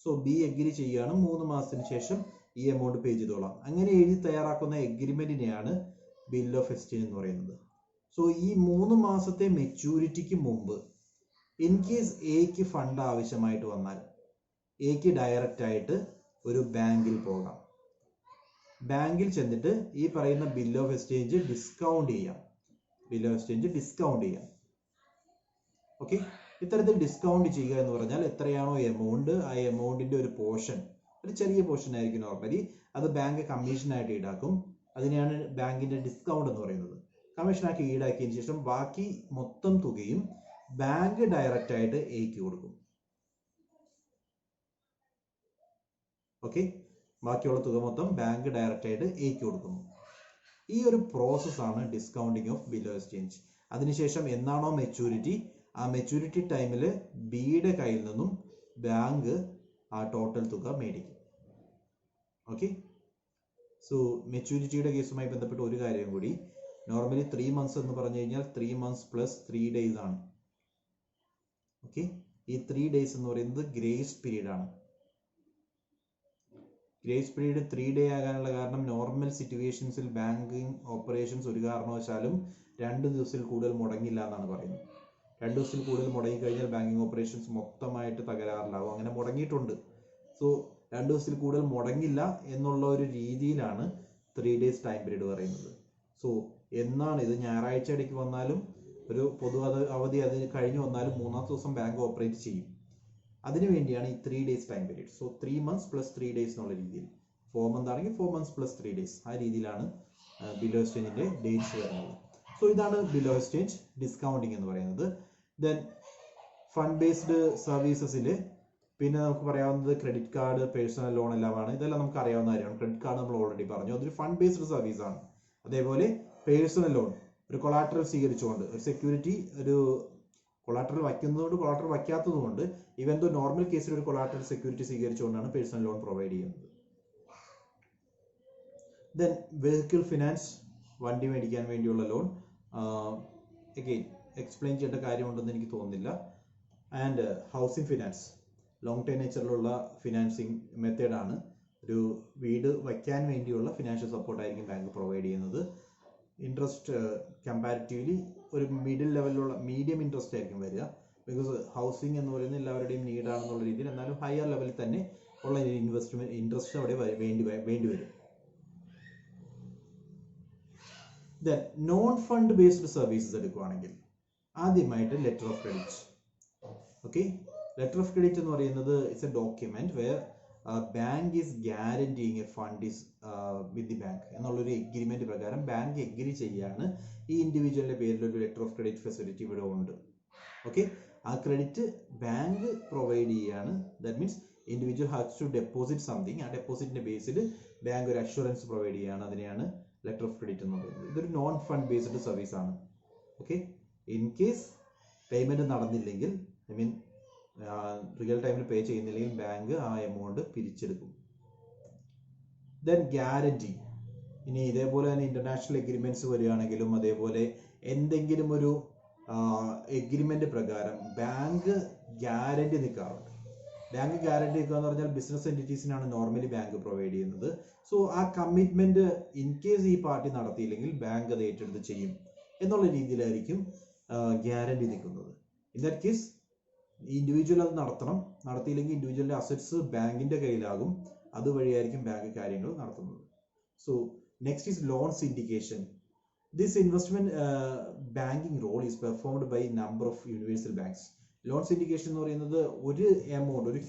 Speaker 1: സോ ബി എഗ്രി ചെയ്യുകയാണ്, 3 മാസത്തിന് ശേഷം ഈ എമൗണ്ട് പേ ചെയ്തോളാം. അങ്ങനെ എഴുതി തയ്യാറാക്കുന്ന എഗ്രിമെന്റിനെയാണ് ബിൽ ഓഫ് എക്സ്ചേഞ്ച് എന്ന് പറയുന്നത്. സോ ഈ 3 മാസത്തെ മെച്യൂരിറ്റിക്ക് മുമ്പ് ഇൻ കേസ് എക്ക് ഫണ്ട് ആവശ്യമായിട്ട് വന്നാൽ എക്ക് ഡയറക്റ്റ് ആയിട്ട് ഒരു ബാങ്കിൽ പോകാം. ബാങ്കിൽ ചെന്നിട്ട് ഈ പറയുന്ന ബിൽ ഓഫ് എക്സ്ചേഞ്ച് ഡിസ്കൗണ്ട് ചെയ്യാം. ഓക്കെ. ഇത്തരത്തിൽ ഡിസ്കൗണ്ട് ചെയ്യുക എന്ന് പറഞ്ഞാൽ എത്രയാണോ എമൗണ്ട്, ആ എമൗണ്ടിന്റെ ഒരു പോർഷൻ, ഒരു ചെറിയ പോർഷൻ ആയിരിക്കും നോർമലി, അത് ബാങ്ക് കമ്മീഷനായിട്ട് ഈടാക്കും. അതിനെയാണ് ബാങ്കിന്റെ ഡിസ്കൗണ്ട് എന്ന് പറയുന്നത്. കമ്മീഷനാക്കി ഈടാക്കിയതിന് ശേഷം ബാക്കി മൊത്തം തുകയും ബാങ്ക് ഡയറക്റ്റ് ആയിട്ട് എക്ക് കൊടുക്കും. ഓക്കെ. ബാക്കിയുള്ള തുക മൊത്തം ബാങ്ക് ഡയറക്റ്റ് ആയിട്ട് എക്ക് കൊടുക്കുന്നു. ഈ ഒരു പ്രോസസ്സാണ് discounting of bill of exchange. അതിനുശേഷം എന്നാണോ മെച്യൂരിറ്റി, ആ മെച്യൂരിറ്റി ടൈമിൽ ബിയുടെ കയ്യിൽ നിന്നും ബാങ്ക് ആ ടോട്ടൽ തുക മേടിക്കും. ഓക്കെ. സോ മെച്യൂരിറ്റിയുടെ കേസുമായി ബന്ധപ്പെട്ട് ഒരു കാര്യം കൂടി, നോർമലി 3 months എന്ന് പറഞ്ഞു കഴിഞ്ഞാൽ 3 months പ്ലസ് 3 days ആണ്. ഓക്കെ. ഈ 3 days എന്ന് പറയുന്നത് ഗ്രേസ് പീരീഡ് ആണ്. ഗ്രേസ് പീരീഡ് 3 day ആകാനുള്ള കാരണം നോർമൽ സിറ്റുവേഷൻസിൽ ബാങ്കിങ് ഓപ്പറേഷൻസ് ഒരു കാരണവശാലും 2 ദിവസത്തിൽ കൂടുതൽ മുടങ്ങില്ല എന്നാണ് പറയുന്നത്. 2 ദിവസത്തിൽ കൂടുതൽ മുടങ്ങിക്കഴിഞ്ഞാൽ ബാങ്കിങ് ഓപ്പറേഷൻസ് മൊത്തമായിട്ട് തകരാറിലാവും. അങ്ങനെ മുടങ്ങിയിട്ടുണ്ട്. സോ 2 ദിവസത്തിൽ കൂടുതൽ മുടങ്ങില്ല എന്നുള്ള ഒരു രീതിയിലാണ് 3 days ടൈം പീരീഡ് പറയുന്നത്. സോ എന്നാണ് ഇത് ഞായറാഴ്ച ഇടയ്ക്ക് വന്നാലും ഒരു പൊതു അവധി അതിന് കഴിഞ്ഞ് വന്നാലും 3-ാമത്തെ ദിവസം ബാങ്ക് ഓപ്പറേറ്റ് ചെയ്യും. അതിനു വേണ്ടിയാണ് ഈ 3 days time period. So 3 months plus 3 days എന്നുള്ള രീതിയിൽ 4 months ആണെങ്കിൽ 4 months plus 3 days ആ രീതിയിലാണ് ബിലോ എക്സ്ചേഞ്ചിന്റെ ഡേറ്റ്സ് വരുന്നത്. സോ ഇതാണ് ബിലോ എക്സ്ചേഞ്ച് ഡിസ്കൗണ്ടിങ് എന്ന് പറയുന്നത്. ദെൻ ഫണ്ട് ബേസ്ഡ് സർവീസസിൽ പിന്നെ നമുക്ക് പറയാവുന്നത് ക്രെഡിറ്റ് കാർഡ്, പേഴ്സണൽ ലോൺ എല്ലാമാണ്. ഇതെല്ലാം നമുക്ക് അറിയാവുന്ന കാര്യമാണ്. ക്രെഡിറ്റ് കാർഡ് നമ്മൾ ഓൾറെഡി പറഞ്ഞു, അതൊരു ഫണ്ട് ബേസ്ഡ് സർവീസ് ആണ്. അതേപോലെ പേഴ്സണൽ ലോൺ ഒരു കൊളാട്രൽ സ്വീകരിച്ചുകൊണ്ട് ഒരു സെക്യൂരിറ്റി ഒരു കൊളാട്രൽ വയ്ക്കുന്നതുകൊണ്ട് കൊളാട്രൽ വയ്ക്കാത്തതുകൊണ്ട് ഇവൻ ദോ നോർമൽ കേസിൽ ഒരു കൊളാട്രൽ സെക്യൂരിറ്റി സ്വീകരിച്ചുകൊണ്ടാണ് പേഴ്സണൽ ലോൺ പ്രൊവൈഡ് ചെയ്യുന്നത്. ദെൻ വെഹിക്കിൾ ഫിനാൻസ്, വണ്ടി മേടിക്കാൻ വേണ്ടിയുള്ള ലോൺ. അഗെയിൻ എക്സ്പ്ലെയിൻ ചെയ്യേണ്ട കാര്യമുണ്ടെന്ന് എനിക്ക് തോന്നുന്നില്ല. And housing finance long time നേച്ചറിലുള്ള ഫിനാൻസിങ് മെത്തേഡാണ്. ഒരു വീട് വയ്ക്കാൻ വേണ്ടിയുള്ള ഫിനാൻഷ്യൽ സപ്പോർട്ടായിരിക്കും ബാങ്ക് പ്രൊവൈഡ് ചെയ്യുന്നത്. ഇൻട്രസ്റ്റ് കമ്പാരിറ്റീവ്ലി ഒരു മിഡിൽ ലെവലിലുള്ള മീഡിയം ഇൻട്രസ്റ്റ് ആയിരിക്കും വരിക. ബിക്കോസ് ഹൗസിംഗ് എന്ന് പറയുന്നത് എല്ലാവരുടെയും നീഡാണെന്നുള്ള രീതിയിൽ, എന്നാലും ഹയർ ലെവലിൽ തന്നെ ഉള്ള ഇൻട്രസ്റ്റ് അവിടെ വേണ്ടി വരും. Then non fund based services എടുക്കുകയാണെങ്കിൽ ആദ്യമായിട്ട് letter of credit. Okay, letter of credit എന്ന് പറയുന്നത് it's a document where bank is guaranteeing a fund is with the bank എന്നുള്ളൊരു എഗ്രിമെന്റ് പ്രകാരം ബാങ്ക് എഗ്രി ചെയ്യാണ് ഈ ഇൻഡിവിജ്വലിന്റെ പേരിൽ ഒരു ലെറ്റർ ഓഫ് ക്രെഡിറ്റ് ഫെസിലിറ്റി ഇവിടെ ഉണ്ട്. ഓക്കെ, ആ ക്രെഡിറ്റ് ബാങ്ക് പ്രൊവൈഡ് ചെയ്യാണ്. That means individual has to deposit something. ആ ഡെപ്പോസിറ്റിന്റെ ബേസിൽ ബാങ്ക് ഒരു അഷുറൻസ് പ്രൊവൈഡ് ചെയ്യാണ്. അതിനെയാണ് ലെറ്റർ ഓഫ് ക്രെഡിറ്റ് എന്ന് പറയുന്നത്. ഇതൊരു നോൺ ഫണ്ട് ബേസ്ഡ് സർവീസ് ആണ്. ഓക്കെ, ഇൻ കേസ് പേയ്മെന്റ് നടന്നില്ലെങ്കിൽ, ഐ മീൻ റിയൽ ടൈമിൽ പേ ചെയ്യുന്നില്ലെങ്കിൽ ബാങ്ക് ആ എമൗണ്ട് പിരിച്ചെടുക്കും. Then guarantee. ഇനി ഇതേപോലെ തന്നെ ഇന്റർനാഷണൽ എഗ്രിമെന്റ്സ് വരികയാണെങ്കിലും അതേപോലെ എന്തെങ്കിലും ഒരു എഗ്രിമെന്റ് പ്രകാരം ബാങ്ക് ഗ്യാരണ്ടി നിൽക്കാറുണ്ട്. ബാങ്ക് ഗ്യാരണ്ടി നിൽക്കുക എന്ന് പറഞ്ഞാൽ ബിസിനസ് എൻറ്റിറ്റീസിനാണ് നോർമലി ബാങ്ക് പ്രൊവൈഡ് ചെയ്യുന്നത്. സോ ആ കമ്മിറ്റ്മെന്റ് ഇൻ കേസ് ഈ പാർട്ടി നടത്തിയില്ലെങ്കിൽ ബാങ്ക് അത് ഏറ്റെടുത്ത് ചെയ്യും എന്നുള്ള രീതിയിലായിരിക്കും ഗ്യാരണ്ടി നിൽക്കുന്നത്. ഇൻ ദാറ്റ് കേസ് ഇൻഡിവിജ്വൽ അത് നടത്തിയില്ലെങ്കിൽ ഇൻഡിവിജ്വലിന്റെ അസറ്റ്സ് ബാങ്കിന്റെ കയ്യിലാകും. അതുവഴിയായിരിക്കും ബാങ്ക് കാര്യങ്ങൾ നടത്തുന്നത്. So next is loan syndication. This investment banking role is performed by number of universal banks. Loan syndication എന്ന് പറയുന്നത് ഒരു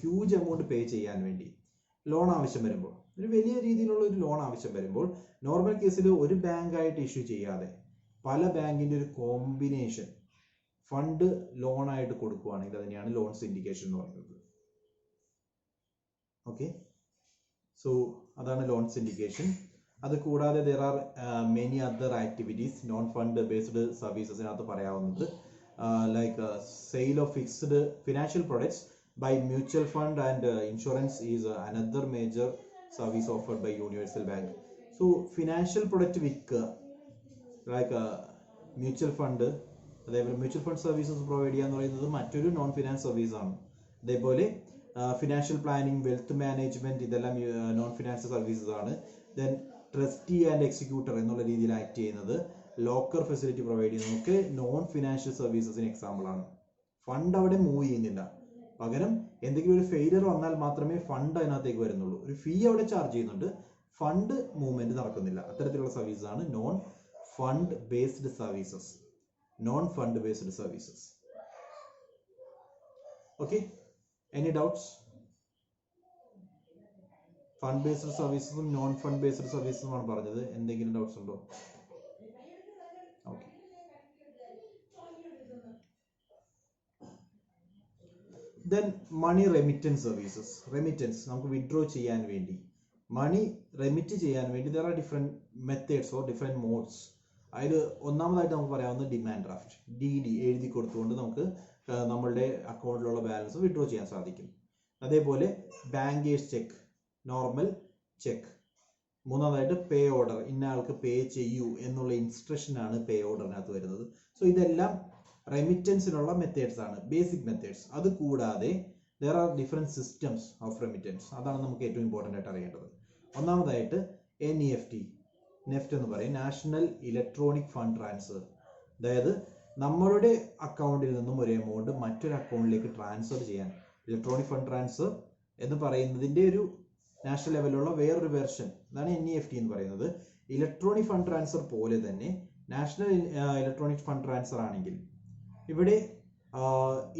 Speaker 1: ഹ്യൂജ് എമൗണ്ട് പേ ചെയ്യാൻ വേണ്ടി ലോൺ ആവശ്യം വരുമ്പോൾ, ഒരു വലിയ രീതിയിലുള്ള ഒരു ലോൺ ആവശ്യം വരുമ്പോൾ നോർമൽ കേസിൽ ഒരു ബാങ്കായിട്ട് ഇഷ്യൂ ചെയ്യാതെ പല ബാങ്കിന്റെ ഒരു കോമ്പിനേഷൻ ഫണ്ട് ലോൺ ആയിട്ട് കൊടുക്കുകയാണെങ്കിൽ അതിനെയാണ് ലോൺ സിൻഡിക്കേഷൻ എന്ന് പറയുന്നത്. ഓക്കെ, സോ അതാണ് ലോൺ സിൻഡിക്കേഷൻ. അത് കൂടാതെ there are many other activities non fund based സർവീസസിനകത്ത് പറയാവുന്നത്. Like sale of fixed financial products by mutual fund and insurance is another major service offered by universal bank. So financial product വിൽക്കുക, like mutual fund, അതേപോലെ mutual fund services provide ചെയ്യുക എന്ന് പറയുന്നത് മറ്റൊരു non finance service ആണ്. അതേപോലെ financial planning, wealth management, ഇതെല്ലാം non finance services ആണ്. ദെൻ ട്രസ്റ്റി ആൻഡ് എക്സിക്യൂട്ടർ എന്നുള്ള രീതിയിൽ ആക്ട് ചെയ്യുന്നത്, ലോക്കർ ഫെസിലിറ്റി പ്രൊവൈഡ് ചെയ്യുന്നതൊക്കെ നോൺ ഫിനാൻഷ്യൽ സർവീസസിന് എക്സാമ്പിൾ ആണ്. ഫണ്ട് അവിടെ മൂവ് ചെയ്യുന്നില്ല, പകരം എന്തെങ്കിലും ഒരു ഫെയിലിയർ വന്നാൽ മാത്രമേ ഫണ്ട് അതിനകത്തേക്ക് വരുന്നുള്ളൂ. ഒരു ഫീ അവിടെ ചാർജ് ചെയ്യുന്നുണ്ട്, ഫണ്ട് മൂവ്മെന്റ് നടക്കുന്നില്ല. അത്തരത്തിലുള്ള സർവീസ് ആണ് non fund based services. Non fund based services. Okay, any doubts? Fund based സർവീസസും നോൺ ഫണ്ട് ബേസ്ഡ് സർവീസസും ആണ് പറഞ്ഞത്. എന്തെങ്കിലും ഡൗട്ട്സ് ഉണ്ടോ? Okay, then money remittance services. Remittance നമുക്ക് വിഡ്രോ ചെയ്യാൻ വേണ്ടി, മണി റെമിറ്റ് ചെയ്യാൻ വേണ്ടി there are different methods or different modes. അതിൽ ഒന്നാമതായിട്ട് നമുക്ക് പറയാവുന്നത് ഡിമാൻഡ് ഡ്രാഫ്റ്റ്. DD എഴുതി കൊടുത്തുകൊണ്ട് നമുക്ക് നമ്മളുടെ അക്കൗണ്ടിലുള്ള ബാലൻസ് വിഡ്രോ ചെയ്യാൻ സാധിക്കും. അതേപോലെ ബാങ്കേഴ്സ് ചെക്ക്, നോർമൽ ചെക്ക്. മൂന്നാമതായിട്ട് പേ ഓർഡർ, ഇന്ന ആൾക്ക് പേ ചെയ്യൂ എന്നുള്ള ഇൻസ്ട്രക്ഷൻ ആണ് പേ ഓർഡറിനകത്ത് വരുന്നത്. സോ ഇതെല്ലാം റെമിറ്റൻസിനുള്ള മെത്തേഡ്സ് ആണ്, ബേസിക് മെത്തേഡ്സ്. അത് കൂടാതെ there are different systems of remittance. അതാണ് നമുക്ക് ഏറ്റവും ഇമ്പോർട്ടൻ്റ് ആയിട്ട് അറിയേണ്ടത്. ഒന്നാമതായിട്ട് NEFT, നെഫ്റ്റ് എന്ന് പറയും, നാഷണൽ ഇലക്ട്രോണിക് ഫണ്ട് ട്രാൻസ്ഫർ. അതായത് നമ്മളുടെ അക്കൗണ്ടിൽ നിന്നും ഒരു എമൗണ്ട് മറ്റൊരു അക്കൗണ്ടിലേക്ക് ട്രാൻസ്ഫർ ചെയ്യാൻ, ഇലക്ട്രോണിക് ഫണ്ട് ട്രാൻസ്ഫർ എന്ന് പറയുന്നതിൻ്റെ ഒരു നാഷണൽ ലെവലിലുള്ള വേറൊരു വെർഷൻ, അതാണ് NEFT എന്ന് പറയുന്നത്. ഇലക്ട്രോണിക് ഫണ്ട് ട്രാൻസ്ഫർ പോലെ തന്നെ നാഷണൽ ഇലക്ട്രോണിക് ഫണ്ട് ട്രാൻസ്ഫർ ആണെങ്കിൽ ഇവിടെ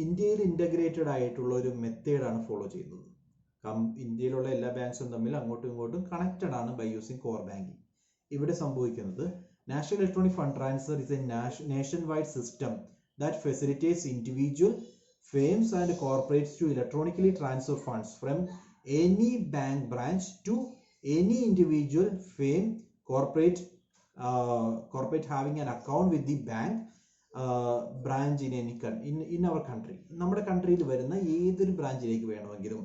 Speaker 1: ഇന്ത്യയിൽ ഇൻ്റഗ്രേറ്റഡ് ആയിട്ടുള്ള ഒരു മെത്തേഡാണ് ഫോളോ ചെയ്യുന്നത്. ഇന്ത്യയിലുള്ള എല്ലാ ബാങ്ക്സും തമ്മിൽ അങ്ങോട്ടും ഇങ്ങോട്ടും കണക്റ്റഡ് ആണ് ബൈ യൂസിങ് കോർ ബാങ്കിങ്. ഇവിടെ സംഭവിക്കുന്നത് national electronic fund transfer is A nation wide system that facilitates individual firms and corporates to electronically transfer funds from any bank branch to any individual firm, corporate having an account with the bank branch in our country. നമ്മുടെ കൺട്രിയിൽ വരുന്ന ഏതൊരു ബ്രാഞ്ചിലേക്ക് വേണമെങ്കിലും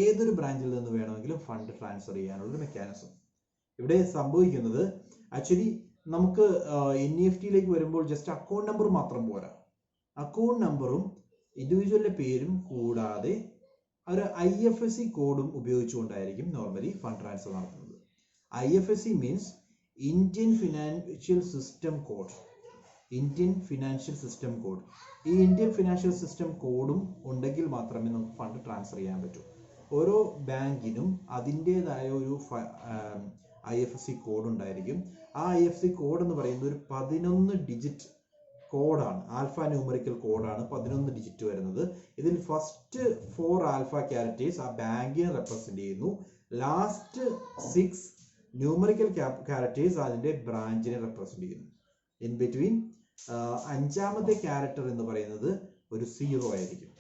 Speaker 1: ഏതൊരു ബ്രാഞ്ചിൽ നിന്ന് വേണമെങ്കിലും fund transfer ചെയ്യാനുള്ള ഒരു മെക്കാനിസം. ഇവിടെ സംഭവിക്കുന്നത് ആക്ച്വലി നമുക്ക് NEFTയിലേക്ക് വരുമ്പോൾ ജസ്റ്റ് അക്കൗണ്ട് നമ്പർ മാത്രം പോരാ, അക്കൗണ്ട് നമ്പറും ഇൻഡിവിജ്വലിന്റെ പേരും കൂടാതെ ഒരു IFSC കോഡും ഉപയോഗിച്ചുകൊണ്ടായിരിക്കും നോർമലി ഫണ്ട് ട്രാൻസ്ഫർ നടത്തുന്നത്. IFSC means Indian financial system code. Indian financial system code. ഈ ഇന്ത്യൻ ഫിനാൻഷ്യൽ സിസ്റ്റം കോഡും ഉണ്ടെങ്കിൽ മാത്രമേ നമുക്ക് ഫണ്ട് ട്രാൻസ്ഫർ ചെയ്യാൻ പറ്റൂ. ഓരോ ബാങ്കിനും അതിൻ്റെതായ ഒരു IFSC കോഡ് ഉണ്ടായിരിക്കും. ആ IFSC കോഡ് എന്ന് പറയുന്നത് ഒരു 11 ഡിജിറ്റ് കോഡാണ്, ആൽഫ ന്യൂമറിക്കൽ കോഡാണ്, 11 ഡിജിറ്റ് വരുന്നത്. ഇതിൽ ഫസ്റ്റ് 4 ആൽഫ ക്യാരക്ടേഴ്സ് ആ ബാങ്കിനെ റെപ്രസെന്റ് ചെയ്യുന്നു, ലാസ്റ്റ് 6 ന്യൂമറിക്കൽ ക്യാരക്ടേഴ്സ് അതിന്റെ ബ്രാഞ്ചിനെ റെപ്രസെന്റ് ചെയ്യുന്നു. ഇൻ ബിറ്റ്വീൻ അഞ്ചാമത്തെ ക്യാരക്ടർ എന്ന് പറയുന്നത് ഒരു 0 ആയിരിക്കും.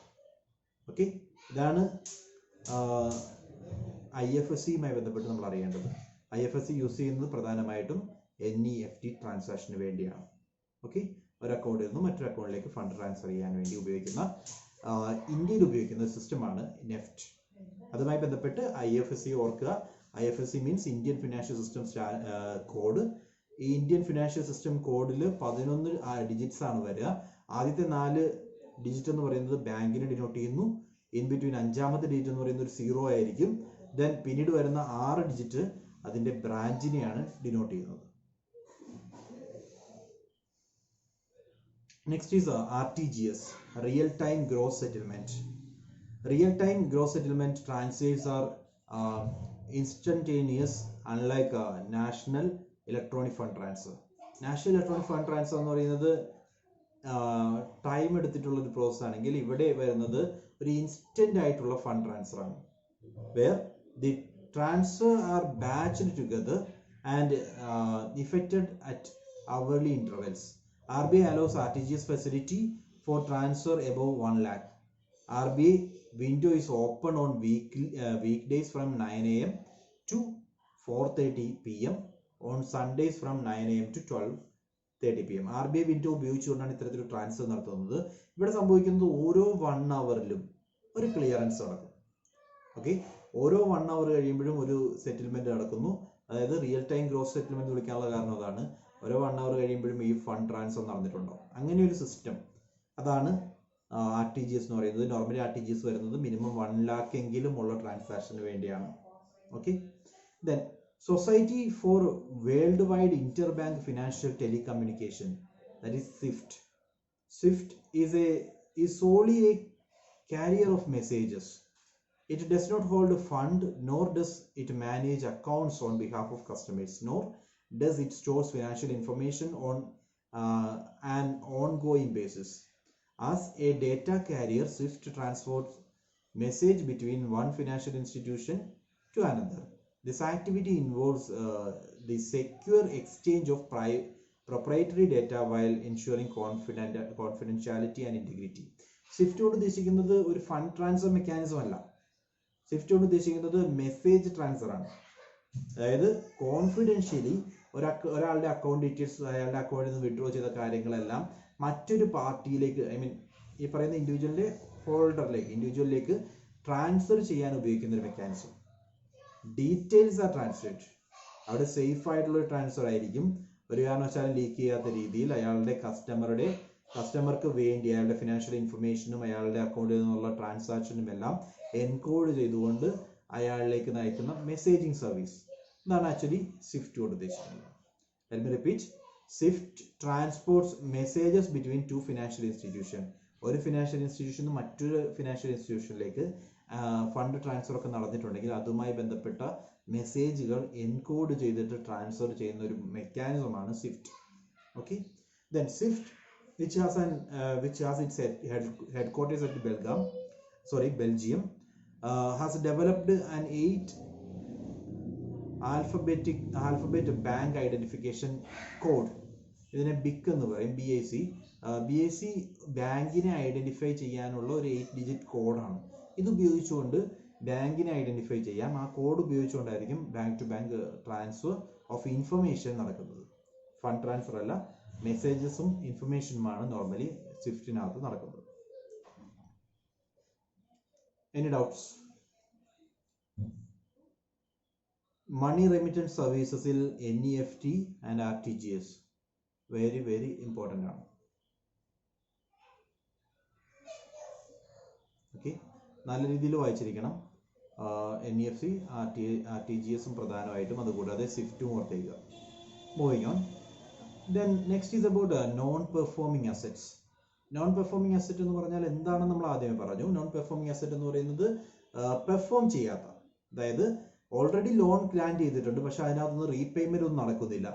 Speaker 1: ഓക്കെ, ഇതാണ് IFSCയുമായി ബന്ധപ്പെട്ട് നമ്മൾ അറിയേണ്ടത്. IFSC യൂസ് ചെയ്യുന്നത് പ്രധാനമായിട്ടും NEFT ട്രാൻസാക്ഷന് വേണ്ടിയാണ്. ഓക്കെ, ഒരു അക്കൗണ്ടിൽ നിന്ന് മറ്റൊരു അക്കൗണ്ടിലേക്ക് ഫണ്ട് ട്രാൻസ്ഫർ ചെയ്യാൻ വേണ്ടി ഉപയോഗിക്കുന്ന ഇന്ത്യയിൽ ഉപയോഗിക്കുന്ന സിസ്റ്റമാണ് നെഫ്റ്റ്. അതുമായി ബന്ധപ്പെട്ട് IFSC ഓർക്കുക. IFSC means Indian financial system code. ഈ ഇന്ത്യൻ ഫിനാൻഷ്യൽ സിസ്റ്റം കോഡിൽ 11 ഡിജിറ്റ്സ് ആണ് വരിക. ആദ്യത്തെ 4 ഡിജിറ്റ് എന്ന് പറയുന്നത് ബാങ്കിനെ ഡിനോട്ട് ചെയ്യുന്നു. ഇൻ ബിറ്റ്വീൻ അഞ്ചാമത്തെ ഡിജിറ്റ് എന്ന് പറയുന്നത് ഒരു 0 ആയിരിക്കും. ദെൻ പിന്നീട് വരുന്ന 6 ഡിജിറ്റ് അതിന്റെ ബ്രാഞ്ചിനെയാണ് ഡിനോട്ട് ചെയ്യുന്നത്. Next is RTGS, real-time gross settlement. Real-time gross settlement transfers are instantaneous, unlike national electronic fund transfer. National electronic fund transfer എന്ന് പറയുന്നത് ടൈം എടുത്തിട്ടുള്ള ഒരു പ്രോസസ് ആണെങ്കിൽ ഇവിടെ വരുന്നത് ഒരു ഇൻസ്റ്റന്റ് ആയിട്ടുള്ള ഫണ്ട് ട്രാൻസ്ഫർ ആണ്. Where the transfer are batched together and effected at hourly intervals. RBI allows RTGS facility for transfer above 1 lakh. RBI window is open on weekdays from 9 AM to 4:30 PM, on Sundays from 9 AM to 12:30 PM. RBI window ഉപയോഗിച്ചുകൊണ്ടാണ് ഇത്തരത്തിലൊരു transfer നടത്തുന്നത്. ഇവിടെ സംഭവിക്കുന്നത് ഓരോ 1 അവറിലും ഒരു clearance നടക്കും. Okay, ഓരോ 1 അവർ കഴിയുമ്പോഴും ഒരു സെറ്റിൽമെന്റ് നടക്കുന്നു. അതായത് റിയൽ ടൈം ഗ്രോസ് സെറ്റിൽമെന്റ് വിളിക്കാനുള്ള കാരണം അതാണ്. ഓരോ 1 അവർ കഴിയുമ്പോഴും ഈ ഫണ്ട് ട്രാൻസ്ഫർ നടന്നിട്ടുണ്ടോ, അങ്ങനെ ഒരു സിസ്റ്റം. അതാണ് RTGS എന്ന് പറയുന്നത്. നോർമലി RTGS വരുന്നത് മിനിമം 1 lakh എങ്കിലും ഉള്ള ട്രാൻസാക്ഷന് വേണ്ടിയാണ്. Okay, then society for world wide interbank financial telecommunication, that is SWIFT. SWIFT is solely a carrier of messages. It does not hold a fund, nor does it manage accounts on behalf of customers, nor does it stores financial information on an ongoing basis. As a data carrier, SWIFT transfers message between one financial institution to another. This activity involves the secure exchange of proprietary data while ensuring confidentiality and integrity. SWIFT കൊണ്ട് ഉദ്ദേശിക്കുന്നത് ഒരു fund transfer mechanism അല്ല. SWIFT കൊണ്ട് ഉദ്ദേശിക്കുന്നത് message transfer ആണ്. അതായത് കോൺഫിഡൻഷ്യലി ഒരാളുടെ account details, അയാളുടെ അക്കൗണ്ടിൽ നിന്ന് വിഡ്രോ ചെയ്ത കാര്യങ്ങളെല്ലാം മറ്റൊരു പാർട്ടിയിലേക്ക്, ഐ മീൻ ഈ പറയുന്ന ഇൻഡിവിജ്വലിലേക്ക് ട്രാൻസ്ഫർ ചെയ്യാൻ ഉപയോഗിക്കുന്ന ഒരു മെക്കാനിസം. Details R transferred. അവിടെ സേഫ് ആയിട്ടുള്ള ഒരു ട്രാൻസ്ഫർ ആയിരിക്കും. ഒരു കാരണവശാലും ലീക്ക് ചെയ്യാത്ത രീതിയിൽ അയാളുടെ കസ്റ്റമർക്ക് വേണ്ടി അയാളുടെ ഫിനാൻഷ്യൽ ഇൻഫർമേഷനും അയാളുടെ അക്കൗണ്ടിൽ നിന്നുള്ള ട്രാൻസാക്ഷനും എല്ലാം എൻകോഡ് ചെയ്തുകൊണ്ട് അയാളിലേക്ക് നയിക്കുന്ന മെസ്സേജിങ് സർവീസ്. ഇതാണ് ആക്ച്വലി സ്വിഫ്റ്റ് കൊണ്ട് ഉദ്ദേശിക്കുന്നത്. Let me repeat. SWIFT transports messages between two financial institutions. ഒരു ഫിനാൻഷ്യൽ ഇൻസ്റ്റിറ്റ്യൂഷന് മറ്റൊരു ഫിനാൻഷ്യൽ ഇൻസ്റ്റിറ്റ്യൂഷനിലേക്ക് ഫണ്ട് ട്രാൻസ്ഫർ ഒക്കെ നടന്നിട്ടുണ്ടെങ്കിൽ അതുമായി ബന്ധപ്പെട്ട മെസ്സേജുകൾ എൻകോഡ് ചെയ്തിട്ട് ട്രാൻസ്ഫർ ചെയ്യുന്ന ഒരു മെക്കാനിസമാണ് SWIFT. Okay, then SWIFT which has its headquarters at Belgium, has developed an 8 alphabet bank identification code. ഇതിനെ ബിക് എന്ന് പറയും, BIC ബാങ്കിനെ ഐഡന്റിഫൈ ചെയ്യാനുള്ള ഒരു 8 ഡിജിറ്റ് കോഡാണ്. ഇത് ഉപയോഗിച്ചുകൊണ്ട് ബാങ്കിനെ ഐഡന്റിഫൈ ചെയ്യാം. ആ കോഡ് ഉപയോഗിച്ചുകൊണ്ടായിരിക്കും bank to bank transfer of information നടക്കുന്നത്. ഫണ്ട് ട്രാൻസ്ഫർ അല്ല, മെസ്സേജസും ഇൻഫർമേഷനുമാണ് നോർമലി സ്വിഫ്റ്റിനകത്ത് നടക്കുന്നത്. Any doubts? Money remittance services il NEFT and RTGS very very important ആണ്. ഓക്കെ, നല്ല രീതിയിൽ വായിച്ചിരിക്കണം. NEFT RTGS പ്രധാനമായിട്ടും, അതുകൂടാതെ സ്വിഫ്റ്റും ഓർത്തേക്കുക. Moving on. Then next is about non-performing assets. Non-performing asset എന്ന് പറഞ്ഞാൽ എന്താണെന്ന് നമ്മൾ ആദ്യമേ പറഞ്ഞു. Non-performing asset എന്ന് പറയുന്നത് പെർഫോം ചെയ്യാത്ത, അതായത് ഓൾറെഡി ലോൺ ഗ്രാൻഡ് ചെയ്തിട്ടുണ്ട് പക്ഷെ അതിനകത്തുനിന്ന് റീപേയ്മെന്റ് ഒന്നും നടക്കുന്നില്ല,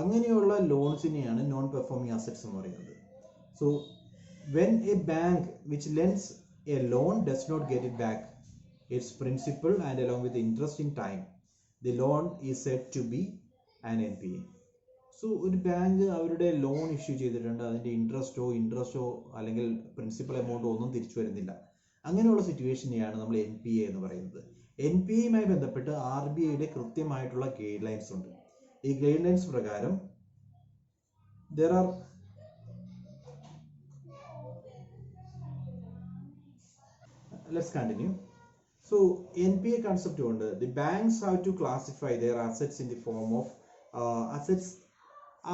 Speaker 1: അങ്ങനെയുള്ള ലോൺസിനെയാണ് നോൺ പെർഫോമിംഗ് അസറ്റ്സ് എന്ന് പറയുന്നത്. So when a bank which lends a loan does not get it back its principal and along with interest in time, the loan is said to be an NPA. സോ ഒരു bank അവരുടെ loan issue ചെയ്തിട്ടുണ്ട്, അതിൻ്റെ ഇൻട്രസ്റ്റോ അല്ലെങ്കിൽ principal എമൗണ്ടോ ഒന്നും തിരിച്ചു വരുന്നില്ല. അങ്ങനെയുള്ള സിറ്റുവേഷനെയാണ് നമ്മൾ NPA എന്ന് പറയുന്നത്. NPAയുമായി ബന്ധപ്പെട്ട് RBIയുടെ കൃത്യമായിട്ടുള്ള ഗൈഡ് ലൈൻസ് ഉണ്ട്. ഈ ഗൈഡ് ലൈൻസ് പ്രകാരം let's continue. So NPA concept കൊണ്ട് the banks have to classify their assets in the form of assets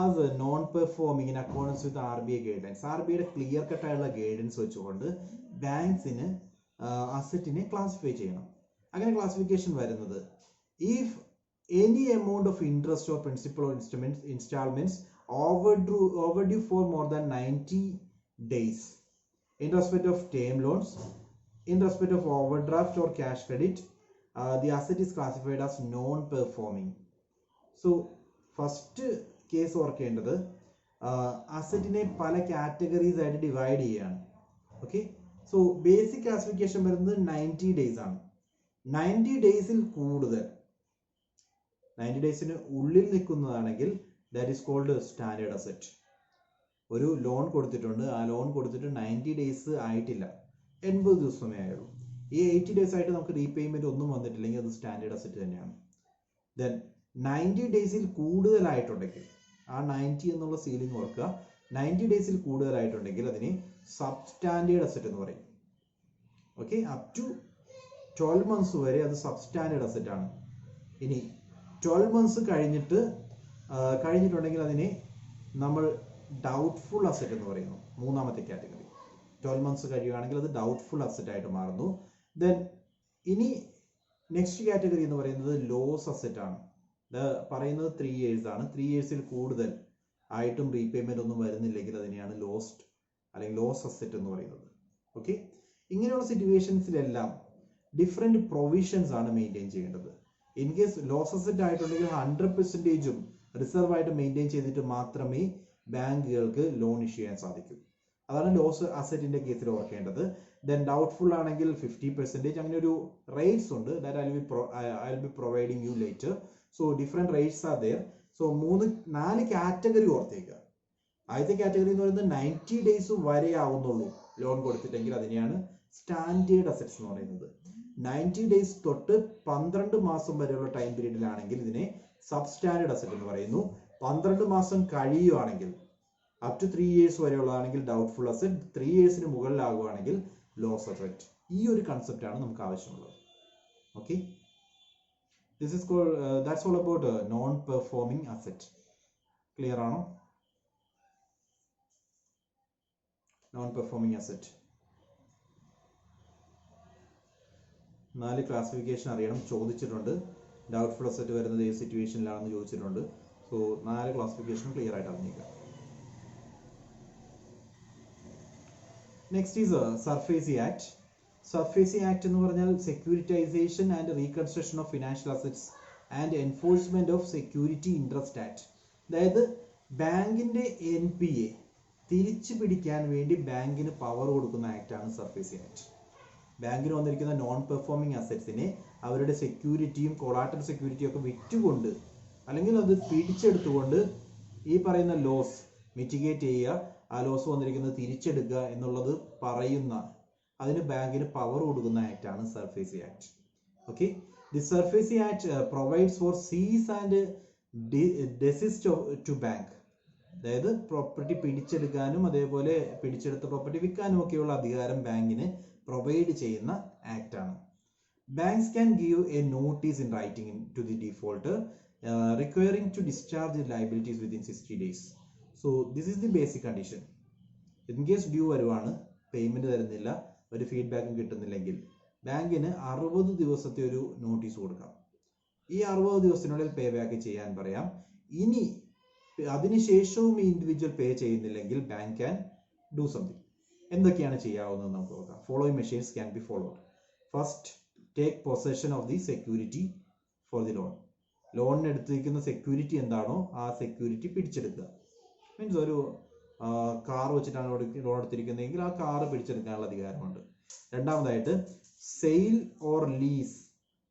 Speaker 1: as a non-performing in accordance with RBI guidelines. RBIയുടെ ക്ലിയർ കട്ടായുള്ള ഗൈഡൻസ് വെച്ചുകൊണ്ട് ബാങ്ക്സിന് അസറ്റിനെ classify ചെയ്യണം. അങ്ങനെ ക്ലാസിഫിക്കേഷൻ വരുന്നത്, if any amount of interest or principal or instalments overdue for more than 90 days in respect of term loans, in respect of overdraft or cash credit, the asset is classified as non-performing. So first case ഓർക്കേണ്ടത്, അസറ്റിനെ പല categories ആയിട്ട് divide ചെയ്യുകയാണ്. Okay, so basic classification വരുന്നത് 90 days ആണ്. 90 ഡേയ്സിൽ കൂടുതൽ, 90 ഡേയ്സിന് ഉള്ളിൽ നിൽക്കുന്നതാണെങ്കിൽ that is called standard asset. ഒരു ലോൺ കൊടുത്തിട്ടുണ്ട്, ആ ലോൺ കൊടുത്തിട്ട് 90 ഡേയ്സ് ആയിട്ടില്ല, 80 ദിവസമേ ആയുള്ളൂ, ഈ 80 ഡേയ്സ് ആയിട്ട് നമുക്ക് റീപേയ്മെന്റ് ഒന്നും വന്നിട്ടില്ലെങ്കിൽ അത് സ്റ്റാൻഡേർഡ് അസറ്റ് തന്നെയാണ്. ദെൻ 90 ഡേയ്സിൽ കൂടുതലായിട്ടുണ്ടെങ്കിൽ, ആ 90 എന്നുള്ള സീലിംഗ് ഓർക്കുക, 90 ഡേയ്സിൽ കൂടുതലായിട്ടുണ്ടെങ്കിൽ അതിനെ സബ് സ്റ്റാൻഡേർഡ് അസറ്റ് എന്ന് പറയും. ഓക്കെ, അപ് ടു 12 മന്ത്സ് വരെ അത് സബ് സ്റ്റാൻഡേർഡ് അസറ്റ് ആണ്. ഇനി 12 മന്ത്സ് കഴിഞ്ഞിട്ടുണ്ടെങ്കിൽ അതിനെ നമ്മൾ ഡൗട്ട്ഫുൾ അസറ്റ് എന്ന് പറയുന്നു, മൂന്നാമത്തെ കാറ്റഗറി. 12 മന്ത്സ് കഴിയുകയാണെങ്കിൽ അത് ഡൗട്ട്ഫുൾ അസറ്റ് ആയിട്ട് മാറുന്നു. ദെൻ ഇനി നെക്സ്റ്റ് കാറ്റഗറി എന്ന് പറയുന്നത് ലോസ് അസറ്റ് ആണ്. പറയുന്നത് 3 years ആണ്. 3 yearsൽ കൂടുതൽ ആയിട്ടും റീപേയ്മെന്റ് ഒന്നും വരുന്നില്ലെങ്കിൽ അതിനെയാണ് ലോസ്റ്റ് അല്ലെങ്കിൽ ലോസ് അസറ്റ് എന്ന് പറയുന്നത്. ഓക്കെ, ഇങ്ങനെയുള്ള സിറ്റുവേഷൻസിലെല്ലാം ഡിഫറെന്റ് പ്രൊവിഷൻസ് ആണ് മെയിൻറ്റെയിൻ ചെയ്യേണ്ടത്. ഇൻ കേസ് ലോസ് അസറ്റ് ആയിട്ടുണ്ടെങ്കിൽ 100% റിസർവ് ആയിട്ട് മെയിൻറ്റെയിൻ ചെയ്തിട്ട് മാത്രമേ ബാങ്കുകൾക്ക് ലോൺ ഇഷ്യൂ ചെയ്യാൻ സാധിക്കൂ. അതാണ് ലോസ് അസറ്റിന്റെ കേസിൽ ഓർക്കേണ്ടത്. ദെൻ ഡൗട്ട്ഫുൾ ആണെങ്കിൽ 50%, അങ്ങനെ ഒരു റേറ്റ്സ് ഉണ്ട്. That I will be providing you later. So different rates are there. So 4 category ഓർത്തേക്കുക. ആദ്യത്തെ കാറ്റഗറി എന്ന് പറയുന്നത് 90 ഡേയ്സ് വരെ ആവുന്നുള്ളൂ ലോൺ കൊടുത്തിട്ടെങ്കിൽ അതിനെയാണ് സ്റ്റാൻഡേർഡ് അസറ്റ്സ് എന്ന് പറയുന്നത്. 90 ഡേയ്സ് തൊട്ട് 12 മാസം വരെയുള്ള ടൈം പീരീഡിലാണെങ്കിൽ ഇതിനെ സബ് സ്റ്റാൻഡേർഡ് അസറ്റ് എന്ന് പറയുന്നു. 12 മാസം കഴിയുവാണെങ്കിൽ, അപ് ടു 3 years വരെയുള്ളതാണെങ്കിൽ ഡൗട്ട്ഫുൾ അസറ്റ്, 3 yearsന് മുകളിലാകുവാണെങ്കിൽ ലോസ് അസറ്റ്. ഈ ഒരു കൺസെപ്റ്റ് ആണ് നമുക്ക് ആവശ്യമുള്ളത്. Okay, this is called that's all about non performing asset. Clear ആണോ? നോൺ പെർഫോമിംഗ് അസറ്റ് 4 ക്ലാസിഫിക്കേഷൻ അറിയണം, ചോദിച്ചിട്ടുണ്ട്. ഡൗട്ട്ഫുൾ അസറ്റ് വരുന്നത് ഏത് സിറ്റുവേഷനിലാണെന്ന് ചോദിച്ചിട്ടുണ്ട്. സോ 4 ക്ലാസിഫിക്കേഷൻ ക്ലിയർ ആയിട്ട് അറിഞ്ഞിരിക്കുക. Next is SARFAESI act. SARFAESI act എന്ന് പറഞ്ഞാൽ securitisation and reconstruction of financial assets and enforcement of security interest act. അതായത് ബാങ്കിന്റെ NPA തിരിച്ചു പിടിക്കാൻ വേണ്ടി ബാങ്കിന് പവർ കൊടുക്കുന്ന ആക്ടാണ് സർഫേസി ആക്ട്. ബാങ്കിന് വന്നിരിക്കുന്ന നോൺ പെർഫോമിംഗ് അസറ്റ്സിനെ അവരുടെ സെക്യൂരിറ്റിയും കൊളാറ്ററൽ സെക്യൂരിറ്റിയും ഒക്കെ വിറ്റുകൊണ്ട് അല്ലെങ്കിൽ അത് പിടിച്ചെടുത്തുകൊണ്ട് ഈ പറയുന്ന ലോസ് മിറ്റിഗേറ്റ് ചെയ്യുക, ആ ലോസ് വന്നിരിക്കുന്നത് തിരിച്ചെടുക്കുക എന്നുള്ളത് പറയുന്ന അതിന് ബാങ്കിന് പവർ കൊടുക്കുന്ന ആക്ടാണ് SARFAESI act. Okay, the SARFAESI act provides for seize and desist to bank. അതായത് പ്രോപ്പർട്ടി പിടിച്ചെടുക്കാനും അതേപോലെ പിടിച്ചെടുത്ത പ്രോപ്പർട്ടി വിൽക്കാനും ഒക്കെയുള്ള അധികാരം ബാങ്കിന് പ്രൊവൈഡ് ചെയ്യുന്ന ആക്ടാണ്. Banks can give a notice in writing to the defaulter requiring to discharge liabilities within 60 days. So this is the basic condition. In case due വരുവാണ്, പേയ്മെന്റ് തരുന്നില്ല, ഒരു ഫീഡ്ബാക്കും കിട്ടുന്നില്ലെങ്കിൽ ബാങ്കിന് 60 ദിവസത്തെ ഒരു നോട്ടീസ് കൊടുക്കാം. ഈ 60 ദിവസത്തിനുള്ളിൽ പേ ബാക്ക് ചെയ്യാൻ പറയാം. ഇനി അതിനുശേഷവും ഈ ഇൻഡിവിജ്വൽ പേ ചെയ്യുന്നില്ലെങ്കിൽ ബാങ്ക് ക്യാൻ ഡു സംതിങ്. എന്തൊക്കെയാണ് ചെയ്യാവുന്നത് നമുക്ക് നോക്കാം. Following measures can be followed. First, take possession of the security for the loan. ലോണിന് എടുത്തിരിക്കുന്ന സെക്യൂരിറ്റി എന്താണോ ആ സെക്യൂരിറ്റി പിടിച്ചെടുക്കുക. മീൻസ് ഒരു കാർ വെച്ചിട്ടാണ് ലോൺ എടുത്തിരിക്കുന്നതെങ്കിൽ ആ കാറ് പിടിച്ചെടുക്കാനുള്ള അധികാരമുണ്ട്. രണ്ടാമതായിട്ട്, sale or lease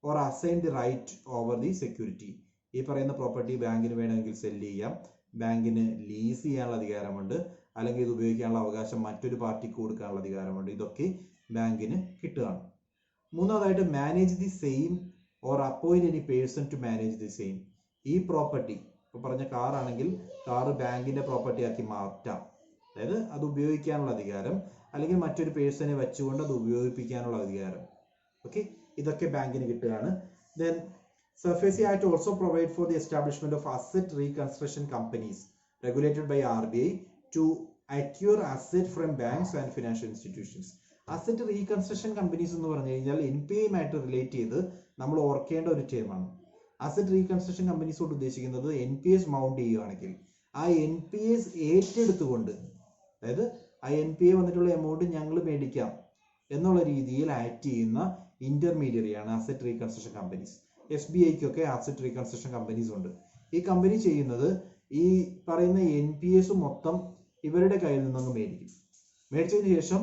Speaker 1: or assign the right over the security. ഈ പറയുന്ന പ്രോപ്പർട്ടി ബാങ്കിന് വേണമെങ്കിൽ സെല്ല് ചെയ്യാം, ബാങ്കിന് ലീസ് ചെയ്യാനുള്ള അധികാരമുണ്ട്, അല്ലെങ്കിൽ ഇത് ഉപയോഗിക്കാനുള്ള അവകാശം മറ്റൊരു പാർട്ടിക്ക് കൊടുക്കാനുള്ള അധികാരമുണ്ട്. ഇതൊക്കെ ബാങ്കിന് കിട്ടുകയാണ്. മൂന്നാമതായിട്ട്, manage the same or appoint any person to manage the same. ഈ പ്രോപ്പർട്ടി ഇപ്പോൾ പറഞ്ഞ കാറാണെങ്കിൽ കാറ് ബാങ്കിന്റെ പ്രോപ്പർട്ടി ആക്കി മാറ്റാം. അതായത് അത് ഉപയോഗിക്കാനുള്ള അധികാരം, അല്ലെങ്കിൽ മറ്റൊരു പേഴ്സണെ വെച്ചുകൊണ്ട് അത് ഉപയോഗിപ്പിക്കാനുള്ള അധികാരം. ഓക്കെ, ഇതൊക്കെ ബാങ്കിന് കിട്ടുകയാണ്. Then SARFAESI act also provide for the establishment of asset reconstruction companies regulated by RBI to acquire asset from banks and financial institutions. Asset reconstruction companies എന്ന് പറഞ്ഞു കഴിഞ്ഞാൽ NPAയുമായിട്ട് റിലേറ്റ് ചെയ്ത് നമ്മൾ ഓർക്കേണ്ട ഒരു ടേമാണ്. അസറ്റ് റീകൺസ്ട്രക്ഷൻ കമ്പനീസ് കൊണ്ട് ഉദ്ദേശിക്കുന്നത് NPAs മൗണ്ട് ചെയ്യുകയാണെങ്കിൽ ആ NPAs ഏറ്റെടുത്തുകൊണ്ട്, അതായത് ആ NPA വന്നിട്ടുള്ള എമൗണ്ട് ഞങ്ങൾ മേടിക്കാം എന്നുള്ള രീതിയിൽ ആക്ട് ചെയ്യുന്ന ഇന്റർമീഡിയറിയാണ് അസറ്റ് റീകൺസ്ട്രക്ഷൻ കമ്പനീസ്. SBIക്കൊക്കെ അസറ്റ് റീകൺസ്ട്രക്ഷൻ കമ്പനീസ് ഉണ്ട്. ഈ കമ്പനി ചെയ്യുന്നത് ഈ പറയുന്ന NPAs മൊത്തം ഇവരുടെ കയ്യിൽ നിന്നങ്ങ് മേടിക്കും. മേടിച്ചതിന് ശേഷം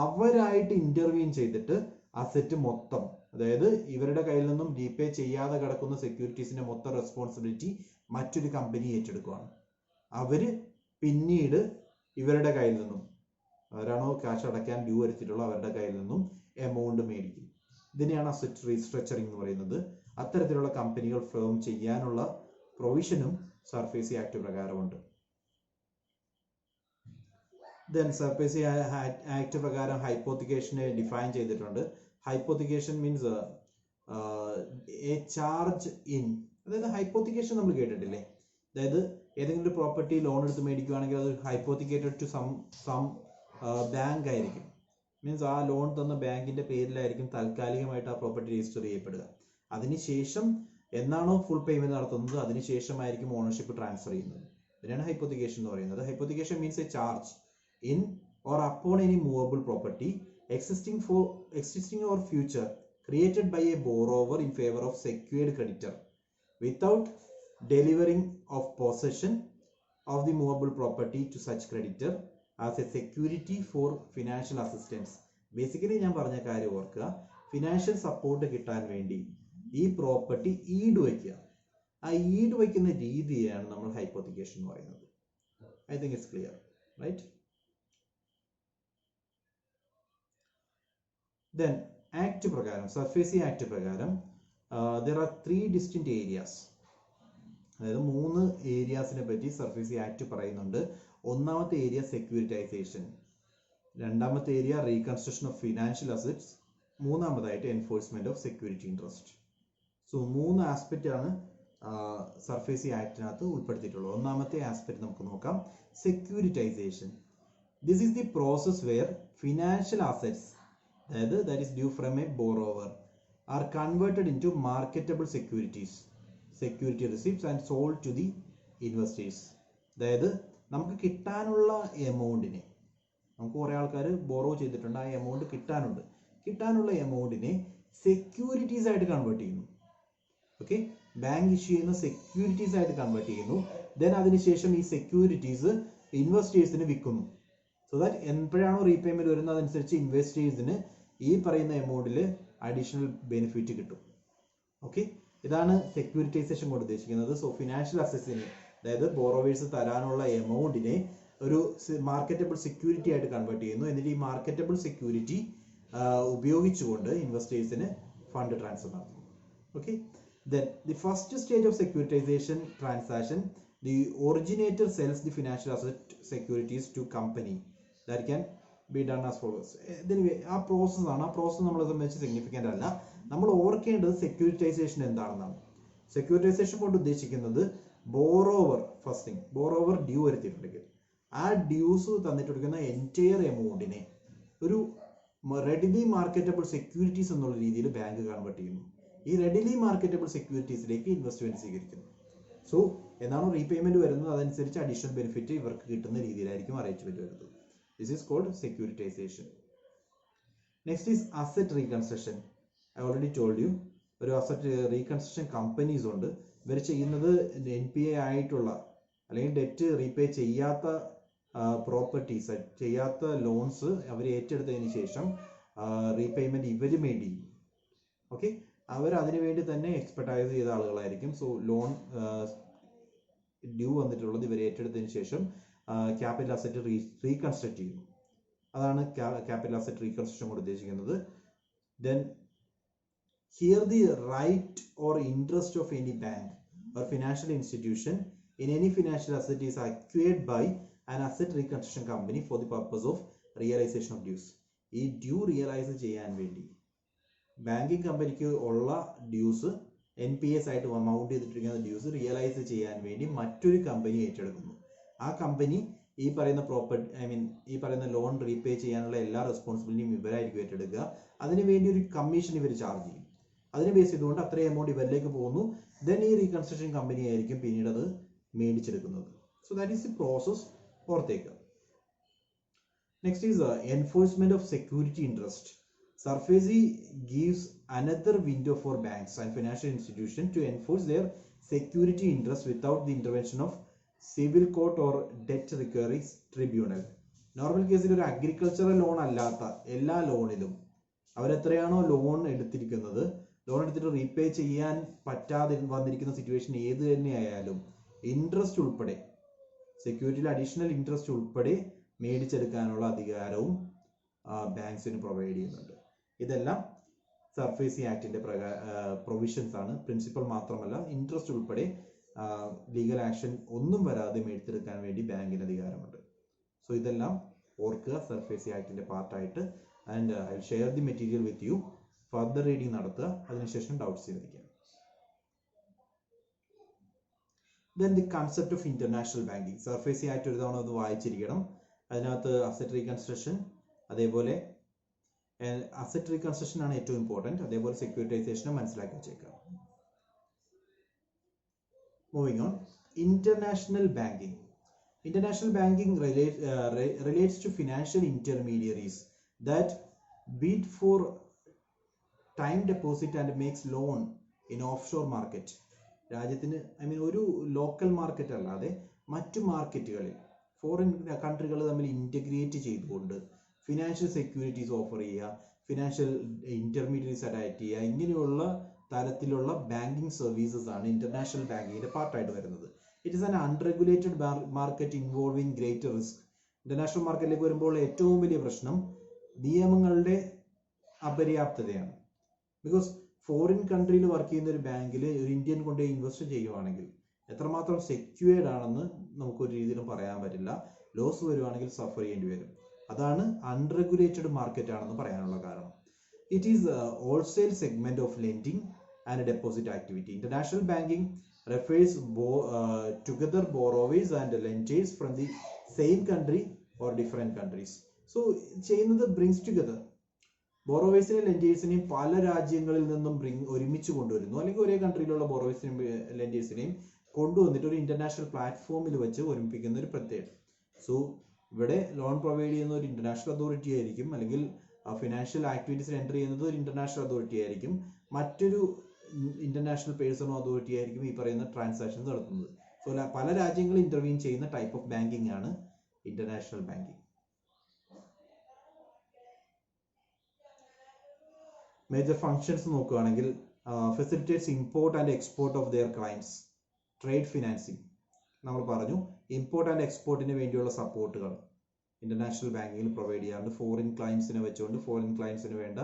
Speaker 1: അവരായിട്ട് ഇന്റർവ്യൂൻ ചെയ്തിട്ട് അസറ്റ് മൊത്തം, അതായത് ഇവരുടെ കയ്യിൽ നിന്നും റീപേ ചെയ്യാതെ കിടക്കുന്ന സെക്യൂരിറ്റീസിന്റെ മൊത്തം റെസ്പോൺസിബിലിറ്റി മറ്റൊരു കമ്പനി ഏറ്റെടുക്കുകയാണ്. അവര് പിന്നീട് ഇവരുടെ കയ്യിൽ നിന്നും, ആരാണോ ക്യാഷ് അടയ്ക്കാൻ ഡ്യൂ വരുത്തിയിട്ടുള്ള അവരുടെ കയ്യിൽ നിന്നും എമൗണ്ട് മേടിക്കും. ഇതിനെയാണ് അസറ്റ് റീസ്ട്രക്ചറിങ് എന്ന് പറയുന്നത്. അത്തരത്തിലുള്ള കമ്പനികൾ ഫേം ചെയ്യാനുള്ള പ്രൊവിഷനും സർഫേസി ആക്ട് പ്രകാരമുണ്ട്. ദെൻ സർഫേസി ആക്ട് പ്രകാരം ഹൈപ്പോത്തിക്കേഷനെ ഡിഫൈൻ ചെയ്തിട്ടുണ്ട്. Hypothecation means a charge in, അതായത് ഹൈപ്പോത്തിക്കേഷൻ നമ്മൾ കേട്ടിട്ടില്ലേ? അതായത് ഏതെങ്കിലും ഒരു പ്രോപ്പർട്ടി ലോൺ എടുത്ത് മേടിക്കുകയാണെങ്കിൽ അത് ഹൈപ്പോത്തിക്കേറ്റഡ് ടു സം ബാങ്ക് ആയിരിക്കും. മീൻസ് ആ ലോൺ തന്ന ബാങ്കിന്റെ പേരിലായിരിക്കും താൽക്കാലികമായിട്ട് ആ പ്രോപ്പർട്ടി രജിസ്റ്റർ ചെയ്യപ്പെടുക. അതിനുശേഷം എന്നാണോ ഫുൾ പേയ്മെന്റ് നടത്തുന്നത് അതിനുശേഷമായിരിക്കും ഓണർഷിപ്പ് ട്രാൻസ്ഫർ ചെയ്യുന്നത്. ഇതിനാണ് ഹൈപ്പോത്തിക്കേഷൻ എന്ന് പറയുന്നത്. Hypothecation means a charge in or upon any movable property existing or future created by a borrower in favor of secured creditor without delivering of possession of the movable property to such creditor as a security for financial assistance. Basically ഞാൻ പറഞ്ഞ കാര്യം ഓർക്കുക, financial support കിട്ടാൻ വേണ്ടി ഈ property ഈട് വയ്ക്കുക. ആ ഈട് വയ്ക്കുന്ന രീതിയാണ് നമ്മൾ ഹൈപ്പോത്തിക്കേഷൻ എന്ന് പറയുന്നത്. I think it's clear, right? Then Act പ്രകാരം, സർഫേസി ആക്ട് പ്രകാരം there are 3 distinct areas. അതായത് 3 ഏരിയാസിനെ പറ്റി സർഫേസി ആക്ട് പറയുന്നുണ്ട്. ഒന്നാമത്തെ ഏരിയ സെക്യൂരിറ്റൈസേഷൻ, രണ്ടാമത്തെ area reconstruction of financial assets, മൂന്നാമതായിട്ട് enforcement of security interest. So 3 aspect ആണ് സർഫേസി ആക്ടിനകത്ത് ഉൾപ്പെടുത്തിയിട്ടുള്ളത്. ഒന്നാമത്തെ ആസ്പെക്ട് നമുക്ക് നോക്കാം, securitisation. This is the process where financial assets, അതായത് that is due from a borrower, are converted into marketable securities, security receipts and sold to the investors. അതായത് നമുക്ക് കിട്ടാനുള്ള എമൗണ്ടിനെ, നമുക്ക് കുറേ ആൾക്കാർ ബോറോ ചെയ്തിട്ടുണ്ട്, ആ എമൗണ്ട് കിട്ടാനുള്ള എമൗണ്ടിനെ സെക്യൂരിറ്റീസ് ആയിട്ട് കൺവേർട്ട് ചെയ്യുന്നു. ഓക്കെ, ബാങ്ക് ഇഷ്യൂ ചെയ്യുന്ന സെക്യൂരിറ്റീസ് ആയിട്ട് കൺവേർട്ട് ചെയ്യുന്നു. ദെൻ അതിനുശേഷം ഈ സെക്യൂരിറ്റീസ് ഇൻവെസ്റ്റേഴ്സിന് വിൽക്കുന്നു. സോ ദാറ്റ് എപ്പോഴാണോ റീപേയ്മെന്റ് വരുന്നത് അതനുസരിച്ച് ഇൻവെസ്റ്റേഴ്സിന് ഈ പറയുന്ന എമൗണ്ടിൽ അഡീഷണൽ ബെനിഫിറ്റ് കിട്ടും. ഓക്കെ, ഇതാണ് സെക്യൂരിറ്റൈസേഷൻ കൊണ്ട് ഉദ്ദേശിക്കുന്നത്. സോ ഫിനാൻഷ്യൽ അസറ്റിനെ, അതായത് ബോറോവേഴ്സ് തരാനുള്ള എമൗണ്ടിനെ ഒരു മാർക്കറ്റബിൾ സെക്യൂരിറ്റി ആയിട്ട് കൺവേർട്ട് ചെയ്യുന്നു. എന്നിട്ട് ഈ മാർക്കറ്റബിൾ സെക്യൂരിറ്റി ഉപയോഗിച്ചുകൊണ്ട് ഇൻവെസ്റ്റേഴ്സിന് ഫണ്ട് ട്രാൻസ്ഫർ നടത്തുന്നു. Okay, then the first stage of securitization transaction, the originator sells the financial asset securities to company. That can be done as follows. ആ പ്രോസസ്സാണ്. ആ പ്രോസസ്സ് നമ്മളെ സംബന്ധിച്ച് സിഗ്നിഫിക്കൻ്റ് അല്ല. നമ്മൾ ഓർക്കേണ്ടത് സെക്യൂരിറ്റൈസേഷൻ എന്താണെന്നാണ്. സെക്യൂരിറ്റൈസേഷൻ കൊണ്ട് ഉദ്ദേശിക്കുന്നത് borrower, first thing, borrower due വരുത്തിയിട്ടുണ്ടെങ്കിൽ ആ ഡ്യൂസ് തന്നിട്ടുള്ള എൻറ്റയർ എമൗണ്ടിനെ ഒരു റെഡിലി മാർക്കറ്റബിൾ സെക്യൂരിറ്റീസ് എന്നുള്ള രീതിയിൽ ബാങ്ക് കൺവേർട്ട് ചെയ്യുന്നു. ഈ റെഡിലി മാർക്കറ്റബിൾ സെക്യൂരിറ്റീസിലേക്ക് ഇൻവെസ്റ്റ്മെന്റ് സ്വീകരിക്കുന്നു. സോ എന്നാണോ റീപേയ്മെന്റ് വരുന്നത് അതനുസരിച്ച് അഡീഷണൽ ബെനിഫിറ്റ് ഇവർക്ക് കിട്ടുന്ന രീതിയിലായിരിക്കും അറേഞ്ച്മെന്റ് വരുന്നത്. This is called securitization. Next is asset reconstruction. I already told you, ഒരു അസറ്റ് റീകൺസ്ട്രക്ഷൻ കമ്പനീസ് ഉണ്ട്. ഇവർ ചെയ്യുന്നത് NPA ആയിട്ടുള്ള അല്ലെങ്കിൽ ഡെറ്റ് റീപേ ചെയ്യാത്ത പ്രോപ്പർട്ടീസ്, ചെയ്യാത്ത ലോൺസ് അവർ ഏറ്റെടുത്തതിന് ശേഷം റീപേയ്മെന്റ് ഇവർ മെയ്ഡ് ചെയ്യും. ഓക്കെ, അവർ അതിനു വേണ്ടി തന്നെ എക്സ്പെർട്ടൈസ് ചെയ്ത ആളുകളായിരിക്കും. സോ ലോൺ ഡ്യൂ വന്നിട്ടുള്ളത് ഇവർ ഏറ്റെടുത്തതിന് ശേഷം ക്യാപിറ്റൽ അസറ്റ് റീകൺസ്ട്രക്ട് ചെയ്യുന്നു. അതാണ് ക്യാപിറ്റൽ അസറ്റ് റീകൺസ്ട്രക്ഷൻ കൊണ്ട് ഉദ്ദേശിക്കുന്നത്. Then here the right or interest of any bank or financial institution in any financial asset is acquired by an asset reconstruction company for the purpose of realization of dues. ഈ due realise ചെയ്യാൻ വേണ്ടി banking കമ്പനിക്ക് ഉള്ള dues, NPS ആയിട്ട് mount ചെയ്തിട്ടിരിക്കുന്ന dues realise ചെയ്യാൻ വേണ്ടി മറ്റൊരു company ഏറ്റെടുക്കുന്നു. ആ കമ്പനി ഈ പറയുന്ന ഈ പറയുന്ന ലോൺ റീപേ ചെയ്യാനുള്ള എല്ലാ റെസ്പോൺസിബിലിറ്റിയും ഇവരായിരിക്കും ഏറ്റെടുക്കുക. അതിനുവേണ്ടി ഒരു കമ്മീഷൻ ഇവർ ചാർജ് ചെയ്യും. അതിനെ ബേസ് ചെയ്തുകൊണ്ട് അത്രയും എമൗണ്ട് ഇവരിലേക്ക് പോകുന്നു. ദെൻ ഈ റീകൺസ്ട്രക്ഷൻ കമ്പനി ആയിരിക്കും പിന്നീട് അത് മേടിച്ചെടുക്കുന്നത്. So that is the process. ഓർത്തേക്കുക. Next is enforcement of security interest. SARFAESI gives another window for banks and financial institutions to enforce their security interest without the intervention of civil court or debt recovery tribunal. Normal കേസിൽ ഒരു agricultural loan അല്ലാത്ത എല്ലാ ലോണിലും അവരെത്രയാണോ loan എടുത്തിരിക്കുന്നത്, loan എടുത്തിട്ട് repay ചെയ്യാൻ പറ്റാതെ വന്നിരിക്കുന്ന situation ഏത് തന്നെയായാലും ഇൻട്രസ്റ്റ് ഉൾപ്പെടെ, സെക്യൂരിറ്റിയിൽ അഡീഷണൽ ഇൻട്രസ്റ്റ് ഉൾപ്പെടെ മേടിച്ചെടുക്കാനുള്ള അധികാരവും ബാങ്ക്സിന് പ്രൊവൈഡ് ചെയ്യുന്നുണ്ട്. ഇതെല്ലാം സർഫേസി ആക്ടിന്റെ പ്രൊവിഷൻസ് ആണ്. പ്രിൻസിപ്പൽ മാത്രമല്ല, ഇൻട്രസ്റ്റ് ഉൾപ്പെടെ ലീഗൽ ആക്ഷൻ ഒന്നും വരാതെ മേടിച്ചെടുക്കാൻ വേണ്ടി ബാങ്കിന് അധികാരമുണ്ട്. സോ ഇതെല്ലാം ഓർക്കുക സർഫേസി ആക്ടിന്റെ പാർട്ടായിട്ട്. And I will share the material with you. Further reading നടത്തുക, അതിനുശേഷം ഡൗട്ട്സ് ചോദിക്കാം. Then the concept of international banking. SARFAESI act ഒരു തവണ ഒന്ന് വായിച്ചിരിക്കണം. അതിനകത്ത് അസറ്റ് റീകൺസ്ട്രക്ഷൻ, അതേപോലെ അസറ്റ് റീകൺസ്ട്രക്ഷൻ ആണ് ഏറ്റവും ഇമ്പോർട്ടൻറ്റ്. അതേപോലെ സെക്യൂരിറ്റൈസേഷനും മനസ്സിലാക്കി വെച്ചേക്കാം. Moving on, international banking. International banking relates to financial intermediaries that bid for time deposit and makes loan in offshore market. രാജ്യത്തിന് ഒരു ലോക്കൽ മാർക്കറ്റ് അല്ലാതെ മറ്റു മാർക്കറ്റുകളിൽ ഫോറിൻ കൺട്രികൾ തമ്മിൽ ഇൻറ്റഗ്രേറ്റ് ചെയ്തുകൊണ്ട് ഫിനാൻഷ്യൽ സെക്യൂരിറ്റീസ് ഓഫർ ചെയ്യുക, ഫിനാൻഷ്യൽ ഇന്റർമീഡിയറീസ് അറ്റാക്ട് ചെയ്യുക, ഇങ്ങനെയുള്ള തരത്തിലുള്ള ബാങ്കിങ് സർവീസസ് ആണ് ഇന്റർനാഷണൽ ബാങ്കിങ്ങിന്റെ പാർട്ടായിട്ട് വരുന്നത്. It is an unregulated market involving greater risk. International മാർക്കറ്റിലേക്ക് വരുമ്പോൾ ഏറ്റവും വലിയ പ്രശ്നം നിയമങ്ങളുടെ അപര്യാപ്തതയാണ്. ബിക്കോസ് ഫോറിൻ കൺട്രിയിൽ വർക്ക് ചെയ്യുന്ന ഒരു ബാങ്കിൽ ഒരു ഇന്ത്യൻ കൊണ്ട് ഇൻവെസ്റ്റ് ചെയ്യുവാണെങ്കിൽ എത്രമാത്രം സെക്യൂർഡ് ആണെന്ന് നമുക്കൊരു രീതിയിലും പറയാൻ പറ്റില്ല. ലോസ് വരുവാണെങ്കിൽ സഫർ ചെയ്യേണ്ടി വരും. അതാണ് അൺറെഗുലേറ്റഡ് മാർക്കറ്റ് ആണെന്ന് പറയാനുള്ള കാരണം. It is wholesale segment of lending and deposit activity. International banking refers together borrowers and lenders from the same country or different countries. So ചെയ്യുന്നത് brings together ബോറോവേഴ്സിനെയും ലെൻഡേഴ്സിനെയും പല രാജ്യങ്ങളിൽ നിന്നും ഒരുമിച്ച് കൊണ്ടുവരുന്നു, അല്ലെങ്കിൽ ഒരേ കൺട്രിയിലുള്ള ബോറോവേഴ്സിനെയും ലെൻഡേഴ്സിനെയും കൊണ്ടുവന്നിട്ട് ഒരു ഇന്റർനാഷണൽ പ്ലാറ്റ്ഫോമിൽ വെച്ച് ഒരുമിപ്പിക്കുന്ന ഒരു പ്രത്യേകത. സോ ഇവിടെ ലോൺ പ്രൊവൈഡ് ചെയ്യുന്ന ഒരു ഇന്റർനാഷണൽ അതോറിറ്റി ആയിരിക്കും, അല്ലെങ്കിൽ ഫിനാൻഷ്യൽ ആക്ടിവിറ്റീസിൽ എൻ്റർ ചെയ്യുന്നത് ഒരു ഇന്റർനാഷണൽ അതോറിറ്റി ആയിരിക്കും, മറ്റൊരു ഇന്റർനാഷണൽ പേഴ്സണോ അതോറിറ്റി ആയിരിക്കും ഈ പറയുന്ന ട്രാൻസാക്ഷൻസ് നടത്തുന്നത്. സോ പല രാജ്യങ്ങളും ഇന്റർവീൻ ചെയ്യുന്ന ടൈപ്പ് ഓഫ് ബാങ്കിങ് ആണ് ഇന്റർനാഷണൽ ബാങ്കിങ്. മേജർ ഫങ്ഷൻസ് നോക്കുകയാണെങ്കിൽ facilitates import and export of their clients. Trade financing നമ്മൾ പറഞ്ഞു, ഇമ്പോർട്ട് ആൻഡ് എക്സ്പോർട്ടിന് വേണ്ടിയുള്ള സപ്പോർട്ടുകൾ ഇന്റർനാഷണൽ ബാങ്കിങ്ങിൽ പ്രൊവൈഡ് ചെയ്യാറുണ്ട്. ഫോറിൻ ക്ലയൻസിനെ വെച്ചുകൊണ്ട് ഫോറിൻ ക്ലയൻസിന് വേണ്ട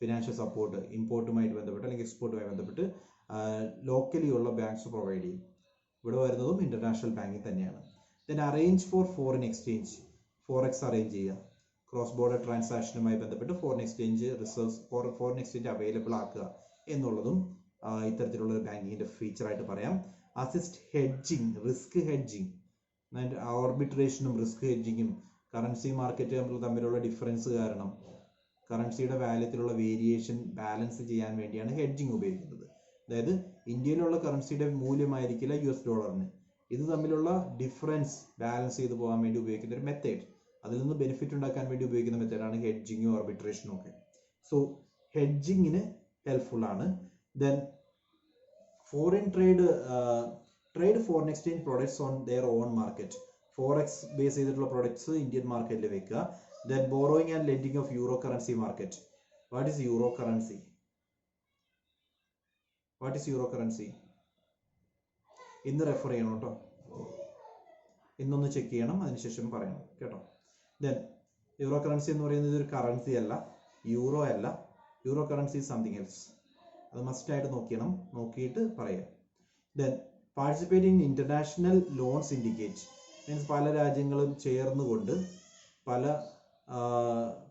Speaker 1: ഫിനാൻഷ്യൽ സപ്പോർട്ട് ഇമ്പോർട്ടുമായിട്ട് ബന്ധപ്പെട്ട് അല്ലെങ്കിൽ എക്സ്പോർട്ടുമായി ബന്ധപ്പെട്ട് ലോക്കലി ഉള്ള ബാങ്ക്സ് പ്രൊവൈഡ് ചെയ്യും. ഇവിടെ വരുന്നതും ഇന്റർനാഷണൽ ബാങ്കിങ് തന്നെയാണ്. Then arrange for foreign exchange, forex arrange ചെയ്യുക, ക്രോസ് ബോർഡർ ട്രാൻസാക്ഷനുമായി ബന്ധപ്പെട്ട് foreign exchange reserves foreign exchange available ആക്കുക എന്നുള്ളതും ഇത്തരത്തിലുള്ള ഒരു ബാങ്കിങ്ങിന്റെ ഫീച്ചറായിട്ട് പറയാം. അസിസ്റ്റ് ഹെഡ്ജിങ്, റിസ്ക് ഹെഡ്ജിങ്, ആർബിട്രേഷനും റിസ്ക് ഹെഡ്ജിങ്ങും കറൻസി മാർക്കറ്റ് തമ്മിലുള്ള ഡിഫറൻസ് കാരണം കറൻസിയുടെ വാല്യത്തിലുള്ള വേരിയേഷൻ ബാലൻസ് ചെയ്യാൻ വേണ്ടിയാണ് ഹെഡ്ജിങ് ഉപയോഗിക്കുന്നത്. അതായത് ഇന്ത്യയിലുള്ള കറൻസിയുടെ മൂല്യമായിരിക്കില്ല US ഡോളറിന്, ഇത് തമ്മിലുള്ള ഡിഫറൻസ് ബാലൻസ് ചെയ്ത് പോകാൻ വേണ്ടി ഉപയോഗിക്കുന്ന ഒരു മെത്തേഡ്, അതിൽ നിന്ന് ബെനിഫിറ്റ് ഉണ്ടാക്കാൻ വേണ്ടി ഉപയോഗിക്കുന്ന മെത്തേഡാണ് ഹെഡ്ജിങ്ങും ആർബിട്രേഷനും ഒക്കെ. സോ ഹെഡ്ജിങ്ങിന് ഹെൽപ്ഫുൾ ആണ്. Then foreign trade foreign exchange products on their own market, forex base ചെയ്തിട്ടുള്ള പ്രൊഡക്ട്സ് ഇന്ത്യൻ മാർക്കറ്റിൽ വെക്കുക. Then borrowing and lending of euro currency market. What is euro currency? What is euro currency? ഇന്ന് refer ചെയ്യണം കേട്ടോ, ഇന്നൊന്ന് check ചെയ്യണം, അതിനുശേഷം പറയണം കേട്ടോ. ദെൻ യൂറോ കറൻസി എന്ന് പറയുന്നത് ഒരു കറൻസി അല്ല, യൂറോ അല്ല, യൂറോ കറൻസി സംതിങ് എൽസ്. അത് മസ്റ്റ് ആയിട്ട് നോക്കിയിട്ട് പറയാം. Then participate in international loan syndicate, means പല രാജ്യങ്ങളും ചേർന്നുകൊണ്ട്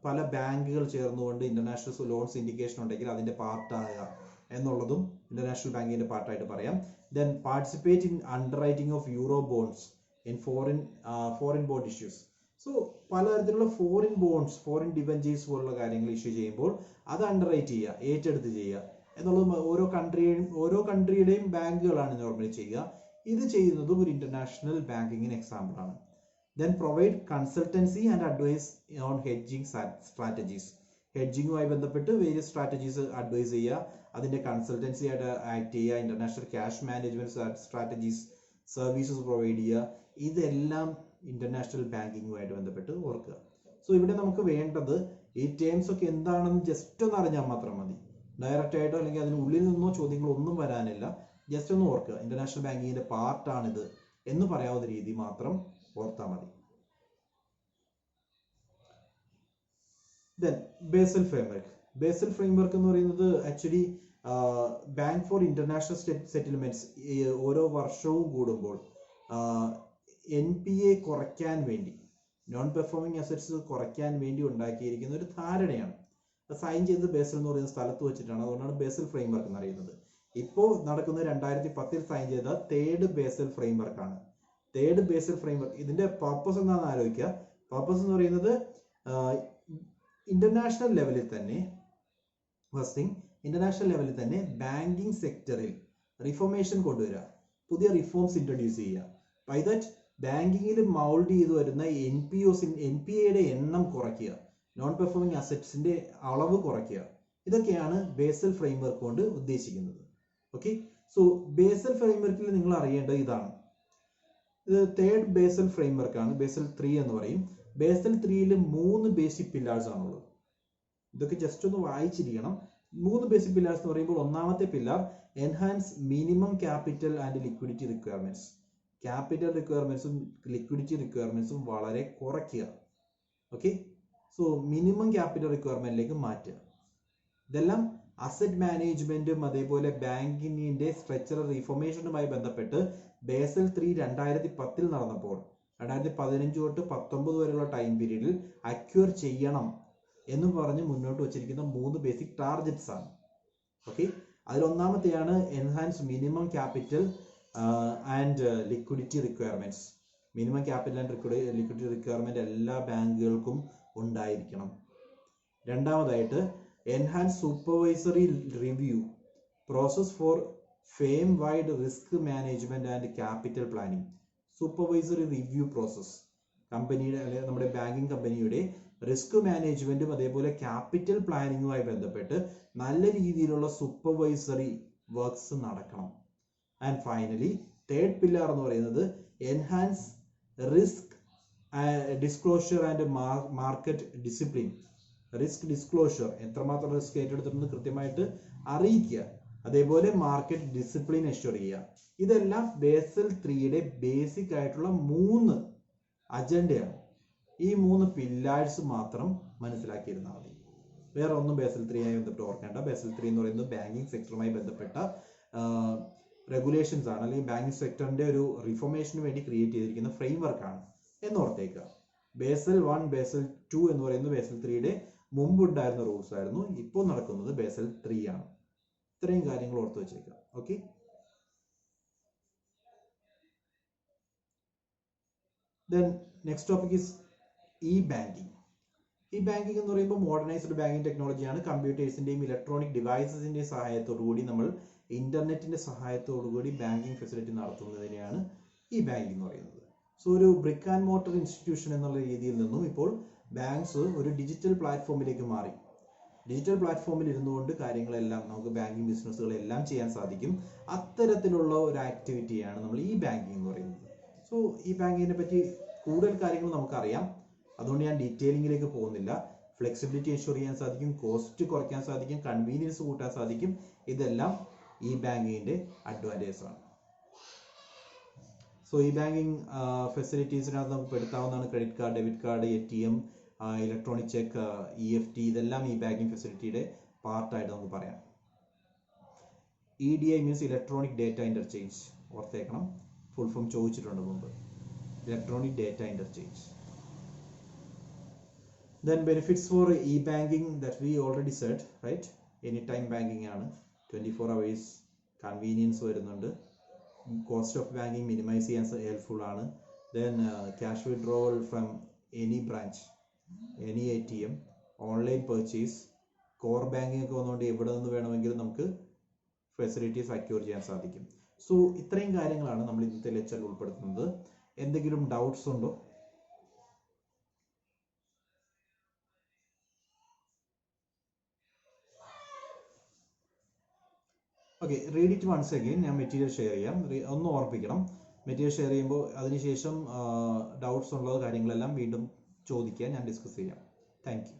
Speaker 1: പല ബാങ്കുകൾ ചേർന്നുകൊണ്ട് ഇന്റർനാഷണൽ ലോൺ സിൻഡിക്കേഷൻ ഉണ്ടെങ്കിൽ അതിന്റെ പാർട്ടാകുക എന്നുള്ളതും ഇന്റർനാഷണൽ ബാങ്കിന്റെ പാർട്ടായിട്ട് പറയാം. Then participate in underwriting of euro bonds in foreign bond issues. So പലതരത്തിലുള്ള ഫോറിൻ ബോണ്ട്സ്, ഫോറിൻ ഡിബഞ്ചേഴ്സ് പോലുള്ള കാര്യങ്ങൾ ഇഷ്യൂ ചെയ്യുമ്പോൾ അത് അണ്ടർറൈറ്റ് ചെയ്യുക, ഏറ്റെടുത്ത് ചെയ്യുക എന്നുള്ളത് ഓരോ കൺട്രിയുടെയും ബാങ്കുകളാണ് നോർമലി ചെയ്യുക. ഇത് ചെയ്യുന്നതും ഒരു ഇന്റർനാഷണൽ ബാങ്കിങ്ങിന് എക്സാമ്പിൾ ആണ്. Then provide consultancy and advice on hedging strategies. ഹെഡ്ജിങ്ങുമായി ബന്ധപ്പെട്ട് വേരിയസ് സ്ട്രാറ്റജീസ് അഡ്വൈസ് ചെയ്യുക, അതിന്റെ കൺസൾട്ടൻസി ആയിട്ട് ആക്ട് ചെയ്യുക, international cash management strategies services provide ചെയ്യുക, ഇതെല്ലാം ഇന്റർനാഷണൽ ബാങ്കിങ്ങുമായിട്ട് ബന്ധപ്പെട്ട് ഓർക്കുക. സോ ഇവിടെ നമുക്ക് വേണ്ടത് ഈ ടേംസ് ഒക്കെ എന്താണെന്ന് ജസ്റ്റ് ഒന്ന് അറിഞ്ഞാൽ മാത്രം മതി. ഡയറക്റ്റ് ആയിട്ടോ അല്ലെങ്കിൽ അതിനുള്ളിൽ നിന്നോ ചോദ്യങ്ങളൊന്നും വരാനില്ല, ജസ്റ്റ് ഒന്ന് ഓർക്കുക ഇന്റർനാഷണൽ ബാങ്കിങ്ങിന്റെ പാർട്ടാണിത് എന്ന് പറയാവുന്ന രീതി മാത്രം ഓർത്താൽ മതി. Then Basel framework. Basel framework എന്ന് പറയുന്നത് actually bank for international settlements ഓരോ വർഷവും കൂടുമ്പോൾ NPA കുറയ്ക്കാൻ വേണ്ടി, നോൺ പെർഫോമിംഗ് അസറ്റ്സ് കുറയ്ക്കാൻ വേണ്ടി ഉണ്ടാക്കിയിരിക്കുന്ന ഒരു ധാരണയാണ്. സൈൻ ചെയ്തത് ബേസൽ എന്ന് പറയുന്ന സ്ഥലത്ത് വെച്ചിട്ടാണ്, അതുകൊണ്ടാണ് ബേസൽ ഫ്രെയിംവർക്ക് എന്ന് അറിയുന്നത്. ഇപ്പോൾ നടക്കുന്നത് 2010 സൈൻ ചെയ്ത തേർഡ് ബേസൽ ഫ്രെയിംവർക്ക് ആണ്. തേർഡ് ബേസൽ ഫ്രെയിംവർക്ക്, ഇതിന്റെ പർപ്പസ് എന്താണെന്ന് ആലോചിക്കുക. പർപ്പസ് എന്ന് പറയുന്നത് ഇന്റർനാഷണൽ ലെവലിൽ തന്നെ, ഫസ്റ്റ് തിങ് ഇന്റർനാഷണൽ ലെവലിൽ തന്നെ ബാങ്കിങ് സെക്ടറിൽ റിഫോർമേഷൻ കൊണ്ടുവരിക, പുതിയ റിഫോംസ് ഇൻട്രൊഡ്യൂസ് ചെയ്യുക. ബൈ ദാറ്റ് ബാങ്കിങ്ങിൽ മൗൾഡ് ചെയ്തു വരുന്ന NPAയുടെ എണ്ണം കുറയ്ക്കുക, നോൺ പെർഫോമിംഗ് അസറ്റ്സിന്റെ അളവ് കുറയ്ക്കുക. ഇതൊക്കെയാണ് ബേസൽ ഫ്രെയിംവർക്ക് കൊണ്ട് ഉദ്ദേശിക്കുന്നത്. ഓക്കെ, സോ ബേസൽ ഫ്രെയിംവർക്കിൽ നിങ്ങൾ അറിയേണ്ടത് ഇതാണ്. ഇത് തേർഡ് ബേസൽ ഫ്രെയിംവർക്ക് ആണ്, ബേസൽ 3 എന്ന് പറയും. ബേസൽ 3ൽ 3 ബേസിക് പില്ലേഴ്സ് ആണുള്ളത്. ഇതൊക്കെ ജസ്റ്റ് ഒന്ന് വായിച്ചിരിക്കണം. 3 ബേസിക് പില്ലേഴ്സ് എന്ന് പറയുമ്പോൾ ഒന്നാമത്തെ pillar enhance minimum capital and liquidity requirements. Capital റിക്വയർമെന്റ്സും ലിക്വിഡിറ്റി റിക്വയർമെന്റ്സും വളരെ കുറയ്ക്കുക. ഓക്കെ, സോ മിനിമം ക്യാപിറ്റൽ റിക്വയർമെന്റിലേക്ക് മാറ്റുക. ഇതെല്ലാം അസറ്റ് മാനേജ്മെന്റും അതേപോലെ ബാങ്കിങ്ങിന്റെ സ്ട്രക്ചറൽ റീഫോർമേഷനുമായി ബന്ധപ്പെട്ട് ബേസൽ 3 2010 നടന്നപ്പോൾ 2015 തൊട്ട് 19 വരെയുള്ള ടൈം പീരീഡിൽ അക്വയർ ചെയ്യണം എന്ന് പറഞ്ഞ് മുന്നോട്ട് വച്ചിരിക്കുന്ന 3 ബേസിക് ടാർഗറ്റ്സ് ആണ്. ഓക്കെ, അതിലൊന്നാമത്തെയാണ് enhance minimum capital and liquidity requirements. Minimum capital and liquidity requirement എല്ലാ ബാങ്കുകൾക്കും ഉണ്ടായിരിക്കണം. രണ്ടാമതായിട്ട് enhance supervisory review process for firm-wide risk management and capital planning. Supervisory review process കമ്പനിയുടെ അല്ലെങ്കിൽ നമ്മുടെ ബാങ്കിങ് കമ്പനിയുടെ റിസ്ക് മാനേജ്മെന്റും അതേപോലെ ക്യാപിറ്റൽ പ്ലാനിങ്ങുമായി ബന്ധപ്പെട്ട് നല്ല രീതിയിലുള്ള സൂപ്പർവൈസറി വർക്ക്സ് നടക്കണം. ആൻഡ് ഫൈനലി തേർഡ് പില്ലർ എന്ന് പറയുന്നത് enhance risk disclosure and market discipline. Risk disclosure, എത്രമാത്രം റിസ്ക് ഏറ്റെടുത്തിട്ടുണ്ടെന്ന് കൃത്യമായിട്ട് അറിയിക്കുക, അതേപോലെ മാർക്കറ്റ് ഡിസിപ്ലിൻ എൻഷുർ ചെയ്യുക. ഇതെല്ലാം ബേസൽ 3യുടെ ബേസിക് ആയിട്ടുള്ള 3 അജണ്ടയാണ്. ഈ 3 പില്ലേഴ്സ് മാത്രം മനസ്സിലാക്കിയിരുന്നാൽ മതി. വേറെ ഒന്നും ബേസൽ 3യുമായി ബന്ധപ്പെട്ട് ഓർക്കേണ്ട. ബേസൽ 3 എന്ന് പറയുന്നത് ബാങ്കിങ് സെക്ടറുമായി ബന്ധപ്പെട്ട റെഗുലേഷൻസ് ആണ്, അല്ലെങ്കിൽ ബാങ്കിങ് സെക്ടറിന്റെ ഒരു റിഫോർമേഷന് വേണ്ടി ക്രിയേറ്റ് ചെയ്തിരിക്കുന്ന ഫ്രെയിംവർക്ക് ആണ് എന്നോർത്തേക്കുക. ബേസൽ 1, ബേസൽ 2 എന്ന് പറയുന്നത് ബേസൽ 3യുടെ മുമ്പുണ്ടായിരുന്ന റൂൾസ് ആയിരുന്നു. ഇപ്പോൾ നടക്കുന്നത് ബേസൽ 3 ആണ്. ഇത്രയും കാര്യങ്ങൾ ഓർത്ത് വെച്ചേക്കുക. Okay, then next topic is e-banking. E-banking എന്ന് പറയുമ്പോൾ മോഡേണൈസ്ഡ് ബാങ്കിങ് ടെക്നോളജിയാണ്. കമ്പ്യൂട്ടേഴ്സിന്റെയും ഇലക്ട്രോണിക് ഡിവൈസസിന്റെയും സഹായത്തോടുകൂടി നമ്മൾ ഇന്റർനെറ്റിന്റെ സഹായത്തോടുകൂടി ബാങ്കിങ് ഫെസിലിറ്റി നടത്തുന്നതിനെയാണ് ഈ ബാങ്കിങ് എന്ന് പറയുന്നത്. സോ ഒരു ബ്രിക്ക് ആൻഡ് മോട്ടർ ഇൻസ്റ്റിറ്റ്യൂഷൻ എന്നുള്ള രീതിയിൽ നിന്നും ഇപ്പോൾ ബാങ്ക്സ് ഒരു ഡിജിറ്റൽ പ്ലാറ്റ്ഫോമിലേക്ക് മാറി. ഡിജിറ്റൽ പ്ലാറ്റ്ഫോമിൽ ഇരുന്നുകൊണ്ട് കാര്യങ്ങളെല്ലാം നമുക്ക് ബാങ്കിങ് ബിസിനസ്സുകളെല്ലാം ചെയ്യാൻ സാധിക്കും. അത്തരത്തിലുള്ള ഒരു ആക്ടിവിറ്റിയാണ് നമ്മൾ ഈ ബാങ്കിങ് എന്ന് പറയുന്നത്. സോ ഈ ബാങ്കിങ്ങിനെ പറ്റി കൂടുതൽ കാര്യങ്ങൾ നമുക്കറിയാം, അതുകൊണ്ട് ഞാൻ ഡീറ്റെയിലിങ്ങിലേക്ക് പോകുന്നില്ല. ഫ്ലെക്സിബിലിറ്റി എൻഷുർ ചെയ്യാൻ സാധിക്കും, കോസ്റ്റ് കുറയ്ക്കാൻ സാധിക്കും, കൺവീനിയൻസ് കൂട്ടാൻ സാധിക്കും. ഇതെല്ലാം ഈ ബാങ്കിങ്ങിന്റെ അഡ്വാൻറ്റേജസ് ആണ്. സോ ഈ ബാങ്കിങ് ഫെസിലിറ്റീസിനകത്ത് നമുക്ക് പെടുത്താവുന്നതാണ് credit card, debit card, ATM, electronic cheque, EFT, ഇതെല്ലാം ഈ ബാങ്കിങ് ഫെസിലിറ്റിയുടെ പാർട്ടായിട്ട് നമുക്ക് പറയാം. EDI means electronic data interchange. ഓർത്തേക്കണം, ഫുൾ ഫോം ചോദിച്ചിട്ടുണ്ട് മുമ്പ്. Electronic data interchange. Then benefits for e-banking that we already said, right? Anytime banking ആണ്, 24 hours, convenience വരുന്നുണ്ട്, cost of banking minimize ചെയ്യാൻ helpful ആണ്. Then cash withdrawal from any branch, any ATM, online purchase, core banking ഒക്കെ വന്നുകൊണ്ട് എവിടെ നിന്ന് വേണമെങ്കിലും നമുക്ക് ഫെസിലിറ്റീസ് അക്യൂർ ചെയ്യാൻ സാധിക്കും. സോ ഇത്രയും കാര്യങ്ങളാണ് നമ്മൾ ഇന്നത്തെ ലെക്ചറിൽ ഉൾപ്പെടുത്തുന്നത്. എന്തെങ്കിലും ഡൗട്ട്സ് ഉണ്ടോ? Okay, read it once again. ഞാൻ മെറ്റീരിയൽ ഷെയർ ചെയ്യാം. ഒന്ന് ഓർപ്പിക്കണം, മെറ്റീരിയൽ ഷെയർ ചെയ്യുമ്പോൾ അതിനുശേഷം ഡൗട്ട്സ് ഉള്ള കാര്യങ്ങളെല്ലാം വീണ്ടും ചോദിക്കുക, ഞാൻ ഡിസ്കസ് ചെയ്യാം. Thank you.